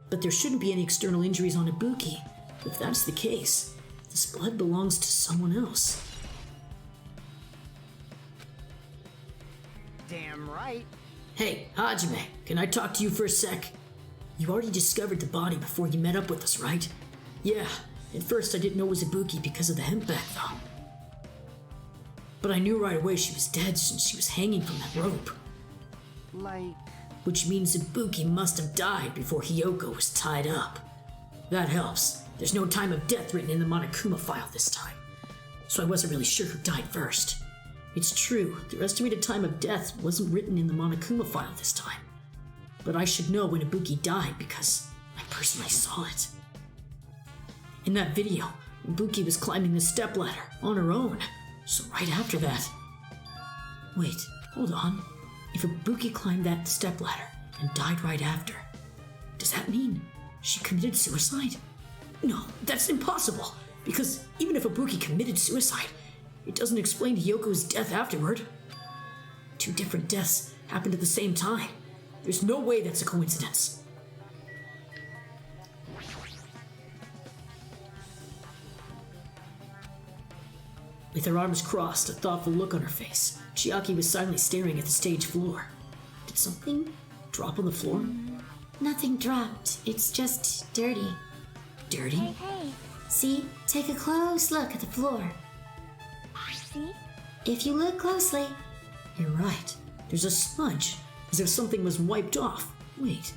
S10: But there shouldn't be any external injuries on Ibuki. If that's the case, this blood belongs to someone else.
S6: Damn right.
S10: Hey, Hajime, can I talk to you for a sec? You already discovered the body before you met up with us, right? Yeah, at first I didn't know it was Ibuki because of the hemp bag, though. But I knew right away she was dead since she was hanging from that rope.
S6: Like...
S10: Which means Ibuki must have died before Hiyoko was tied up. That helps. There's no time of death written in the Monokuma file this time. So I wasn't really sure who died first. It's true, the estimated time of death wasn't written in the Monokuma file this time. But I should know when Ibuki died because I personally saw it. In that video, Ibuki was climbing the stepladder on her own. So right after that... Wait, hold on. If Ibuki climbed that stepladder and died right after, does that mean she committed suicide? No, that's impossible, because even if Ibuki committed suicide, it doesn't explain Hiyoko's death afterward. 2 different deaths happened at the same time. There's no way that's a coincidence. With her arms crossed, a thoughtful look on her face, Chiaki was silently staring at the stage floor. Did something drop on the floor?
S9: Nothing dropped. It's just dirty.
S10: Dirty?
S4: Hey.
S9: See? Take a close look at the floor.
S4: See?
S9: If you look closely.
S10: You're right. There's a smudge, as if something was wiped off. Wait,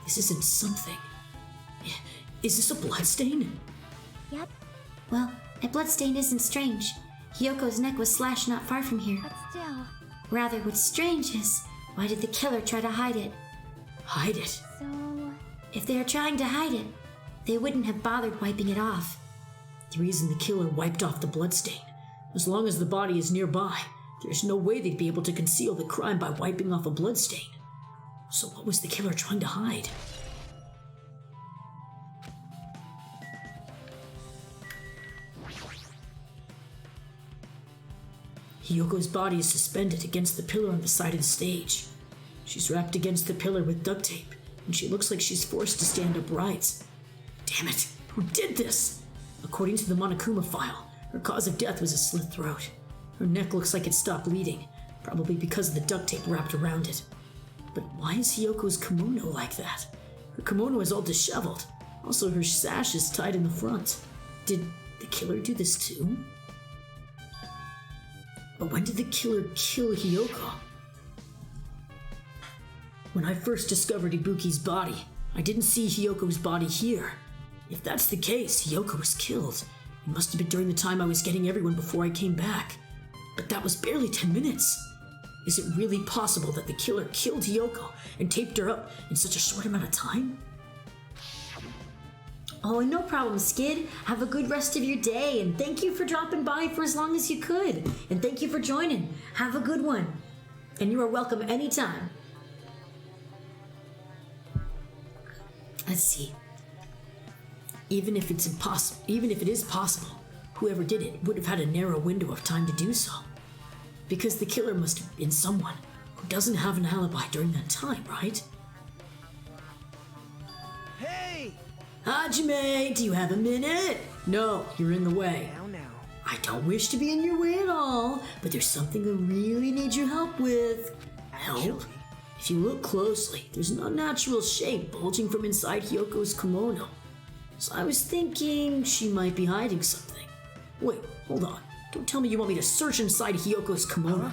S10: this isn't something. Is this a bloodstain?
S4: Yep,
S9: Well, a bloodstain isn't strange. Hiyoko's neck was slashed not far from here.
S4: but still.
S9: Rather, what's strange is, why did the killer try to hide it?
S10: Hide it.
S4: So...
S9: If they are trying to hide it, they wouldn't have bothered wiping it off.
S10: The reason the killer wiped off the bloodstain. As long as the body is nearby, there's no way they'd be able to conceal the crime by wiping off a bloodstain. So what was the killer trying to hide? Hiyoko's body is suspended against the pillar on the side of the stage. She's wrapped against the pillar with duct tape, and she looks like she's forced to stand upright. Damn it, who did this? According to the Monokuma file, her cause of death was a slit throat. Her neck looks like it stopped bleeding, probably because of the duct tape wrapped around it. But why is Hiyoko's kimono like that? Her kimono is all disheveled. Also, her sash is tied in the front. Did the killer do this too? But when did the killer kill Hiyoko? When I first discovered Ibuki's body, I didn't see Hiyoko's body here. If that's the case, Hiyoko was killed. It must have been during the time I was getting everyone before I came back. But that was barely 10 minutes. Is it really possible that the killer killed Hiyoko and taped her up in such a short amount of time?
S9: Oh, no problem, Skid. Have a good rest of your day, and thank you for dropping by for as long as you could. And thank you for joining. Have a good one. And you are welcome anytime.
S10: Let's see. Even if it is possible, whoever did it would have had a narrow window of time to do so. Because the killer must have been someone who doesn't have an alibi during that time, right?
S6: Hey!
S10: Hajime, do you have a minute? No, you're in the way.
S6: Now.
S10: I don't wish to be in your way at all, but there's something I really need your help with. Help? If you look closely, there's an unnatural shape bulging from inside Hiyoko's kimono. So I was thinking she might be hiding something. Wait, hold on. Don't tell me you want me to search inside Hiyoko's kimono.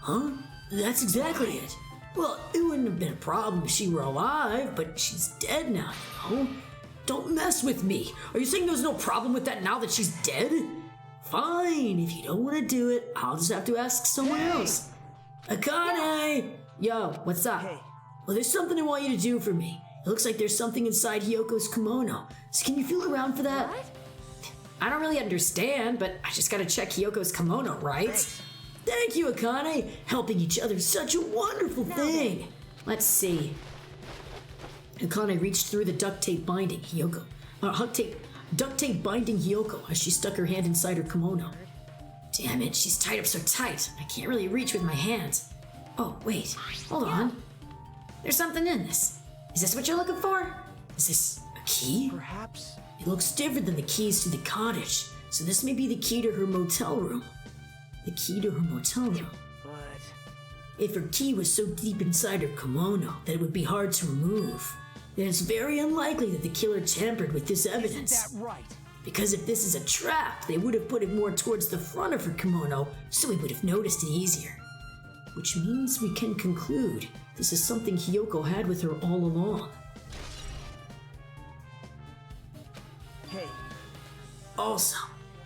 S10: Huh? That's exactly it. Well, it wouldn't have been a problem if she were alive, but she's dead now, you know? Don't mess with me. Are you saying there's no problem with that now that she's dead? Fine, if you don't want to do it, I'll just have to ask someone else. Akane! Yo, what's up?
S6: Hey.
S10: Well, there's something I want you to do for me. It looks like there's something inside Hiyoko's kimono. So can you feel around for that?
S4: What?
S1: I don't really understand, but I just gotta check Hiyoko's kimono, right?
S6: Thanks.
S10: Thank you, Akane. Helping each other is such a wonderful thing.
S1: Let's see.
S10: Akane reached through the duct tape binding Hiyoko as she stuck her hand inside her kimono. Damn it, she's tied up so tight. I can't really reach with my hands. Oh, wait. Hold on. There's something in this. Is this what you're looking for? Is this a key?
S6: Perhaps.
S10: It looks different than the keys to the cottage, so this may be the key to her motel room. The key to her motel room.
S6: But
S10: If her key was so deep inside her kimono that it would be hard to remove, then it's very unlikely that the killer tampered with this evidence.
S6: isn't that right?
S10: Because if this is a trap, they would have put it more towards the front of her kimono, so we would have noticed it easier. Which means we can conclude this is something Hiyoko had with her all along.
S6: Hey,
S10: Also,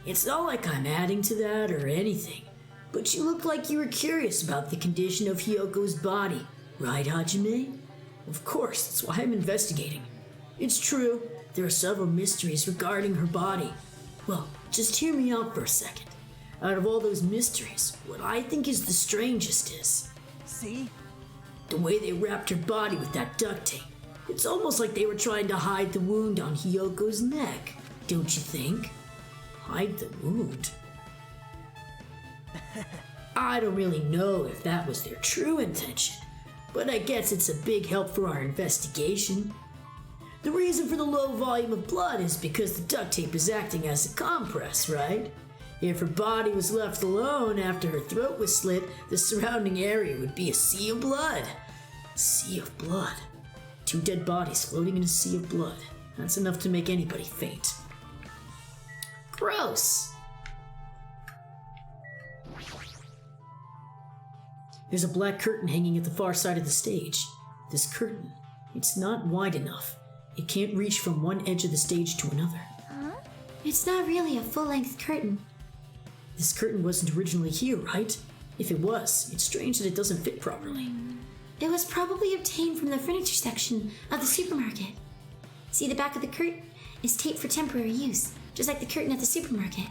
S10: it's not like I'm adding to that or anything, but you look like you were curious about the condition of Hiyoko's body, right, Hajime? Of course, that's why I'm investigating. It's true, there are several mysteries regarding her body. Well, just hear me out for a second. Out of all those mysteries, what I think is the strangest is
S6: see?
S10: the way they wrapped her body with that duct tape. It's almost like they were trying to hide the wound on Hiyoko's neck, don't you think? Hide the wound? I don't really know if that was their true intention, but I guess it's a big help for our investigation. The reason for the low volume of blood is because the duct tape is acting as a compress, right? If her body was left alone after her throat was slit, the surrounding area would be a sea of blood. A sea of blood. 2 dead bodies floating in a sea of blood. That's enough to make anybody faint. Gross. There's a black curtain hanging at the far side of the stage. This curtain, it's not wide enough. It can't reach from one edge of the stage to another.
S9: It's not really a full-length curtain.
S10: This curtain wasn't originally here, right? If it was, it's strange that it doesn't fit properly.
S9: It was probably obtained from the furniture section of the supermarket. See, the back of the curtain is taped for temporary use, just like the curtain at the supermarket.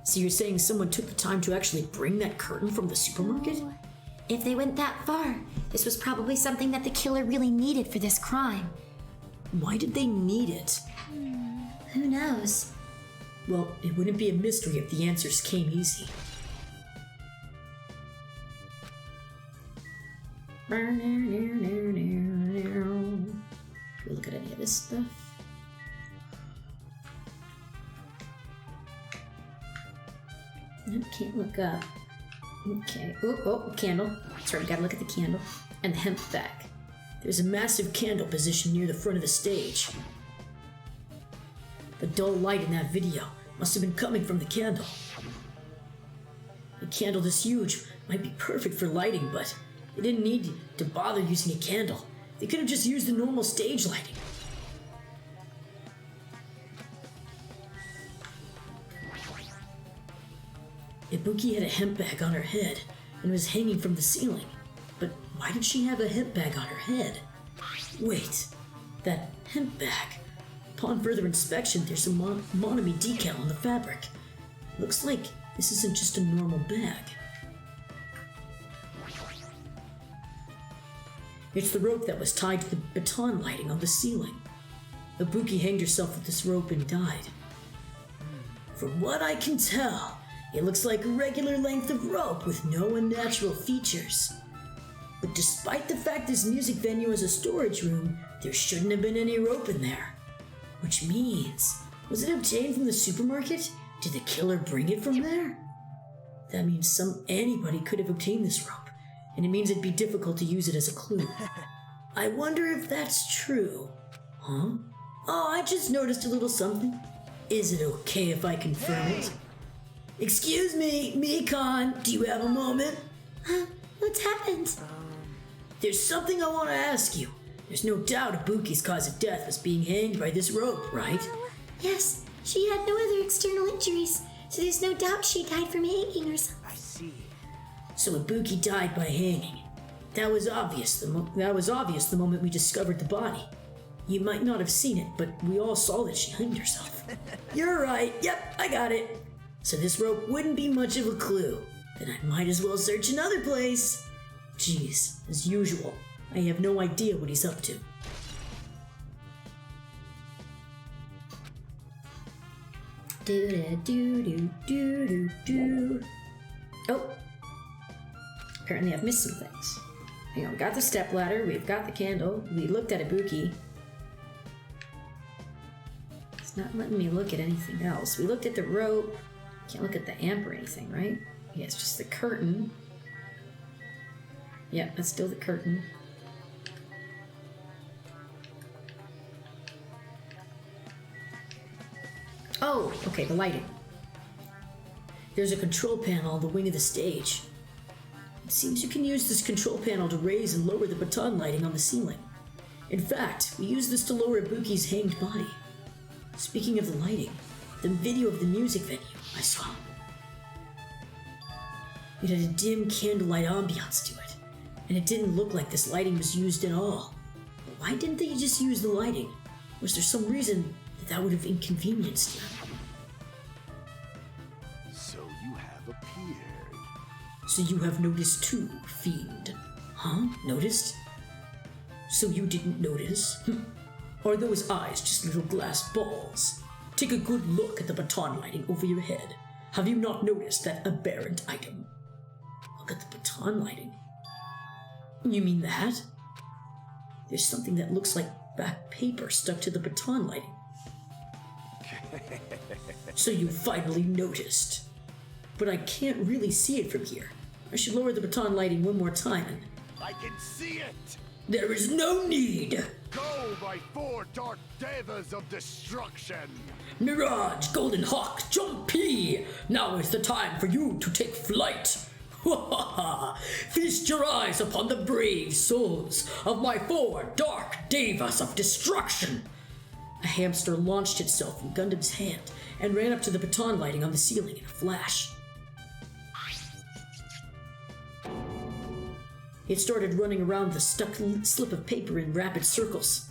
S10: So you're saying someone took the time to actually bring that curtain from the supermarket?
S9: If they went that far, this was probably something that the killer really needed for this crime.
S10: Why did they need it?
S9: Who knows?
S10: Well, it wouldn't be a mystery if the answers came easy. Can we look at any of this stuff? Nope, can't look up. Okay. Oh, candle. That's right, we gotta look at the candle. And the hemp bag. There's a massive candle positioned near the front of the stage. The dull light in that video must have been coming from the candle. A candle this huge might be perfect for lighting, but they didn't need to bother using a candle. They could have just used the normal stage lighting. Ibuki had a hemp bag on her head and was hanging from the ceiling. But why did she have a hemp bag on her head? Wait, that hemp bag. Upon further inspection, there's a Monami decal on the fabric. Looks like this isn't just a normal bag. It's the rope that was tied to the baton lighting on the ceiling. Ibuki hanged herself with this rope and died. From what I can tell, it looks like a regular length of rope with no unnatural features. But despite the fact this music venue is a storage room, there shouldn't have been any rope in there. Which means, was it obtained from the supermarket? Did the killer bring it from there? That means anybody could have obtained this rope, and it means it'd be difficult to use it as a clue. I wonder if that's true. Huh? Oh, I just noticed a little something. Is it okay if I confirm it? Excuse me, Mikon, do you have a moment?
S9: Huh? What's happened?
S10: There's something I want to ask you. There's no doubt Ibuki's cause of death was being hanged by this rope, right?
S9: Yes, she had no other external injuries, so there's no doubt she died from hanging herself.
S6: I see.
S10: So Ibuki died by hanging. That was obvious the moment we discovered the body. You might not have seen it, but we all saw that she hanged herself. You're right. Yep, I got it. So this rope wouldn't be much of a clue. Then I might as well search another place. Jeez, as usual, I have no idea what he's up to. Do. Oh. Apparently I've missed some things. Hang on, we got the stepladder, we've got the candle, we looked at Ibuki. It's not letting me look at anything else. We looked at the rope. Can't look at the amp or anything, right? Yeah, it's just the curtain. Yeah, that's still the curtain. Oh, okay, the lighting. There's a control panel on the wing of the stage. It seems you can use this control panel to raise and lower the baton lighting on the ceiling. In fact, we use this to lower Ibuki's hanged body. Speaking of the lighting, the video of the music venue I saw. It had a dim candlelight ambiance to it, and it didn't look like this lighting was used at all. But why didn't they just use the lighting? Was there some reason that would have inconvenienced you?
S3: So you have appeared.
S10: So you have noticed too, fiend. Huh? Noticed? So you didn't notice? Are those eyes just little glass balls? Take a good look at the baton lighting over your head. Have you not noticed that aberrant item? Look at the baton lighting. You mean that? There's something that looks like back paper stuck to the baton lighting. So you finally noticed. But I can't really see it from here. I should lower the baton lighting one more time and...
S3: I can see it!
S10: There is no need!
S3: Go, my 4 dark devas of destruction!
S10: Mirage, Golden Hawk, Jumpy! Now is the time for you to take flight! Ha ha ha! Feast your eyes upon the brave souls of my 4 dark devas of destruction! A hamster launched itself from Gundam's hand and ran up to the baton lighting on the ceiling in a flash. It started running around the stuck slip of paper in rapid circles.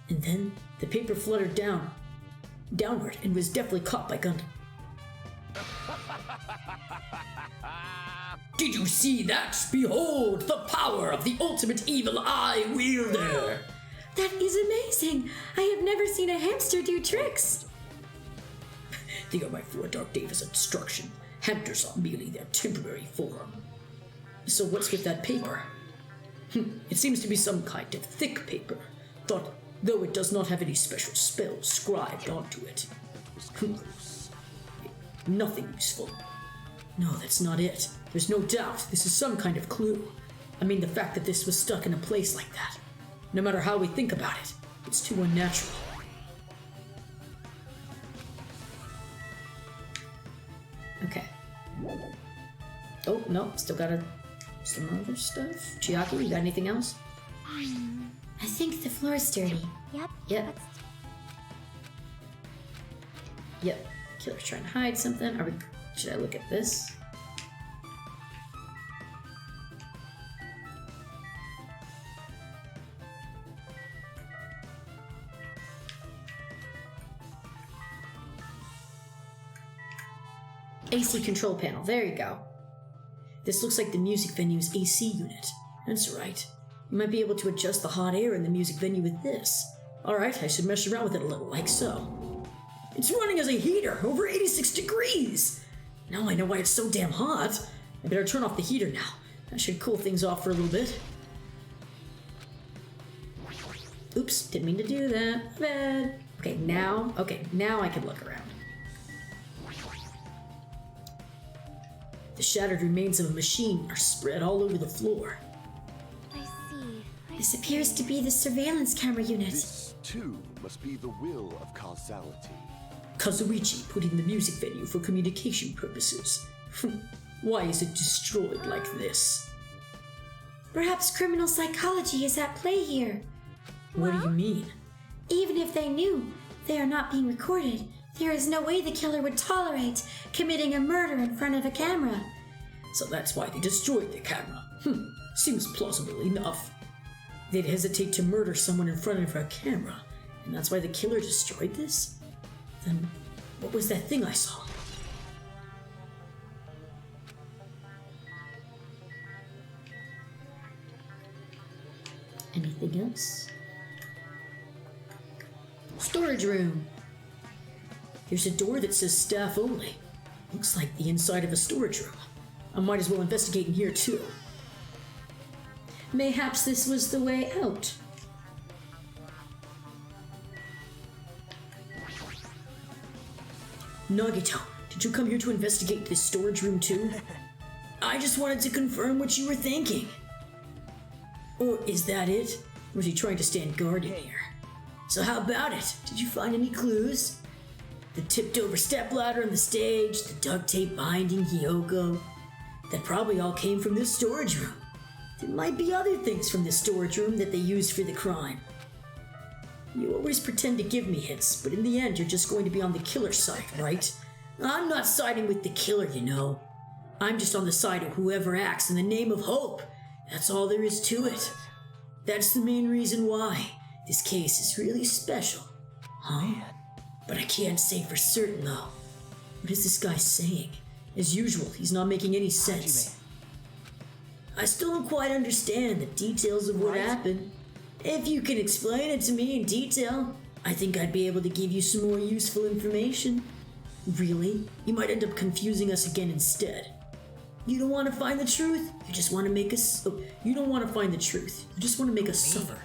S10: And then the paper fluttered downward, and was definitely caught by Gundam. Did you see that? Behold the power of the ultimate evil eye wielder!
S5: That is amazing! I have never seen a hamster do tricks!
S10: They are my 4 dark devas of destruction. Hamsters are merely their temporary form. So what's with that paper? It seems to be some kind of thick paper, though it does not have any special spells scribed onto it. Nothing useful. No, that's not it. There's no doubt this is some kind of clue. I mean, the fact that this was stuck in a place like that. No matter how we think about it, it's too unnatural. Okay. Oh, no, still got some other stuff. Chiaki, you got anything else?
S5: I think the floor's dirty.
S10: Yep. Yep. Killer's trying to hide something. Should I look at this? AC control panel. There you go. This looks like the music venue's AC unit. That's right. You might be able to adjust the hot air in the music venue with this. Alright, I should mess around with it a little, like so. It's running as a heater, over 86 degrees! Now I know why it's so damn hot. I better turn off the heater now. That should cool things off for a little bit. Oops, didn't mean to do that. Bad. Okay, now I can look around. The shattered remains of a machine are spread all over the floor.
S4: I see.
S5: This appears to be the surveillance camera unit.
S3: This, too, must be the will of causality.
S10: Kazuichi put in the music venue for communication purposes. Why is it destroyed like this?
S5: Perhaps criminal psychology is at play here.
S10: What do you mean?
S5: Even if they knew they are not being recorded, there is no way the killer would tolerate committing a murder in front of a camera.
S10: So that's why they destroyed the camera. Seems plausible enough. They'd hesitate to murder someone in front of a camera, and that's why the killer destroyed this? Then what was that thing I saw? Anything else? Storage room. There's a door that says staff only. Looks like the inside of a storage room. I might as well investigate in here too. Mayhaps this was the way out. Nagito, did you come here to investigate this storage room too? I just wanted to confirm what you were thinking. Or is that it? Or was he trying to stand guard in here? So how about it? Did you find any clues? The tipped over stepladder on the stage, the duct tape binding Hiyoko. That probably all came from this storage room. There might be other things from this storage room that they used for the crime. You always pretend to give me hints, but in the end you're just going to be on the killer's side, right? I'm not siding with the killer, you know. I'm just on the side of whoever acts in the name of hope. That's all there is to it. That's the main reason why this case is really special. Huh? But I can't say for certain, though. What is this guy saying? As usual, he's not making any sense. I still don't quite understand the details of what happened. If you can explain it to me in detail, I think I'd be able to give you some more useful information. Really? You might end up confusing us again instead. You don't want to find the truth? You just want to make us... Oh, you don't want to find the truth. You just want to make us suffer.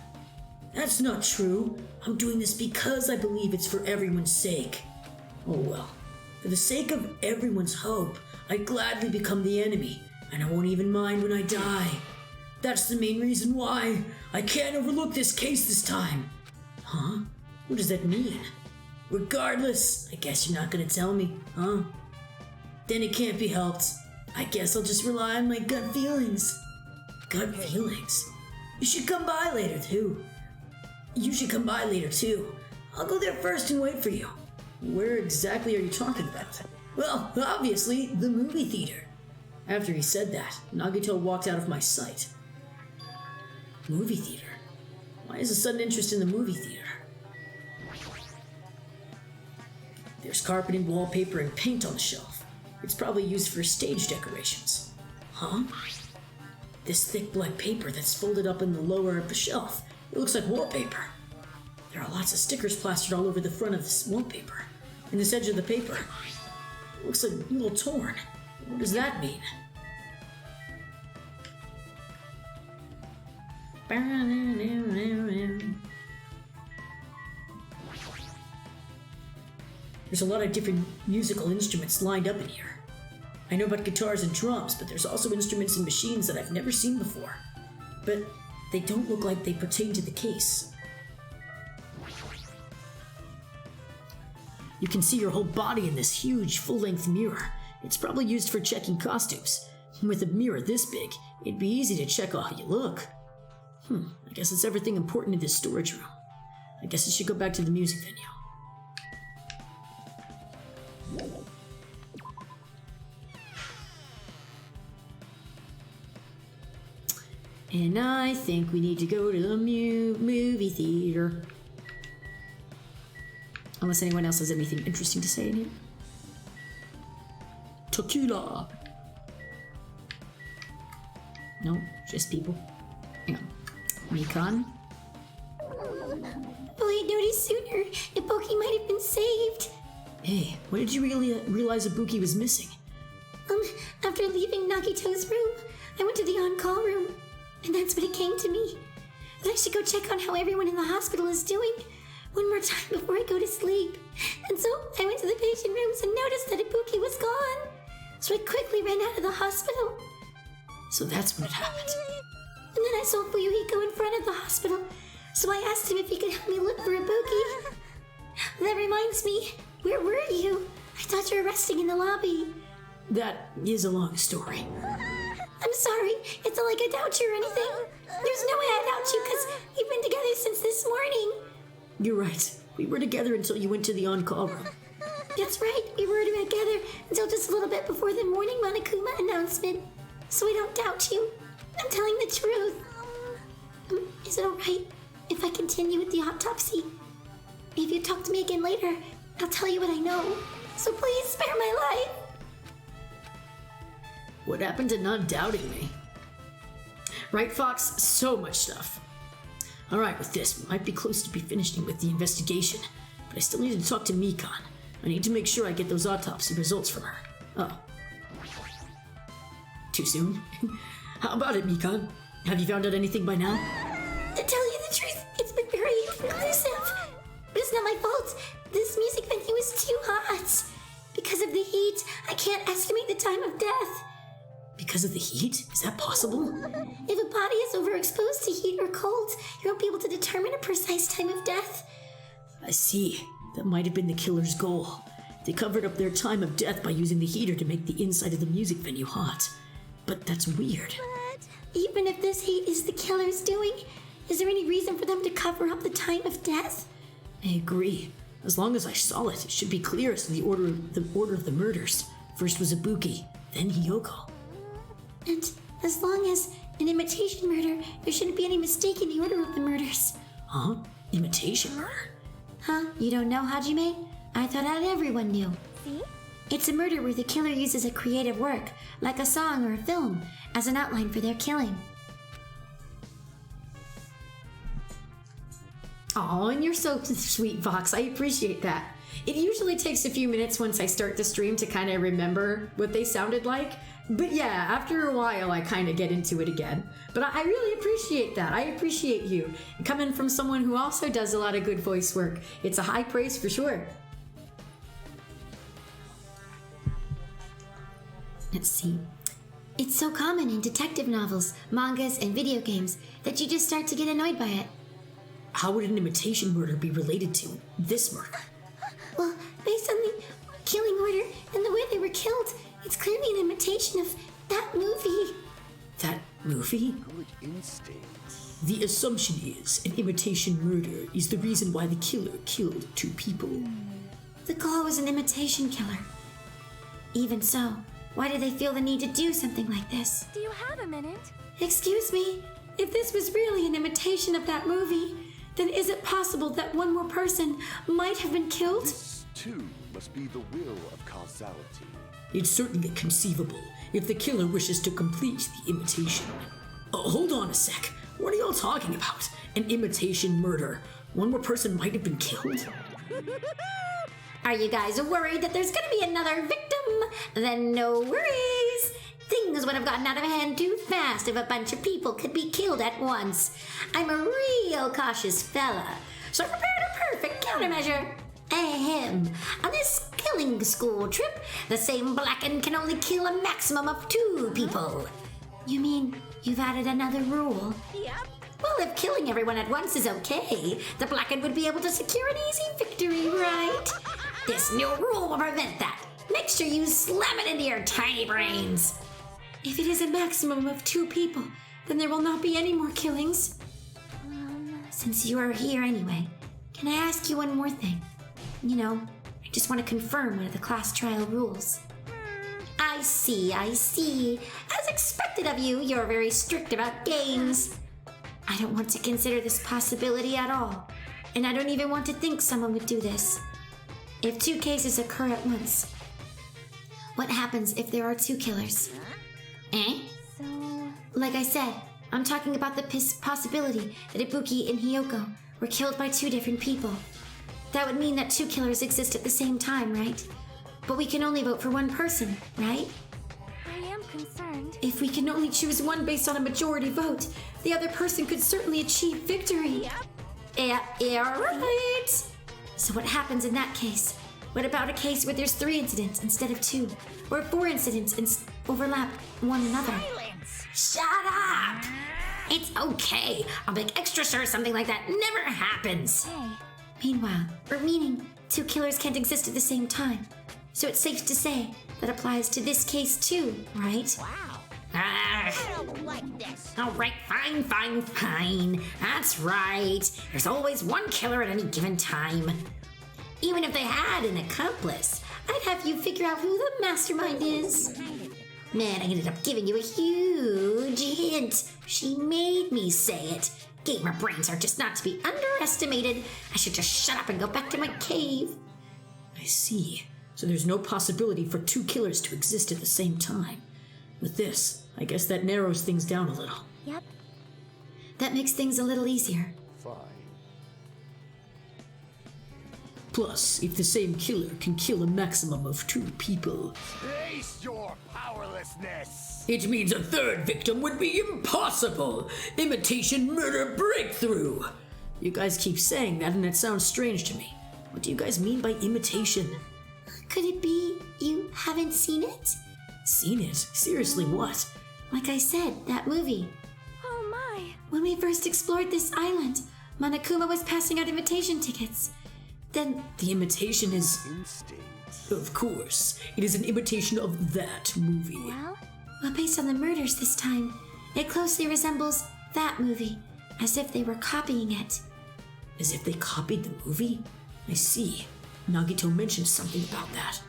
S10: That's not true. I'm doing this because I believe it's for everyone's sake. Oh well. For the sake of everyone's hope, I'd gladly become the enemy, and I won't even mind when I die. That's the main reason why I can't overlook this case this time. Huh? What does that mean? Regardless, I guess you're not gonna tell me, huh? Then it can't be helped. I guess I'll just rely on my gut feelings. Gut feelings? You should come by later too. I'll go there first and wait for you. Where exactly are you talking about? Well, obviously, the movie theater. After he said that, Nagito walked out of my sight. Movie theater? Why is a sudden interest in the movie theater? There's carpet and wallpaper and paint on the shelf. It's probably used for stage decorations. Huh? This thick black paper that's folded up in the lower of the shelf. It looks like wallpaper. There are lots of stickers plastered all over the front of this wallpaper. And this edge of the paper looks a little torn. What does that mean? There's a lot of different musical instruments lined up in here. I know about guitars and drums, but there's also instruments and machines that I've never seen before. But they don't look like they pertain to the case. You can see your whole body in this huge full-length mirror. It's probably used for checking costumes. With a mirror this big, it'd be easy to check how you look. I guess it's everything important in this storage room. I guess I should go back to the music venue. And I think we need to go to the movie theater. Unless anyone else has anything interesting to say in here. Tequila! No, just people. Hang on. Mikan?
S5: If I noticed sooner, Ibuki might have been saved.
S10: Hey, when did you really realize Ibuki was missing?
S5: After leaving Nagito's room, I went to the on-call room, and that's when it came to me. That I should go check on how everyone in the hospital is doing one more time before I go to sleep. And so I went to the patient rooms and noticed that Ibuki was gone. So I quickly ran out of the hospital.
S10: So that's when it happened.
S5: And then I saw Fuyuhiko in front of the hospital, so I asked him if he could help me look for Ibuki. That reminds me, where were you? I thought you were resting in the lobby.
S10: That is a long story.
S5: I'm sorry, it's not like I doubt you or anything. There's no way I doubt you, because we've been together since this morning.
S10: You're right. We were together until you went to the on-call room.
S5: That's right, we were together until just a little bit before the morning Monokuma announcement. So I don't doubt you. I'm telling the truth. Is it alright if I continue with the autopsy? If you talk to me again later, I'll tell you what I know. So please spare my life.
S10: What happened to not doubting me? Right, Fox? So much stuff. Alright, with this, we might be close to finishing with the investigation, but I still need to talk to Mikan. I need to make sure I get those autopsy results from her. Oh. Too soon? How about it, Mikan? Have you found out anything by now?
S5: To tell you the truth, it's been very inconclusive. But it's not my fault. This music venue is too hot. Because of the heat, I can't estimate the time of death.
S10: Because of the heat? Is that possible?
S5: If a body is overexposed to heat or cold, you won't be able to determine a precise time of death.
S10: I see. That might have been the killer's goal. They covered up their time of death by using the heater to make the inside of the music venue hot. But that's weird.
S5: But even if this heat is the killer's doing, is there any reason for them to cover up the time of death?
S10: I agree. As long as I saw it, it should be clear as to the order of the murders. First was Ibuki, then Hiyoko.
S5: And as long as an imitation murder, there shouldn't be any mistake in the order of the murders.
S10: Huh? Imitation murder?
S5: Huh? You don't know, Hajime? I thought everyone knew.
S4: See?
S5: It's a murder where the killer uses a creative work, like a song or a film, as an outline for their killing.
S1: Oh, and you're so sweet, Vox. I appreciate that. It usually takes a few minutes once I start the stream to kind of remember what they sounded like. But yeah, after a while, I kind of get into it again. But I really appreciate that. I appreciate you. Coming from someone who also does a lot of good voice work, it's a high praise for sure.
S5: Let's see. It's so common in detective novels, mangas, and video games that you just start to get annoyed by it.
S10: How would an imitation murder be related to this murder?
S5: Well, based on the killing order and the way they were killed, it's clearly an imitation of that movie.
S10: That movie?
S3: Good instincts.
S10: The assumption is an imitation murder is the reason why the killer killed two people.
S5: The Claw was an imitation killer. Even so, why did they feel the need to do something like this?
S4: Do you have a minute?
S5: Excuse me, if this was really an imitation of that movie, then is it possible that one more person might have been killed?
S3: This, too, must be the will of causality.
S10: It's certainly conceivable if the killer wishes to complete the imitation. Hold on a sec. What are y'all talking about? An imitation murder? One more person might have been killed?
S5: Are you guys worried that there's gonna be another victim? Then no worries. Things would have gotten out of hand too fast if a bunch of people could be killed at once. I'm a real cautious fella, so prepare a perfect countermeasure. Ahem. On this killing school trip, the same blackened can only kill a maximum of 2 people. You mean you've added another rule?
S7: Yep.
S5: Well, if killing everyone at once is okay, the blackened would be able to secure an easy victory, right? This new rule will prevent that. Make sure you slam it into your tiny brains. If it is a maximum of 2 people, then there will not be any more killings. Since you are here anyway, can I ask you one more thing? You know, I just want to confirm one of the class trial rules. I see. As expected of you, you're very strict about games. I don't want to consider this possibility at all, and I don't even want to think someone would do this. If 2 cases occur at once, what happens if there are 2 killers?
S4: So...
S5: Like I said, I'm talking about the possibility that Ibuki and Hiyoko were killed by 2 different people. That would mean that 2 killers exist at the same time, right? But we can only vote for 1 person, right?
S4: I am concerned.
S5: If we can only choose one based on a majority vote, the other person could certainly achieve victory. Yeah, right. So what happens in that case? What about a case where there's 3 incidents instead of 2? Or 4 incidents overlap one another?
S7: Silence.
S5: Shut up! It's okay. I'll make extra sure something like that never happens.
S4: Hey.
S5: Meanwhile, meaning 2 killers can't exist at the same time. So it's safe to say that applies to this case too, right?
S7: Wow.
S5: Ah.
S7: I don't like this.
S5: All right, fine. That's right. There's always 1 killer at any given time. Even if they had an accomplice, I'd have you figure out who the mastermind is. Man, I ended up giving you a huge hint. She made me say it. Gamer brains are just not to be underestimated. I should just shut up and go back to my cave.
S10: I see. So there's no possibility for 2 killers to exist at the same time. With this, I guess that narrows things down a little.
S4: Yep.
S5: That makes things a little easier.
S3: Fine.
S10: Plus, if the same killer can kill a maximum of 2 people,
S3: Taste your powerlessness!
S10: it means a third victim would be impossible! Imitation murder breakthrough! You guys keep saying that and it sounds strange to me. What do you guys mean by imitation?
S9: Could it be you haven't seen it?
S10: Seen it? Seriously, what?
S9: Like I said, that movie.
S4: Oh my.
S9: When we first explored this island, Monokuma was passing out invitation tickets. Then
S10: The imitation is...
S3: Instinct.
S10: Of course. It is an imitation of that movie.
S9: well, based on the murders this time, it closely resembles that movie, as if they were copying it.
S10: As if they copied the movie? I see. Nagito mentioned something about that.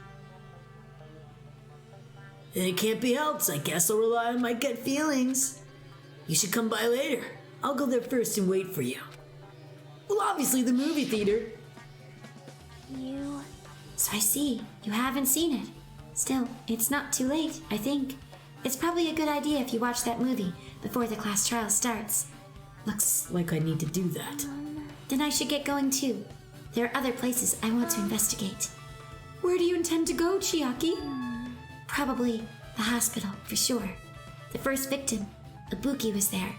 S10: It can't be helped. I guess I'll rely on my gut feelings. You should come by later. I'll go there first and wait for you. Well, obviously the movie theater.
S9: So I see, you haven't seen it. Still, it's not too late, I think. It's probably a good idea if you watch that movie before the class trial starts.
S10: Looks like I need to do that.
S9: Then I should get going too. There are other places I want to investigate.
S1: Where do you intend to go, Chiaki?
S9: Probably the hospital, for sure. The first victim, Ibuki, was there.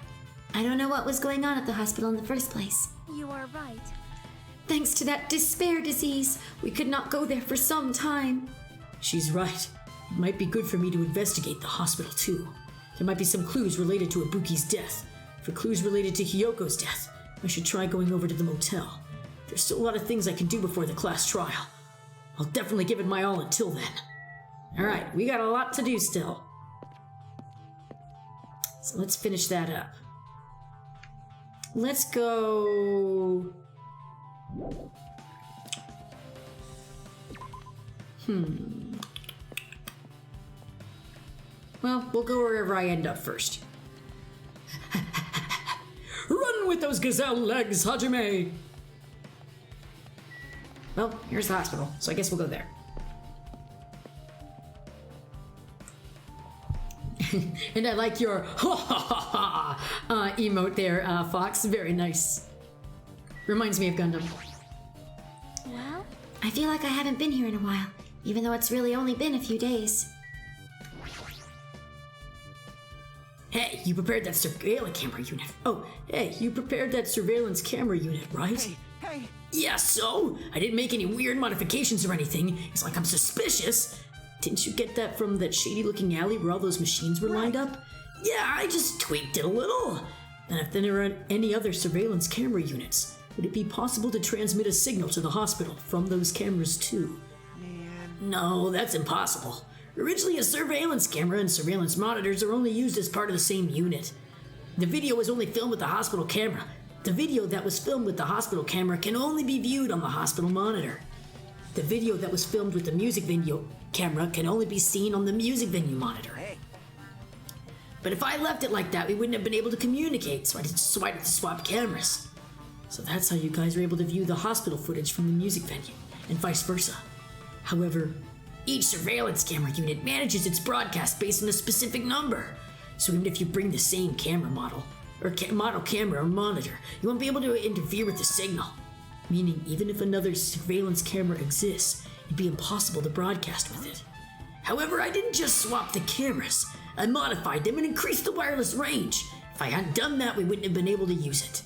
S9: I don't know what was going on at the hospital in the first place.
S4: You are right.
S1: Thanks to that despair disease, we could not go there for some time.
S10: She's right. It might be good for me to investigate the hospital too. There might be some clues related to Ibuki's death. For clues related to Hiyoko's death, I should try going over to the motel. There's still a lot of things I can do before the class trial. I'll definitely give it my all until then. Alright, we got a lot to do still. So let's finish that up. Let's go... Well, we'll go wherever I end up first. Run with those gazelle legs, Hajime! Well, here's the hospital, so I guess we'll go there. And I like your ha ha ha ha emote there, Fox. Very nice. Reminds me of Gundam.
S9: Well, I feel like I haven't been here in a while, even though it's really only been a few days.
S10: Hey, you prepared that surveillance camera unit. Oh, hey, you prepared that surveillance camera unit, right?
S6: Hey,
S10: Yeah, so? I didn't make any weird modifications or anything. It's like I'm suspicious. Didn't you get that from that shady-looking alley where all those machines were lined up? Yeah, I just tweaked it a little. And if there are any other surveillance camera units, would it be possible to transmit a signal to the hospital from those cameras too? No, that's impossible. Originally, a surveillance camera and surveillance monitors are only used as part of the same unit. The video was only filmed with the hospital camera. The video that was filmed with the hospital camera can only be viewed on the hospital monitor. The video that was filmed with the music venue camera can only be seen on the music venue monitor. But if I left it like that, we wouldn't have been able to communicate, so I had to swap cameras. So that's how you guys were able to view the hospital footage from the music venue, and vice versa. However, each surveillance camera unit manages its broadcast based on a specific number. So even if you bring the same camera model, or model camera or monitor, you won't be able to interfere with the signal. Meaning, even if another surveillance camera exists, it'd be impossible to broadcast with it. However, I didn't just swap the cameras. I modified them and increased the wireless range. If I hadn't done that, we wouldn't have been able to use it.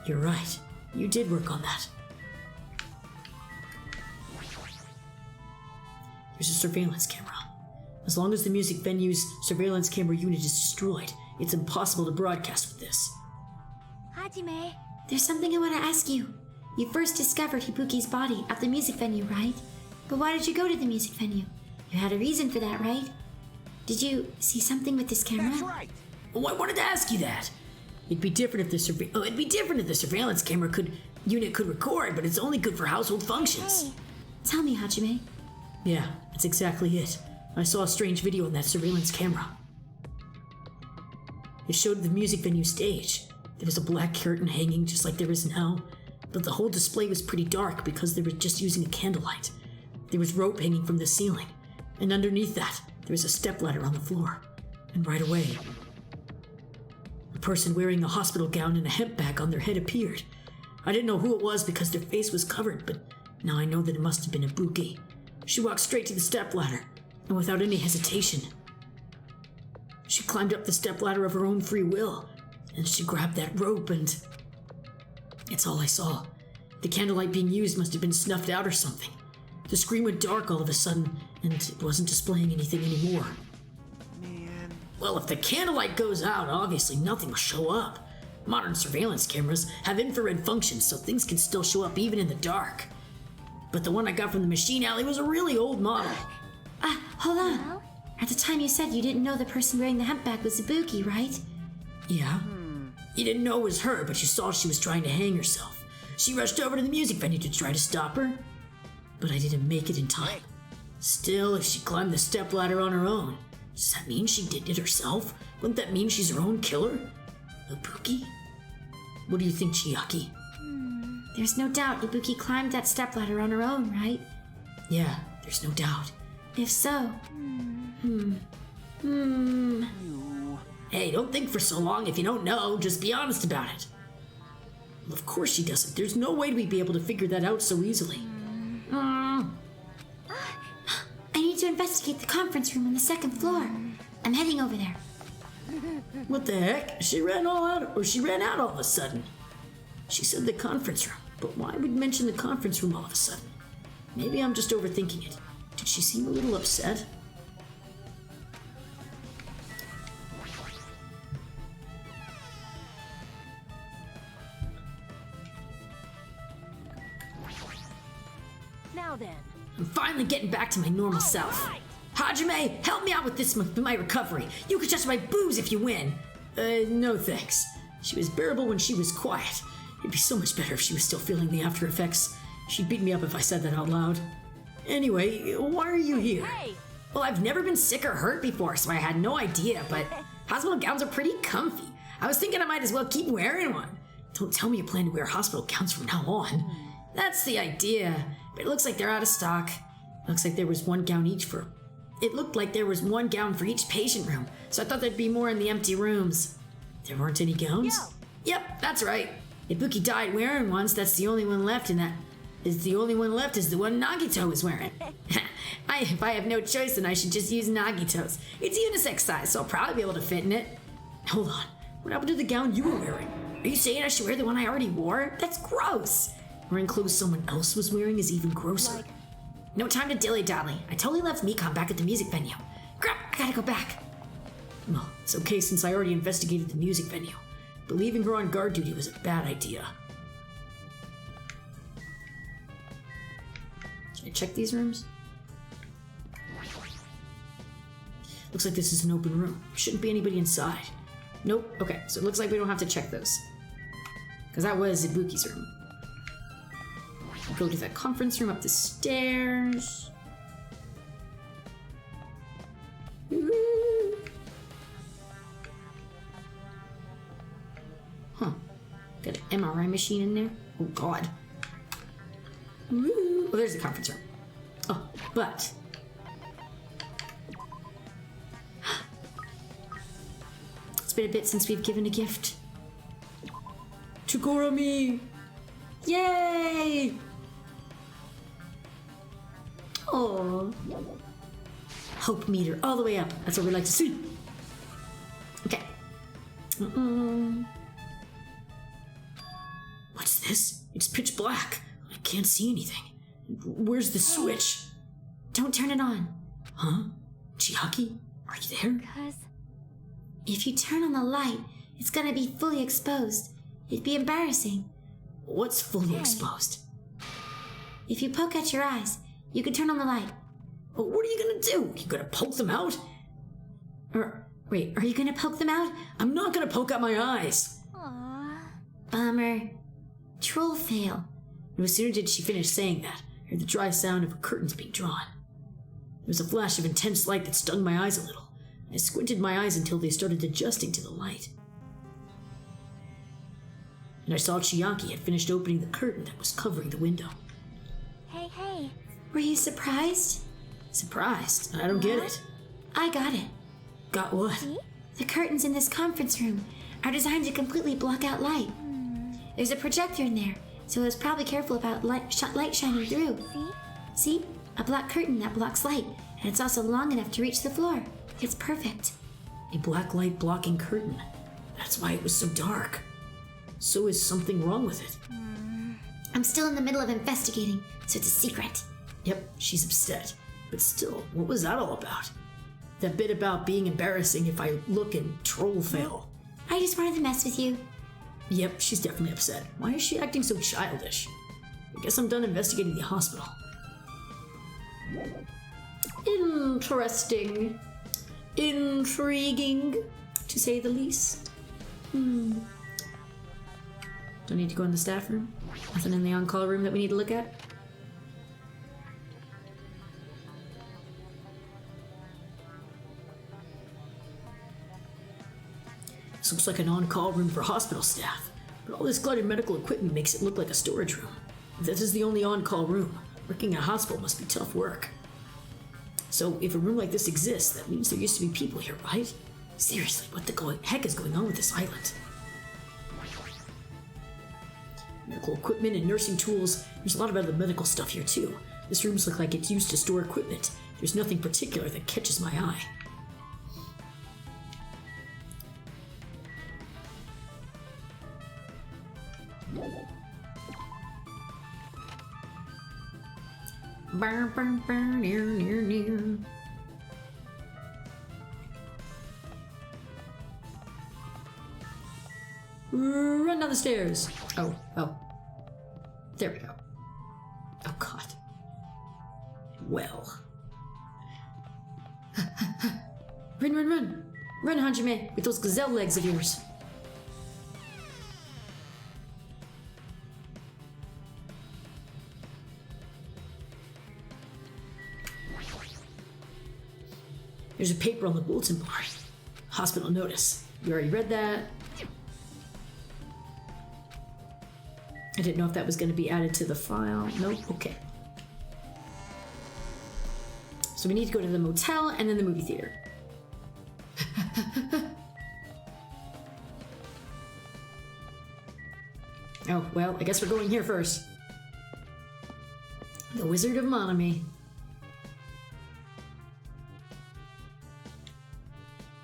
S10: You're right. You did work on that. Here's a surveillance camera. As long as the music venue's surveillance camera unit is destroyed, it's impossible to broadcast with this.
S4: Hajime.
S9: There's something I want to ask you. You first discovered Ibuki's body at the music venue, right? But why did you go to the music venue? You had a reason for that, right? Did you see something with this camera?
S6: that's right.
S10: Oh, I wanted to ask you that. It'd be different if the surveillance camera unit could record, but it's only good for household functions.
S9: Hey, tell me, Hajime.
S10: Yeah, that's exactly it. I saw a strange video on that surveillance camera. It showed the music venue stage. There was a black curtain hanging just like there is now, but the whole display was pretty dark because they were just using a candlelight. There was rope hanging from the ceiling, and underneath that, there was a stepladder on the floor. And right away, a person wearing a hospital gown and a hemp bag on their head appeared. I didn't know who it was because their face was covered, but Now I know that it must have been Ibuki. She walked straight to the stepladder, and without any hesitation. She climbed up the stepladder of her own free will, and she grabbed that rope and... It's all I saw. The candlelight being used must have been snuffed out or something. The screen went dark all of a sudden, and it wasn't displaying anything anymore.
S6: Man.
S10: Well, if the candlelight goes out, obviously nothing will show up. Modern surveillance cameras have infrared functions, so things can still show up even in the dark. But the one I got from the machine alley was a really old model.
S5: Hold on. At the time you said you didn't know the person wearing the hemp bag was Ibuki, right?
S10: Yeah. You didn't know it was her, but you saw she was trying to hang herself. She rushed over to the music venue to try to stop her, but I didn't make it in time. Still, if she climbed the stepladder on her own, does that mean she did it herself? Wouldn't that mean she's her own killer? Ibuki? What do you think, Chiaki?
S5: There's no doubt Ibuki climbed that stepladder on her own, right?
S10: Yeah, there's no doubt.
S5: If so...
S10: Hey, don't think for so long if you don't know. Just be honest about it. Well, of course she doesn't. There's no way we'd be able to figure that out so easily.
S5: I need to investigate the conference room on the second floor. I'm heading over there.
S10: What the heck? She ran out all of a sudden. She said the conference room, but why would mention the conference room all of a sudden? Maybe I'm just overthinking it. Did she seem a little upset?
S7: Now then.
S10: I'm finally getting back to my normal self. Hajime, help me out with this with my recovery. You can touch my boobs if you win. No thanks. She was bearable when she was quiet. It'd be so much better if she was still feeling the after effects. She'd beat me up if I said that out loud. Anyway, why are you here?
S7: Hey!
S1: Well, I've never been sick or hurt before, so I had no idea, but hospital gowns are pretty comfy. I was thinking I might as well keep wearing one. Don't tell me you plan to wear hospital gowns from now on. That's the idea, but it looks like they're out of stock. Looks like there was one gown each for... It looked like there was one gown for each patient room, so I thought there'd be more in the empty rooms. There weren't any gowns? Yep, that's right. Ibuki died wearing one, so that's the only one left, and that is the only one left is the one Nagito was wearing. If I have no choice, then I should just use Nagito's. It's unisex size, so I'll probably be able to fit in it. Hold on, what happened to the gown you were wearing? Are you saying I should wear the one I already wore? That's gross. Wearing clothes someone else was wearing is even grosser. No time to dilly-dally. I totally left Mikan back at the music venue. Crap, I gotta go back. Well, it's okay since I already investigated the music venue. But leaving her on guard duty was a bad idea. Should I check these rooms? Looks like this is an open room. Shouldn't be anybody inside. Nope. Okay, so it looks like we don't have to check those. Because that was Ibuki's room. Go to that conference room up the stairs. Ooh. Huh. Got an MRI machine in there. Oh god. Ooh. Oh, there's the conference room. Oh, but... It's been a bit since we've given a gift. Chikoromi! Yay! Oh, hope meter all the way up. That's what we like to see. Okay. What's this? It's pitch black. I can't see anything. Where's the switch?
S5: Don't turn it on.
S10: Huh? Chiaki? Are you there?
S5: Because if you turn on the light, it's gonna be fully exposed. It'd be embarrassing.
S10: What's fully exposed?
S5: If you poke at your eyes, you can turn on the light.
S10: Well, what are you gonna do? You gonna poke them out?
S5: Wait, are you gonna poke them out?
S10: I'm not gonna poke out my eyes.
S5: Aww. Bummer. Troll fail.
S10: No sooner did she finish saying that, I heard the dry sound of curtains being drawn. There was a flash of intense light that stung my eyes a little. I squinted my eyes until they started adjusting to the light. And I saw Chiaki had finished opening the curtain that was covering the window.
S5: Hey. Were you surprised?
S10: Surprised? I don't get it.
S5: I got it.
S10: Got what?
S5: See? The curtains in this conference room are designed to completely block out light. There's a projector in there, so I was probably careful about light shining through. See? A black curtain that blocks light, and it's also long enough to reach the floor. It's perfect.
S10: A black light blocking curtain. That's why it was so dark. So is something wrong with it?
S5: I'm still in the middle of investigating, so it's a secret.
S10: Yep, she's upset. But still, what was that all about? That bit about being embarrassing if I look and troll fail.
S5: I just wanted to mess with you.
S10: Yep, she's definitely upset. Why is she acting so childish? I guess I'm done investigating the hospital.
S1: Interesting. Intriguing, to say the least.
S10: Don't need to go in the staff room? Nothing in the on-call room that we need to look at? This looks like an on-call room for hospital staff, but all this cluttered medical equipment makes it look like a storage room. If this is the only on-call room, working at a hospital must be tough work. So if a room like this exists, that means there used to be people here, right? Seriously, what the heck is going on with this island? Medical equipment and nursing tools. There's a lot of other medical stuff here too. This room looks like it's used to store equipment. There's nothing particular that catches my eye. Burn, burn, burn, near, near, near. Run down the stairs. Oh. There we go. Oh, God. Well. Run, run, run. Run, Hajime, with those gazelle legs of yours. There's a paper on the bulletin board. Hospital notice. You already read that? I didn't know if that was going to be added to the file. Nope. Okay. So we need to go to the motel and then the movie theater. Oh, well, I guess we're going here first. The Wizard of Monami.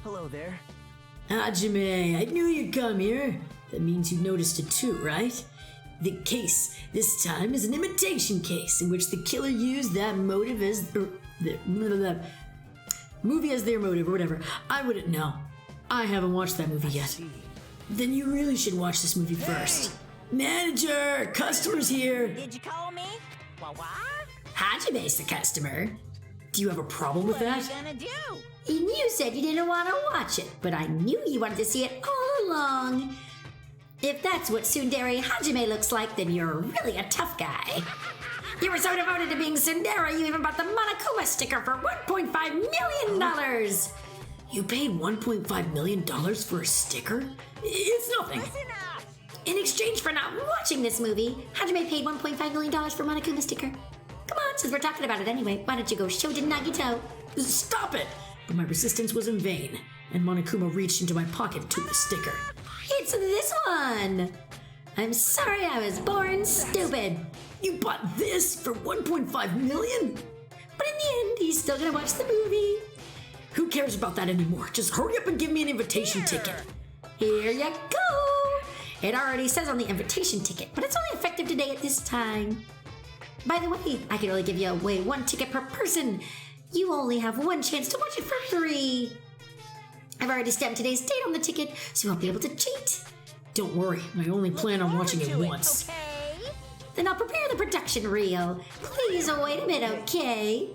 S6: Hello there.
S10: Hajime, I knew you'd come here. That means you noticed it too, right? The case this time is an imitation case in which the killer used that motive as that movie as their motive or whatever. I wouldn't know. I haven't watched that movie yet. Then you really should watch this movie first. Manager, customers here.
S7: Did you call me? What?
S5: Hajime's the customer.
S10: Do you have a problem with that?
S7: What are you gonna do?
S5: And you said you didn't want to watch it, but I knew you wanted to see it all along. If that's what Tsundere Hajime looks like, then you're really a tough guy. You were so devoted to being Tsundere, you even bought the Monokuma sticker for $1.5 million.
S10: You paid $1.5 million for a sticker? It's nothing.
S7: Listen up!
S5: In exchange for not watching this movie, Hajime paid $1.5 million for Monokuma sticker. Come on, since we're talking about it anyway, why don't you go Shojin Nagito?
S10: Stop it! But my resistance was in vain, and Monokuma reached into my pocket and took the sticker.
S5: It's this one! I'm sorry I was born stupid.
S10: You bought this for $1.5 million?
S5: But in the end, he's still gonna watch the movie.
S10: Who cares about that anymore? Just hurry up and give me an invitation ticket.
S5: Here you go! It already says on the invitation ticket, but it's only effective today at this time. By the way, I can only give you away one ticket per person. You only have one chance to watch it for free. I've already stamped today's date on the ticket, so you won't be able to cheat.
S10: Don't worry, I only plan on watching it once.
S7: Okay.
S5: Then I'll prepare the production reel. Please wait a minute, okay?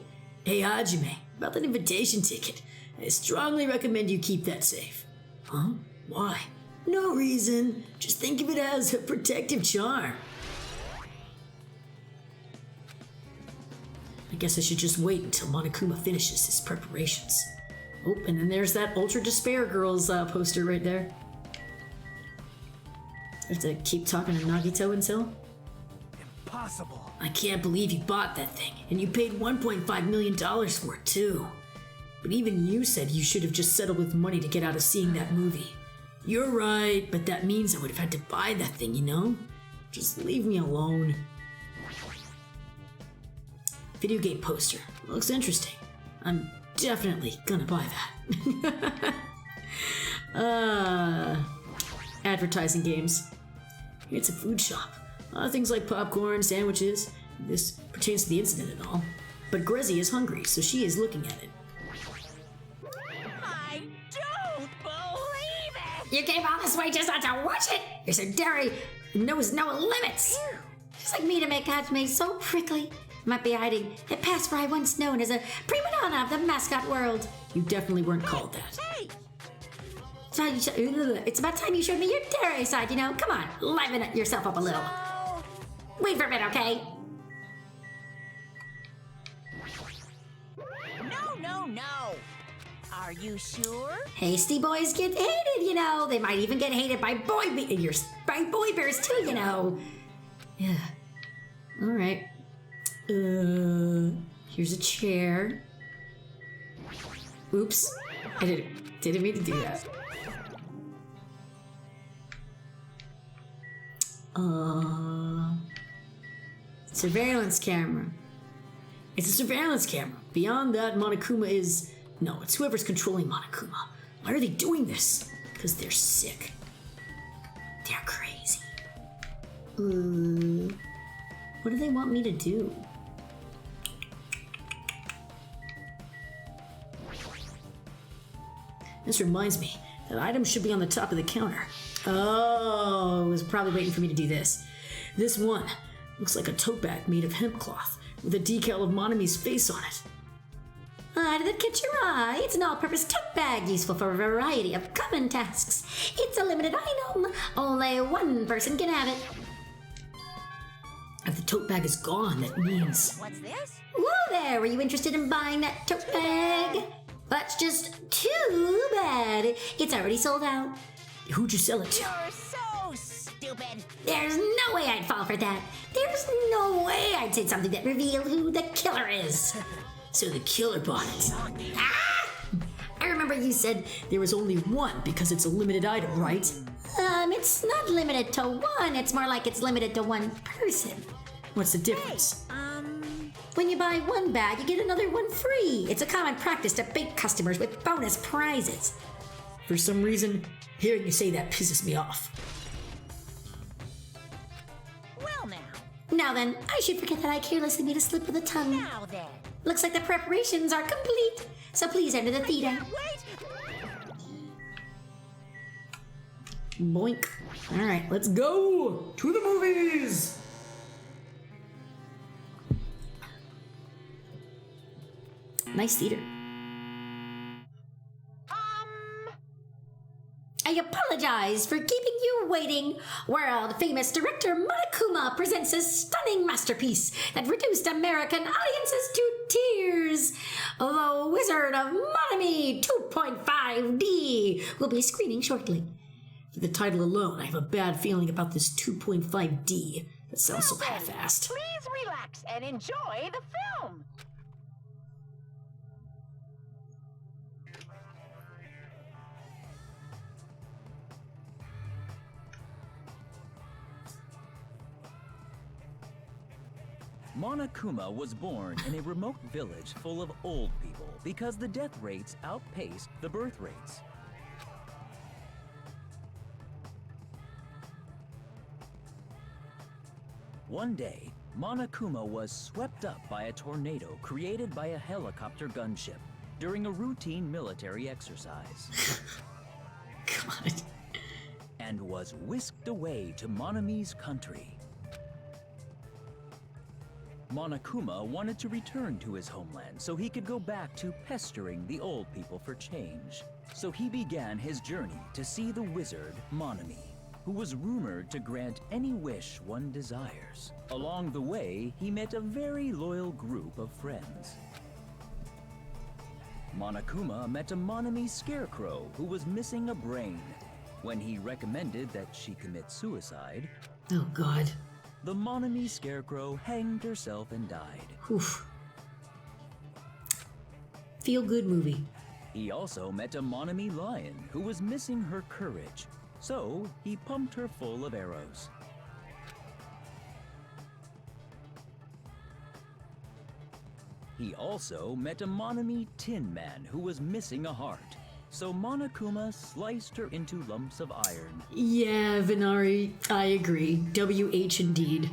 S10: Hey Hajime, about that invitation ticket. I strongly recommend you keep that safe. Huh? Why? No reason. Just think of it as a protective charm. I guess I should just wait until Monokuma finishes his preparations. Oh, and then there's that Ultra Despair Girls poster right there. I have to keep talking to Nagito until?
S6: Impossible.
S10: I can't believe you bought that thing, and you paid $1.5 million for it too. But even you said you should have just settled with money to get out of seeing that movie. You're right, but that means I would have had to buy that thing, you know? Just leave me alone. Video game poster. Looks interesting. I'm definitely gonna buy that. Advertising games. It's a food shop. Things like popcorn, sandwiches. This pertains to the incident and all. But Grezy is hungry, so she is looking at it.
S7: I don't believe it!
S5: You came all this way just not to watch it? You're so dairy, knows no limits. Just like me to make God made so prickly. Might be hiding a past where I once known as a prima donna of the mascot world.
S10: You definitely weren't called that.
S7: Hey!
S5: It's about time you showed me your dairy side, you know? Come on, liven yourself up a little. Wait for a minute, okay?
S7: No. Are you sure?
S5: Hasty boys get hated, you know. They might even get hated by boy bears too, you know.
S10: Yeah. All right. Here's a chair. Oops. I didn't mean to do that. Surveillance camera. It's a surveillance camera. Beyond that, Monokuma is... No, it's whoever's controlling Monokuma. Why are they doing this? Because they're sick. They're crazy. What do they want me to do? This reminds me that items should be on the top of the counter. Oh, I was probably waiting for me to do this. This one looks like a tote bag made of hemp cloth with a decal of Monami's face on it.
S5: Did that catch your eye? It's an all-purpose tote bag useful for a variety of common tasks. It's a limited item. Only one person can have it.
S10: If the tote bag is gone, that means...
S7: What's this?
S5: Whoa there, were you interested in buying that tote bag? That's just too bad. It's already sold out.
S10: Who'd you sell it to?
S7: You're so stupid.
S5: There's no way I'd fall for that. There's no way I'd say something that revealed who the killer is.
S10: So the killer bought it.
S5: Ah!
S10: I remember you said there was only one because it's a limited item, right?
S5: It's not limited to one. It's more like it's limited to one person.
S10: What's the difference?
S5: When you buy one bag, you get another one free. It's a common practice to bait customers with bonus prizes.
S10: For some reason, hearing you say that pisses me off.
S7: Well now.
S5: Now then, I should forget that I carelessly made a slip of the tongue.
S7: Now then.
S5: Looks like the preparations are complete, so please enter the theater.
S7: Wait!
S10: Boink. All right, let's go to the movies. Nice theater.
S5: I apologize for keeping you waiting. World-famous director Monokuma presents a stunning masterpiece that reduced American audiences to tears. The Wizard of Monami 2.5D will be screening shortly.
S10: For the title alone, I have a bad feeling about this 2.5D. That sounds so half-assed.
S7: Please relax and enjoy the film.
S11: Monokuma was born in a remote village full of old people because the death rates outpaced the birth rates. One day, Monokuma was swept up by a tornado created by a helicopter gunship during a routine military exercise.
S10: God.
S11: And was whisked away to Monami's country. Monokuma wanted to return to his homeland so he could go back to pestering the old people for change. So he began his journey to see the wizard Monami, who was rumored to grant any wish one desires. Along the way, he met a very loyal group of friends. Monokuma met a Monami scarecrow who was missing a brain. When he recommended that she commit suicide,
S10: Oh, God.
S11: the Monami scarecrow hanged herself and died.
S10: Oof. Feel-good movie.
S11: He also met a Monami lion who was missing her courage, so he pumped her full of arrows. He also met a Monami Tin Man who was missing a heart. So Monokuma sliced her into lumps of iron.
S10: Yeah, Venari, I agree. WH indeed.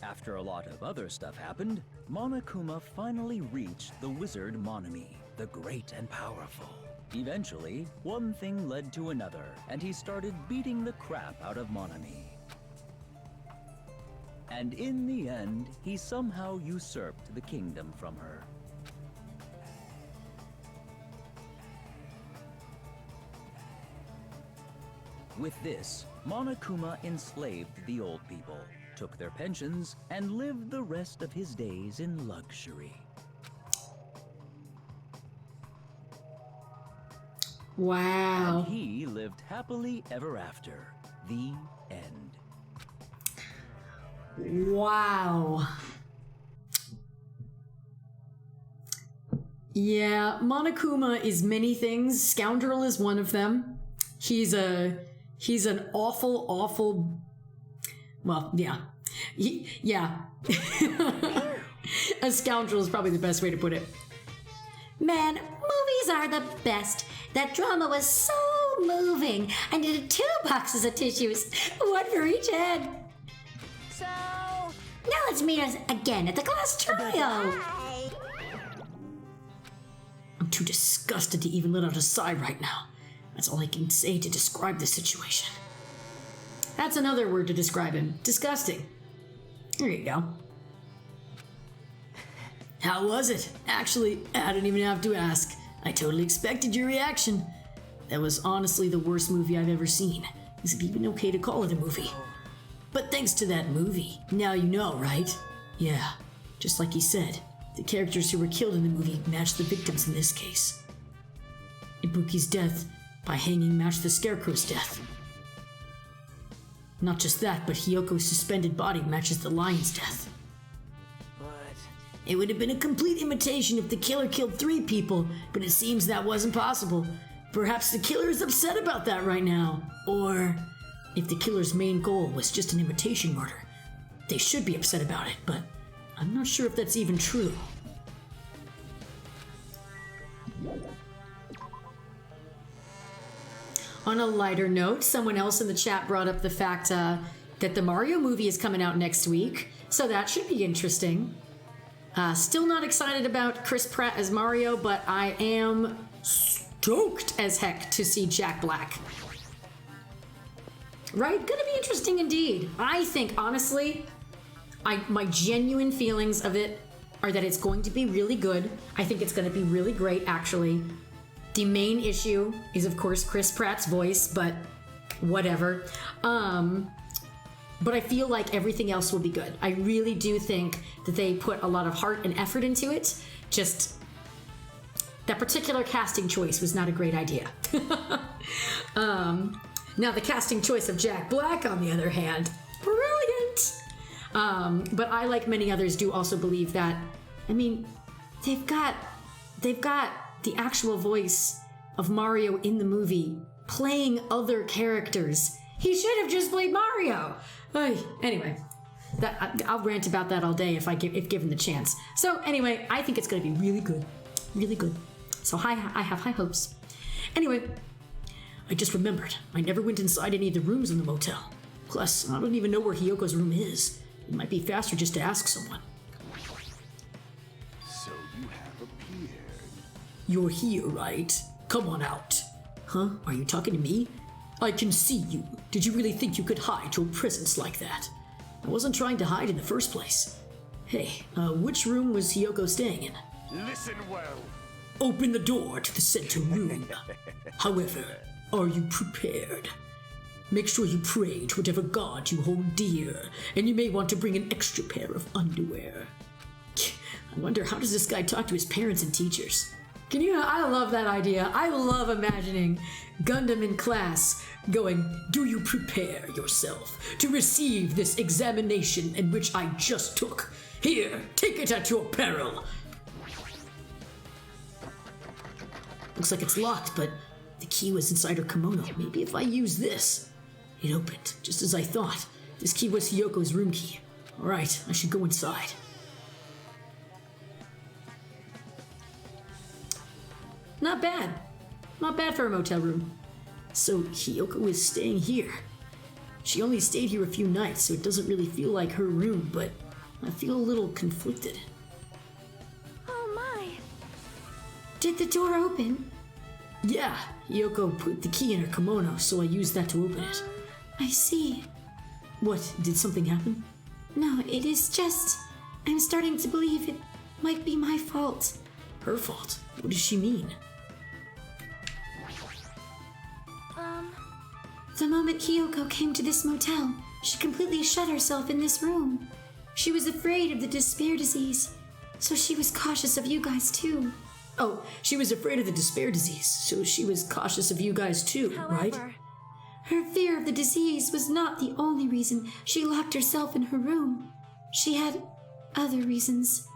S11: After a lot of other stuff happened, Monokuma finally reached the wizard Monami, the great and powerful. Eventually, one thing led to another, and he started beating the crap out of Monami. And in the end, he somehow usurped the kingdom from her. With this, Monokuma enslaved the old people, took their pensions, and lived the rest of his days in luxury.
S10: Wow.
S11: And he lived happily ever after. The end.
S10: Wow. Yeah, Monokuma is many things. Scoundrel is one of them. He's an awful, well, yeah. Yeah. A scoundrel is probably the best way to put it.
S9: Man, movies are the best. That drama was so moving. I needed 2 boxes of tissues, one for each head.
S4: So,
S9: Now let's meet us again at the class trio.
S4: hi.
S10: I'm too disgusted to even let out a sigh right now. That's all I can say to describe the situation. That's another word to describe him. Disgusting. There you go. How was it? Actually, I didn't even have to ask. I totally expected your reaction. That was honestly the worst movie I've ever seen. Is it even okay to call it a movie? But thanks to that movie, now you know, right? Yeah, just like he said, the characters who were killed in the movie matched the victims in this case. Ibuki's death by hanging matched the Scarecrow's death. Not just that, but Hyoko's suspended body matches the lion's death. It would have been a complete imitation if the killer killed 3 people, but it seems that wasn't possible. Perhaps the killer is upset about that right now. Or if the killer's main goal was just an imitation murder, they should be upset about it, but I'm not sure if that's even true. On a lighter note, someone else in the chat brought up the fact that the Mario movie is coming out next week, so that should be interesting. Still not excited about Chris Pratt as Mario, but I am stoked as heck to see Jack Black. Right? Gonna be interesting indeed. I think, honestly, my genuine feelings of it are that it's going to be really good. I think it's going to be really great, actually. The main issue is, of course, Chris Pratt's voice, but whatever. But I feel like everything else will be good. I really do think that they put a lot of heart and effort into it. Just that particular casting choice was not a great idea. Now the casting choice of Jack Black, on the other hand, brilliant. But I, like many others, do also believe that, I mean, they've got the actual voice of Mario in the movie playing other characters. He should have just played Mario. Anyway, I'll rant about that all day if given the chance. So anyway, I think it's going to be really good, really good. So I have high hopes. Anyway, I just remembered I never went inside any of the rooms in the motel. Plus, I don't even know where Hyoko's room is. It might be faster just to ask someone.
S3: So you have appeared.
S10: You're here, right? Come on out. Huh? Are you talking to me? I can see you. Did you really think you could hide your presence like that? I wasn't trying to hide in the first place. Hey, which room was Hyoko staying in?
S8: Listen well.
S10: Open the door to the center room. However, are you prepared? Make sure you pray to whatever god you hold dear, and you may want to bring an extra pair of underwear. I wonder, how does this guy talk to his parents and teachers? I love that idea. I love imagining Gundam in class going, do you prepare yourself to receive this examination in which I just took? Here, take it at your peril. Looks like it's locked, but the key was inside her kimono. Maybe if I use this. It opened, just as I thought. This key was Hyoko's room key. Alright, I should go inside. Not bad. Not bad for a motel room. So Hiyoko is staying here. She only stayed here a few nights, so it doesn't really feel like her room, but I feel a little conflicted.
S4: Oh my.
S5: Did the door open?
S10: Yeah, Hiyoko put the key in her kimono, so I used that to open it.
S5: I see.
S10: What, did something happen?
S5: No, it is just... I'm starting to believe it might be my fault.
S10: Her fault? What does she mean?
S5: The moment Hiyoko came to this motel, she completely shut herself in this room. She was afraid of the despair disease, so she was cautious of you guys too.
S10: Oh, she was afraid of the despair disease, so she was cautious of you guys too, right?
S5: Her fear of the disease was not the only reason she locked herself in her room. She had other reasons.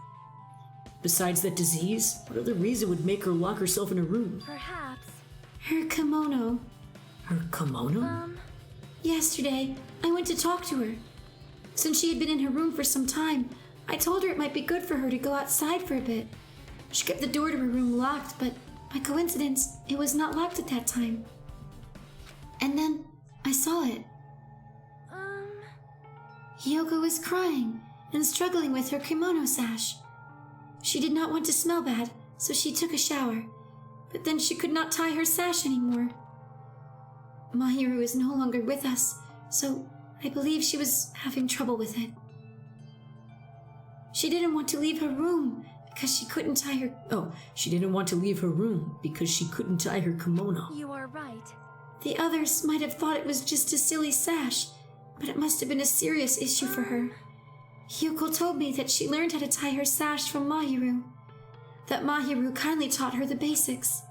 S10: Besides that disease, what other reason would make her lock herself in a room?
S4: Perhaps.
S5: Her kimono.
S10: Her kimono?
S5: Yesterday, I went to talk to her. Since she had been in her room for some time, I told her it might be good for her to go outside for a bit. She kept the door to her room locked, but by coincidence, it was not locked at that time. And then, I saw it. Hiyoko was crying and struggling with her kimono sash. She did not want to smell bad, so she took a shower. But then she could not tie her sash anymore. Mahiru is no longer with us, so I believe she was having trouble with it. She didn't want to leave her room because she couldn't tie her...
S10: Oh, she didn't want to leave her room because she couldn't tie her kimono.
S4: You are right.
S5: The others might have thought it was just a silly sash, but it must have been a serious issue for her. Hiyoko told me that she learned how to tie her sash from Mahiru. That Mahiru kindly taught her the basics.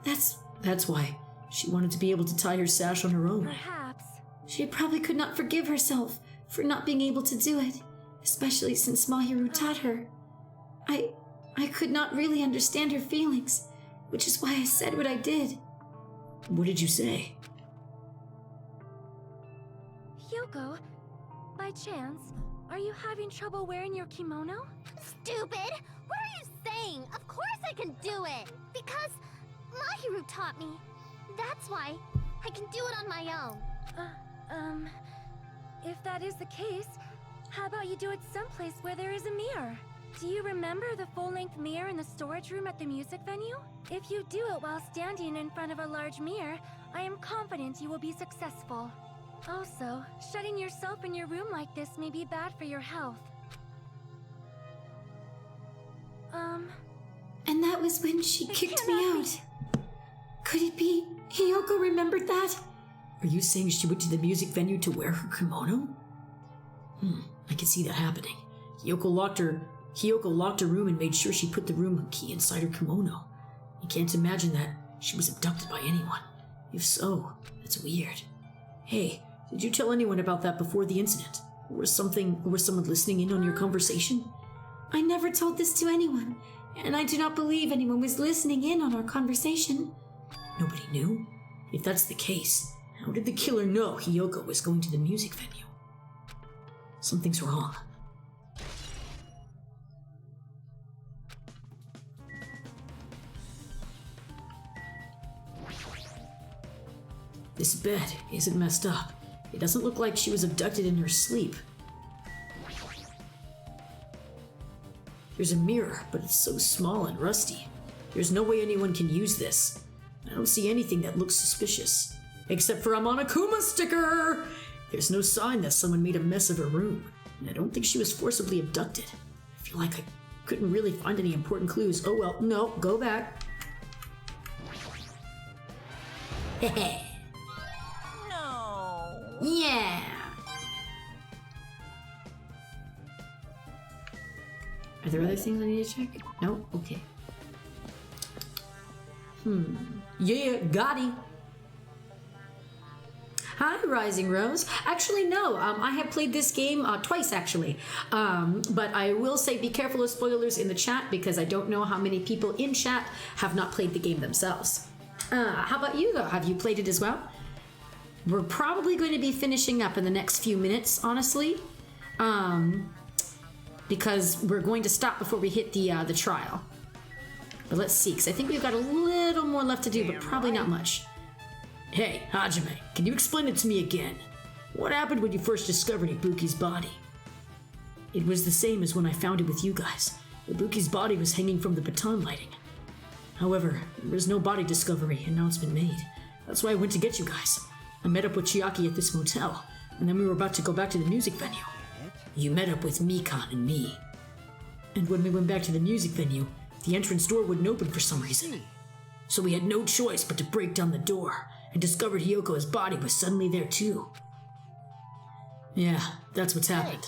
S10: That's why. She wanted to be able to tie her sash on her own.
S4: Perhaps.
S5: She probably could not forgive herself for not being able to do it, especially since Mahiru taught her. I could not really understand her feelings, which is why I said what I did.
S10: What did you say?
S4: Hiyoko, by chance, are you having trouble wearing your kimono?
S12: Stupid! What are you saying? Of course I can do it! Because Mahiru taught me. That's why I can do it on my own.
S4: If that is the case, how about you do it someplace where there is a mirror? Do you remember the full-length mirror in the storage room at the music venue? If you do it while standing in front of a large mirror, I am confident you will be successful. Also, shutting yourself in your room like this may be bad for your health.
S5: And that was when she kicked me out. Could it be Hiyoko remembered that?
S10: Are you saying she went to the music venue to wear her kimono? I can see that happening. Hiyoko locked her room and made sure she put the room key inside her kimono. I can't imagine that she was abducted by anyone. If so, that's weird. Hey, did you tell anyone about that before the incident? Or was someone listening in on your conversation?
S5: I never told this to anyone, and I do not believe anyone was listening in on our conversation.
S10: Nobody knew? If that's the case, how did the killer know Hiyoko was going to the music venue? Something's wrong. This bed isn't messed up. It doesn't look like she was abducted in her sleep. There's a mirror, but it's so small and rusty. There's no way anyone can use this. I don't see anything that looks suspicious. Except for a Monokuma sticker! There's no sign that someone made a mess of her room, and I don't think she was forcibly abducted. I feel like I couldn't really find any important clues. Oh well, no, go back.
S7: No.
S5: Yeah.
S10: Are there other things I need to check? No? Okay. Yeah, got it. Hi, Rising Rose. Actually, no. I have played this game twice, actually. But I will say be careful of spoilers in the chat because I don't know how many people in chat have not played the game themselves. How about you, though? Have you played it as well? We're probably going to be finishing up in the next few minutes, honestly.
S1: because we're going to stop before we hit the trial. But let's see, because I think we've got a little more left to do, but probably not much. Hey, Hajime, can you explain it to me again? What happened when you first discovered Ibuki's body? It was the same as when I found it with you guys. Ibuki's body was hanging from the baton lighting. However, there was no body discovery announcement made. That's why I went to get you guys. I met up with Chiaki at this motel, and then we were about to go back to the music venue. You met up with Mikan and me. And when we went back to the music venue, the entrance door wouldn't open for some reason. So we had no choice but to break down the door, and discovered Hyoko's body was suddenly there too. Yeah, that's what's happened.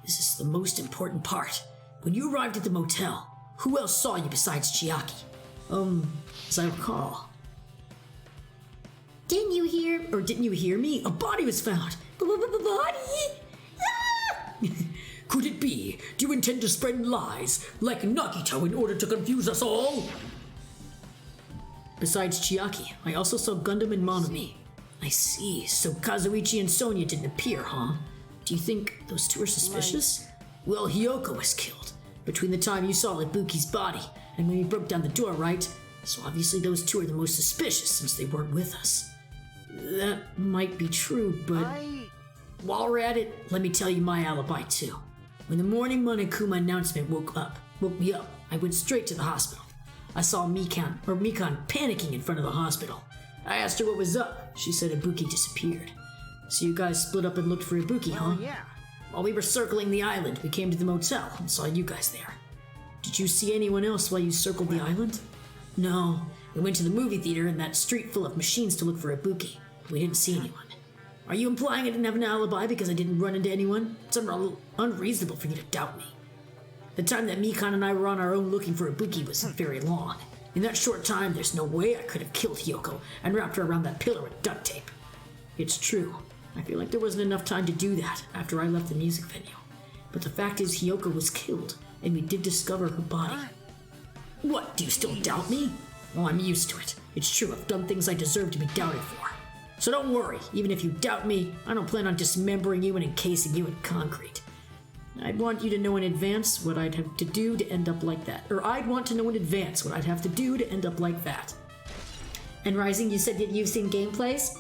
S1: This is the most important part. When you arrived at the motel, who else saw you besides Chiaki? As I recall. Didn't you hear me? A body was found. Body? Ah! Could it be? Do you intend to spread lies, like Nagito, in order to confuse us all? Besides Chiaki, I also saw Gundam and Monami. I see, so Kazuichi and Sonya didn't appear, huh? Do you think those two are suspicious? Well, Hyoko was killed between the time you saw Ibuki's body and when we broke down the door, right? So obviously those two are the most suspicious since they weren't with us. That might be true, but while we're at it, let me tell you my alibi too. When the morning Monokuma announcement woke me up, I went straight to the hospital. I saw Mikan panicking in front of the hospital. I asked her what was up. She said Ibuki disappeared. So you guys split up and looked for Ibuki, huh?
S6: Yeah.
S1: While we were circling the island, we came to the motel and saw you guys there. Did you see anyone else while you circled the island? No. We went to the movie theater in that street full of machines to look for Ibuki. We didn't see anyone. Are you implying I didn't have an alibi because I didn't run into anyone? It's unreasonable for you to doubt me. The time that Mikan and I were on our own looking for Ibuki wasn't very long. In that short time, there's no way I could have killed Hyoko and wrapped her around that pillar with duct tape. It's true. I feel like there wasn't enough time to do that after I left the music venue. But the fact is Hyoko was killed, and we did discover her body. What, do you still doubt me? Well, I'm used to it. It's true, I've done things I deserve to be doubted for. So don't worry, even if you doubt me, I don't plan on dismembering you and encasing you in concrete. I'd want you to know in advance what I'd have to do to end up like that. Or I'd want to know in advance what I'd have to do to end up like that. And Rising, you said that you've seen gameplays?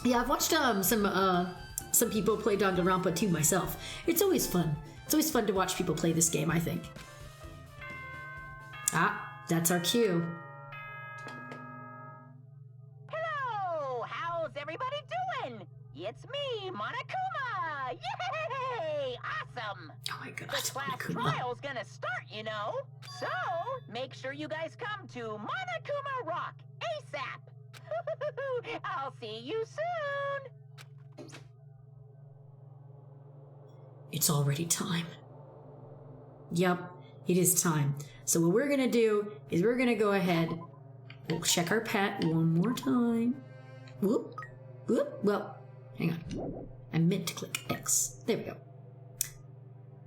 S1: Yeah, I've watched some people play Danganronpa too myself. It's always fun. It's always fun to watch people play this game, I think. Ah, that's our cue.
S7: Hello! How's everybody doing? It's me, Monokuma! Yay! Awesome!
S1: Oh my god,
S7: The class
S1: Monokuma.
S7: trial's gonna start, you know. So, make sure you guys come to Monokuma Rock ASAP! I'll see you soon!
S1: It's already time. Yup, it is time. So what we're gonna do is we're gonna go ahead, we'll check our pet one more time. Whoop, whoop, well, hang on. I meant to click X. There we go.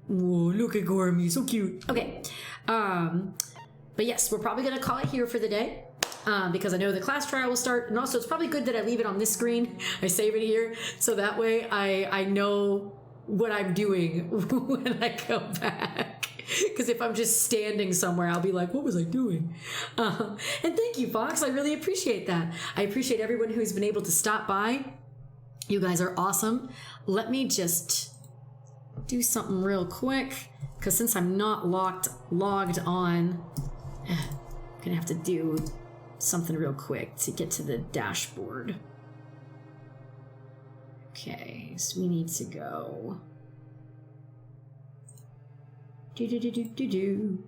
S1: Whoa, look at Gormy, so cute. Okay, but yes, we're probably gonna call it here for the day. Because I know the class trial will start, and also it's probably good that I leave it on this screen. I save it here, so that way I know what I'm doing when I come back. Because if I'm just standing somewhere, I'll be like, what was I doing? And thank you, Fox. I really appreciate that. I appreciate everyone who's been able to stop by. You guys are awesome. Let me just do something real quick, because since I'm not logged on, I'm gonna have to do something real quick to get to the dashboard. Okay, so we need to go.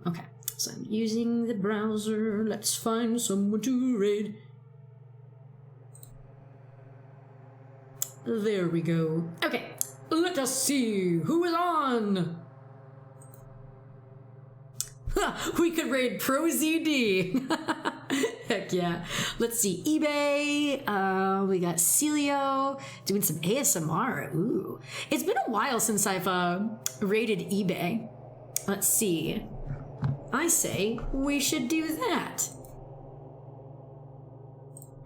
S1: Okay, so I'm using the browser. Let's find someone to raid. There we go. Okay, let us see who is on. We could raid Pro ZD. Heck yeah. Let's see. eBay. We got Celio doing some ASMR. Ooh. It's been a while since I've raided eBay. Let's see. I say we should do that.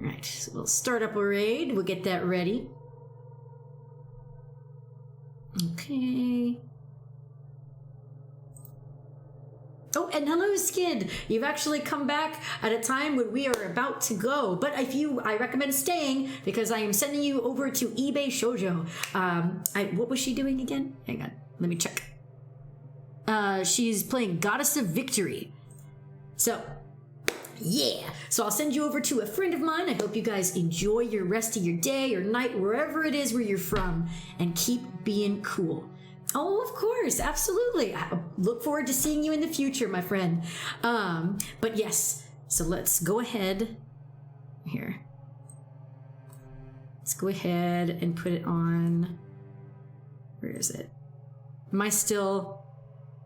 S1: Right. So we'll start up a raid. We'll get that ready. Okay. and hello, Skid. You've actually come back at a time when we are about to go. But I recommend staying because I am sending you over to eBay Shoujo. What was she doing again? Hang on, let me check. She's playing Goddess of Victory. So, yeah. So I'll send you over to a friend of mine. I hope you guys enjoy your rest of your day or night, wherever it is where you're from, and keep being cool. Oh, of course, absolutely. I look forward to seeing you in the future, my friend. But yes, so let's go ahead here. Let's go ahead and put it on. Where is it? Am I still?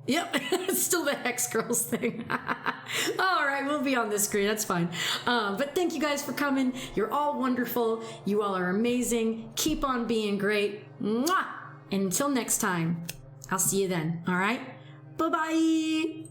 S1: Yep, it's still the Hex Girls thing. All right, we'll be on this screen. That's fine. But thank you guys for coming. You're all wonderful. You all are amazing. Keep on being great. Mwah! And until next time, I'll see you then. All right? Bye-bye.